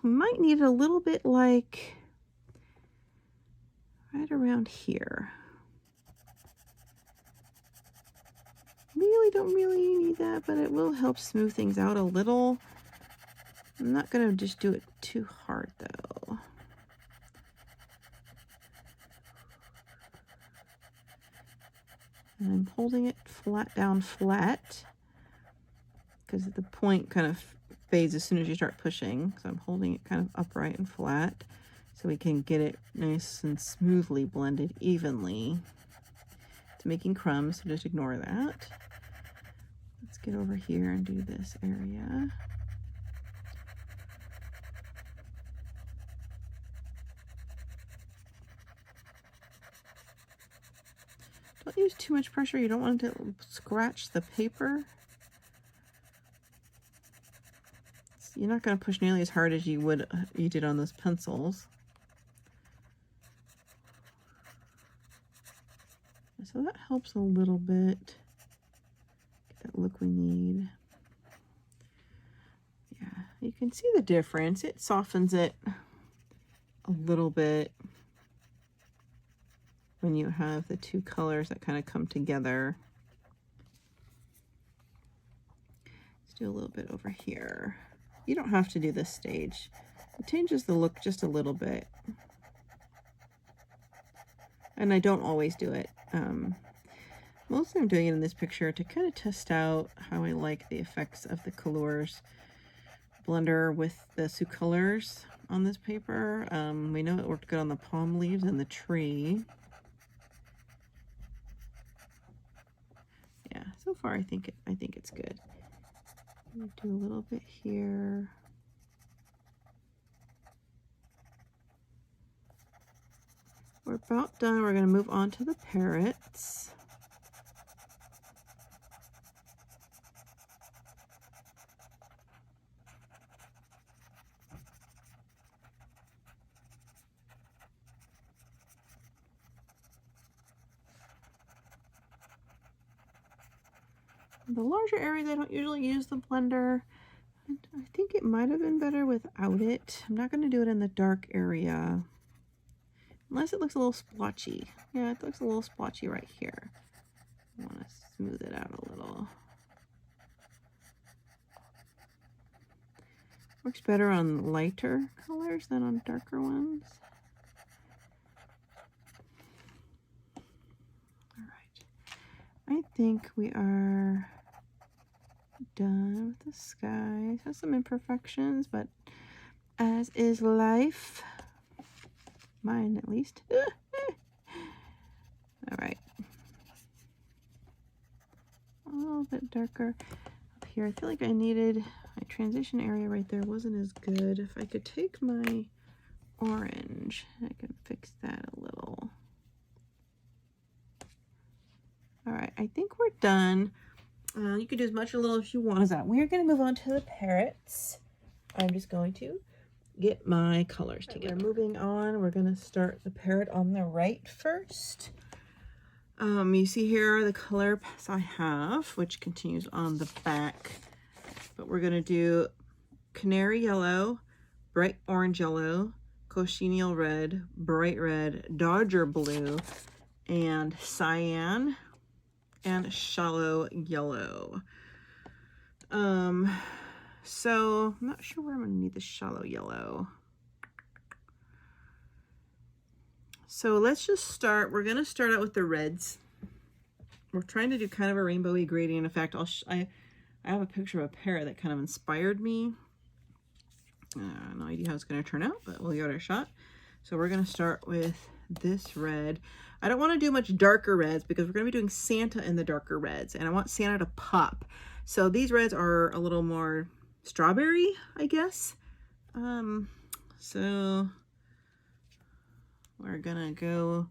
We might need it a little bit like right around here. Really don't really need that, but it will help smooth things out a little. I'm not going to just do it too hard though. And I'm holding it down flat because the point kind of fades as soon as you start pushing. So I'm holding it kind of upright and flat so we can get it nice and smoothly blended evenly. It's making crumbs, so just ignore that. Let's get over here and do this area. Don't use too much pressure. You don't want it to scratch the paper. You're not going to push nearly as hard as you did on those pencils. So that helps a little bit. Get that look we need. Yeah, you can see the difference. It softens it a little bit when you have the two colors that kind of come together. Let's do a little bit over here. You don't have to do this stage. It changes the look just a little bit. And I don't always do it. Mostly I'm doing it in this picture to kind of test out how I like the effects of the Colors blender with the SOUCOLORs on this paper. We know it worked good on the palm leaves and the tree. Yeah, so far I think it's good. Do a little bit here. We're about done. We're going to move on to the parrots. The larger areas, I don't usually use the blender. And I think it might have been better without it. I'm not going to do it in the dark area. Unless it looks a little splotchy. Yeah, it looks a little splotchy right here. I want to smooth it out a little. Works better on lighter colors than on darker ones. All right. I think we are done with the skies. Has some imperfections, but as is life. Mine, at least. All right. A little bit darker up here. I feel like I needed my transition area right there wasn't as good. If I could take my orange, I can fix that a little. All right, I think we're done. You can do as much or little as you want as that. We're going to move on to the parrots. I'm just going to get my colors together. We're moving on. We're going to start the parrot on the right first. You see here the color I have, which continues on the back. But we're going to do Canary yellow, bright orange yellow, cochineal red, bright red, Dodger blue, and cyan, and shallow yellow. So I'm not sure where I'm going to need the shallow yellow. So let's just start. We're going to start out with the reds. We're trying to do kind of a rainbowy gradient effect. I have a picture of a parrot that kind of inspired me. No idea how it's going to turn out, but we'll give it a shot. So we're going to start with this red. I don't want to do much darker reds because we're going to be doing Santa in the darker reds, and I want Santa to pop. So these reds are a little more strawberry, I guess. So we're going to go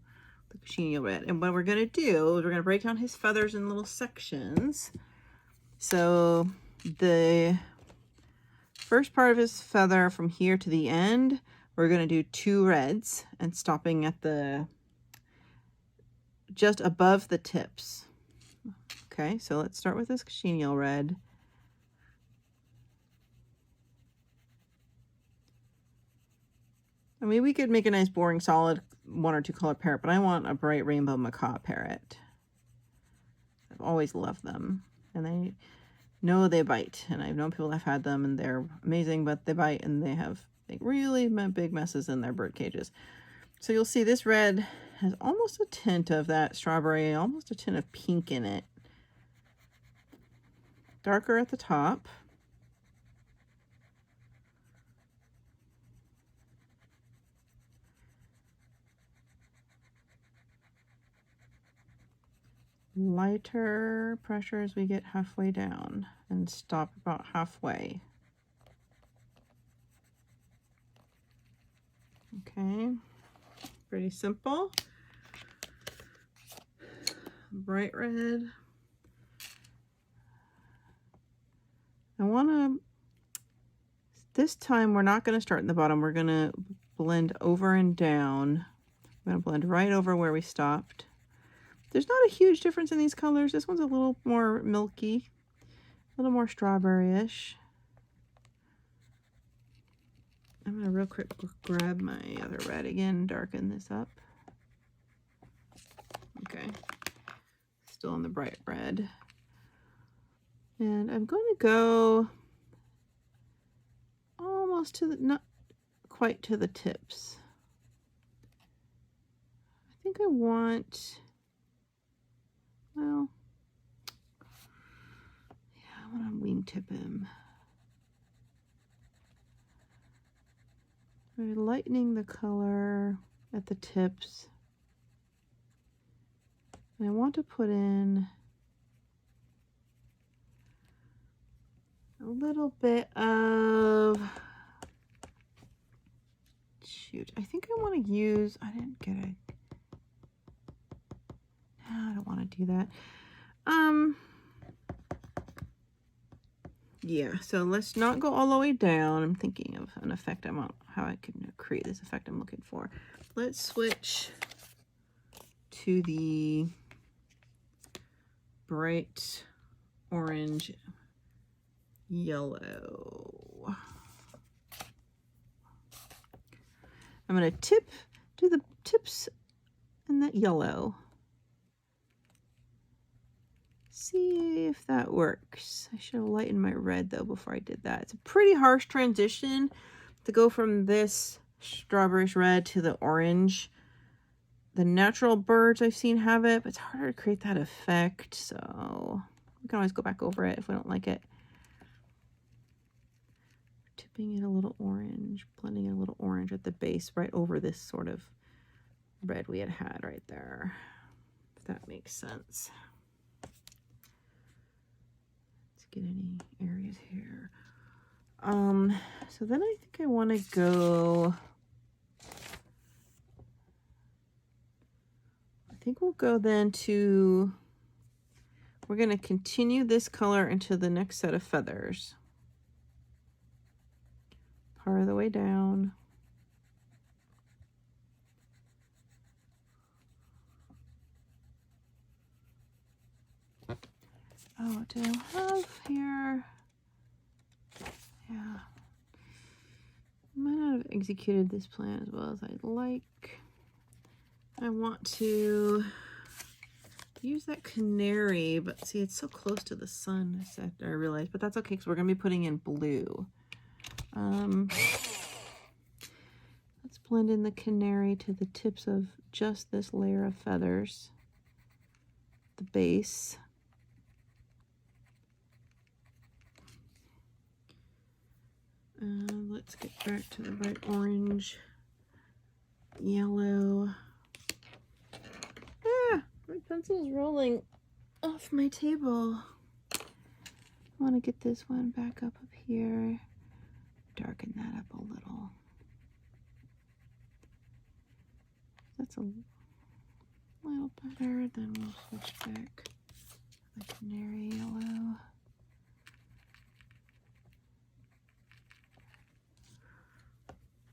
the chenille red. And what we're going to do is we're going to break down his feathers in little sections. So the first part of his feather from here to the end, we're going to do 2 reds and stopping at the just above the tips. Okay, so let's start with this chenille red. I mean, we could make a nice boring solid 1 or 2 color parrot, but I want a bright rainbow macaw parrot. I've always loved them, and they know they bite, and I've known people that have had them and they're amazing, but they bite and they have really big messes in their bird cages. So you'll see this red has almost a tint of that strawberry, almost a tint of pink in it. Darker at the top. Lighter pressure as we get halfway down and stop about halfway. Okay, pretty simple. Bright red. I want to, this time we're not going to start in the bottom. We're going to blend over and down. I'm going to blend right over where we stopped. There's not a huge difference in these colors. This one's a little more milky, a little more strawberry-ish. I'm going to real quick grab my other red again, darken this up. Okay, still in the bright red. And I'm going to go almost to the, not quite to the tips. I think I want, well, yeah, I want to wingtip him. We're lightening the color at the tips. And I want to put in a little bit of, shoot, I think I want to use, I didn't get it. No, I don't want to do that. Yeah, so let's not go all the way down. I'm thinking of an effect I want, how I can create this effect I'm looking for. Let's switch to the bright orange yellow. I'm going to do the tips in that yellow. See if that works. I should have lightened my red though before I did that. It's a pretty harsh transition to go from this strawberry red to the orange. The natural birds I've seen have it, but it's harder to create that effect. So we can always go back over it if we don't like it. Tipping it a little orange, blending it a little orange at the base right over this sort of red we had right there. If that makes sense. Get any areas here. So then I think I want to go, I think we'll go then to, we're going to continue this color into the next set of feathers. Part of the way down. Oh, do I have here? Yeah. I might not have executed this plan as well as I'd like. I want to use that canary, but see, it's so close to the sun, I realized, but that's okay because we're going to be putting in blue. Let's blend in the canary to the tips of just this layer of feathers, the base. Let's get back to the bright orange, yellow. Ah, my pencil's rolling off my table. I want to get this one back up here. Darken that up a little. That's a little better. Then we'll switch back to the canary yellow.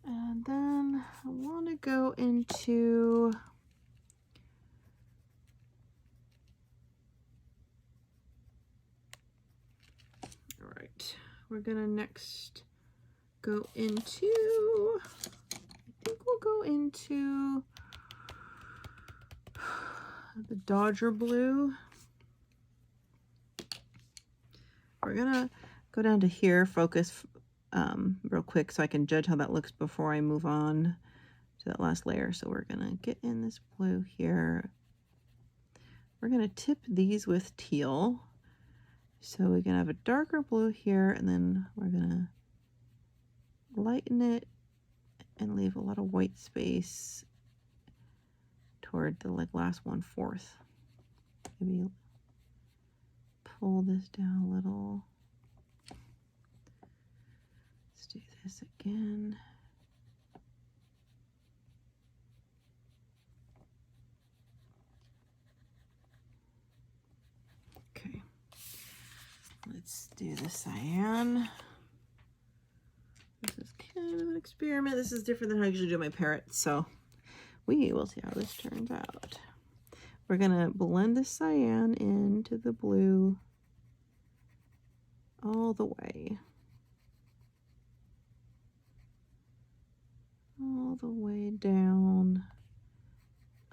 And then I want to go into we're gonna next go into, I think we'll go into the Dodger blue. We're gonna go down to here, focus real quick so I can judge how that looks before I move on to that last layer. So we're gonna get in this blue here. We're gonna tip these with teal. So we're gonna have a darker blue here, and then we're gonna lighten it and leave a lot of white space toward the last 1/4. Maybe pull this down a little. Let's do this again. Okay. Let's do the cyan. This is kind of an experiment. This is different than how I usually do my parrots, so we will see how this turns out. We're gonna blend the cyan into the blue all the way. All the way down,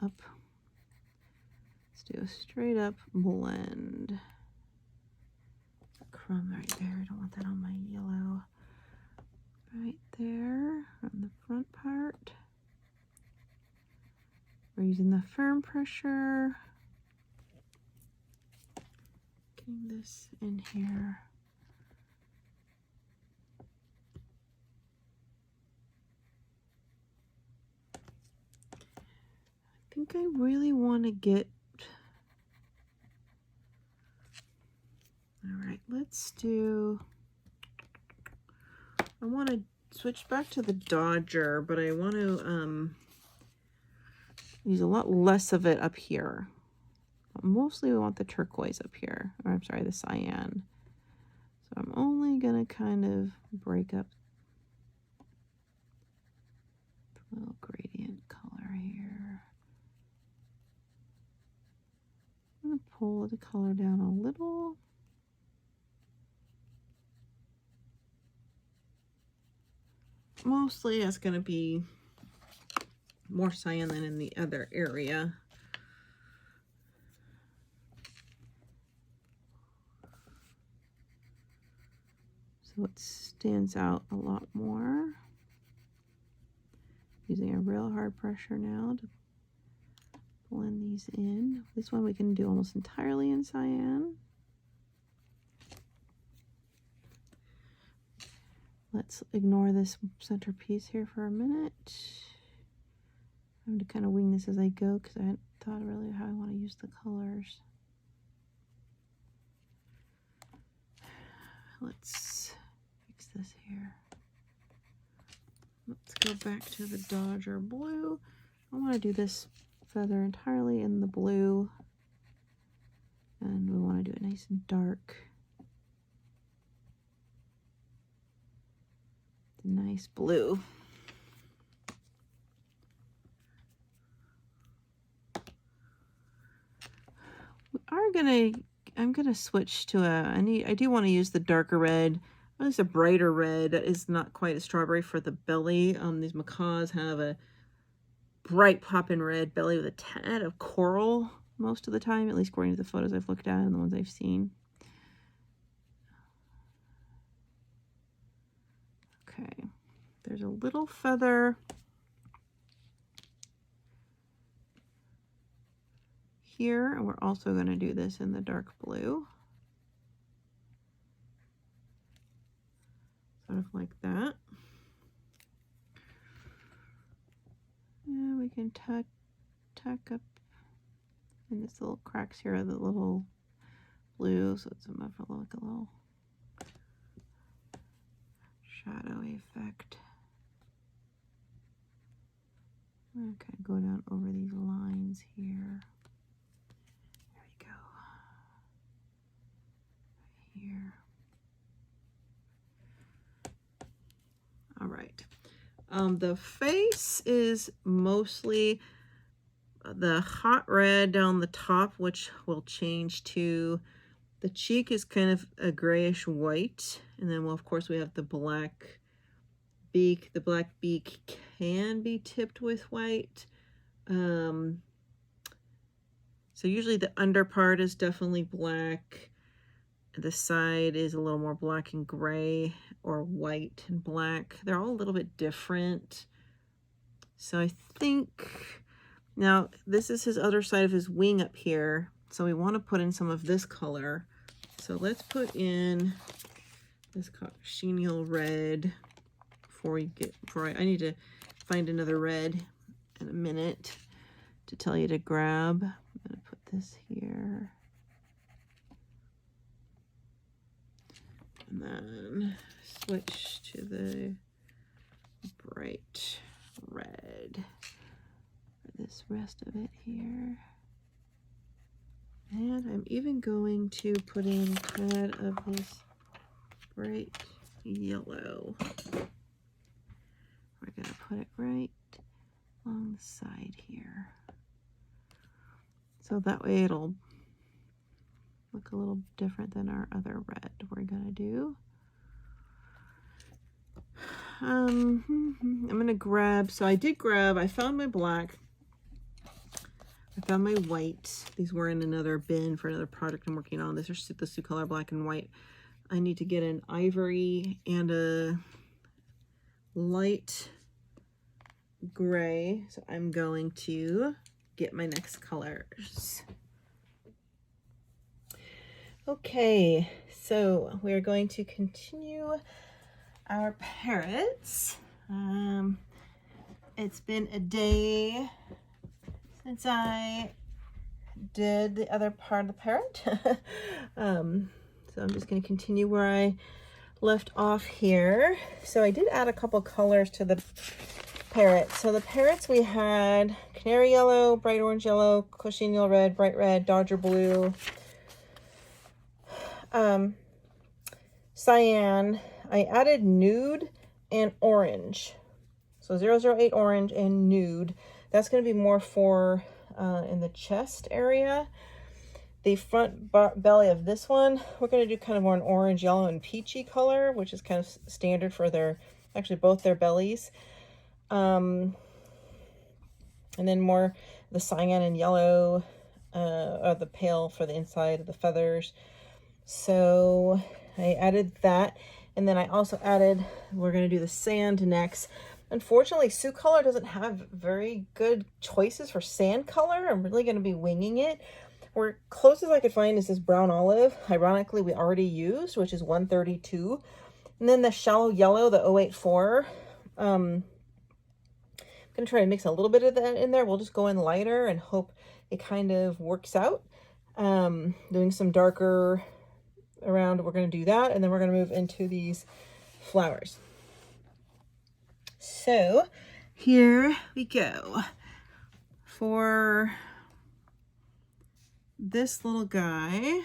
up. Let's do a straight up blend. Crumb right there. I don't want that on my yellow. Right there on the front part. We're using the firm pressure. Getting this in here. I think I really want to get, all right, let's do, I want to switch back to the Dodger, but I want to use a lot less of it up here. Mostly we want the turquoise up here, or I'm sorry, the cyan. So I'm only gonna kind of break up the little gradient color here. I'm gonna pull the color down a little. Mostly it's gonna be more cyan than in the other area. So it stands out a lot more. Using a real hard pressure now to blend these in. This one we can do almost entirely in cyan. Let's ignore this centerpiece here for a minute. I'm going to kind of wing this as I go because I hadn't thought really how I want to use the colors. Let's fix this here. Let's go back to the Dodger blue. I want to do this feather entirely in the blue. And we want to do it nice and dark. The nice blue. I'm gonna switch to I do want to use the darker red, at least a brighter red that is not quite a strawberry for the belly. These macaws have a bright poppin' red belly with a tad of coral most of the time, at least according to the photos I've looked at and the ones I've seen. Okay, there's a little feather here, and we're also going to do this in the dark blue. So sort of like that. And we can tack up in this little cracks here, the little blue, so it's like a little shadow effect. Okay, go down over these lines here. There we go. Right here. All right. The face is mostly the hot red down the top, which will change to the cheek is kind of a grayish white. And then, well, of course, we have the black beak. The black beak can be tipped with white. So usually the under part is definitely black. The side is a little more black and gray, or white and black. They're all a little bit different. So I think, now this is his other side of his wing up here. So we want to put in some of this color. So let's put in this chenille red I need to find another red in a minute to tell you to grab. I'm going to put this here. And then switch to the bright red for this rest of it here. And I'm even going to put in a tad of this bright yellow. We're going to put it right along the side here. So that way it'll look a little different than our other red we're going to do. I'm going to grab, so I found my black. I found my white. These were in another bin for another project I'm working on. This is the SOUCOLOR black and white. I need to get an ivory and a light gray. So I'm going to get my next colors. Okay, so we're going to continue our parrots. It's been a day since I did the other part of the parrot. So I'm just going to continue where I left off here. So I did add a couple colors to the parrot. So the parrots, we had canary yellow, bright orange yellow, chenille red, bright red, dodger blue, cyan. I added nude and orange. So 008 orange and nude. That's going to be more for in the chest area. The front belly of this one, we're going to do kind of more an orange, yellow, and peachy color, which is kind of standard for actually both their bellies. And then more the cyan and yellow, or the pale for the inside of the feathers. So I added that. And then I also added, we're going to do the sand next. Unfortunately, SOUCOLOR doesn't have very good choices for sand color. I'm really going to be winging it. Where closest I could find is this brown olive. Ironically, we already used, which is 132. And then the shallow yellow, the 084. I'm going to try to mix a little bit of that in there. We'll just go in lighter and hope it kind of works out. Doing some darker around, we're going to do that. And then we're going to move into these flowers. So here we go. For this little guy,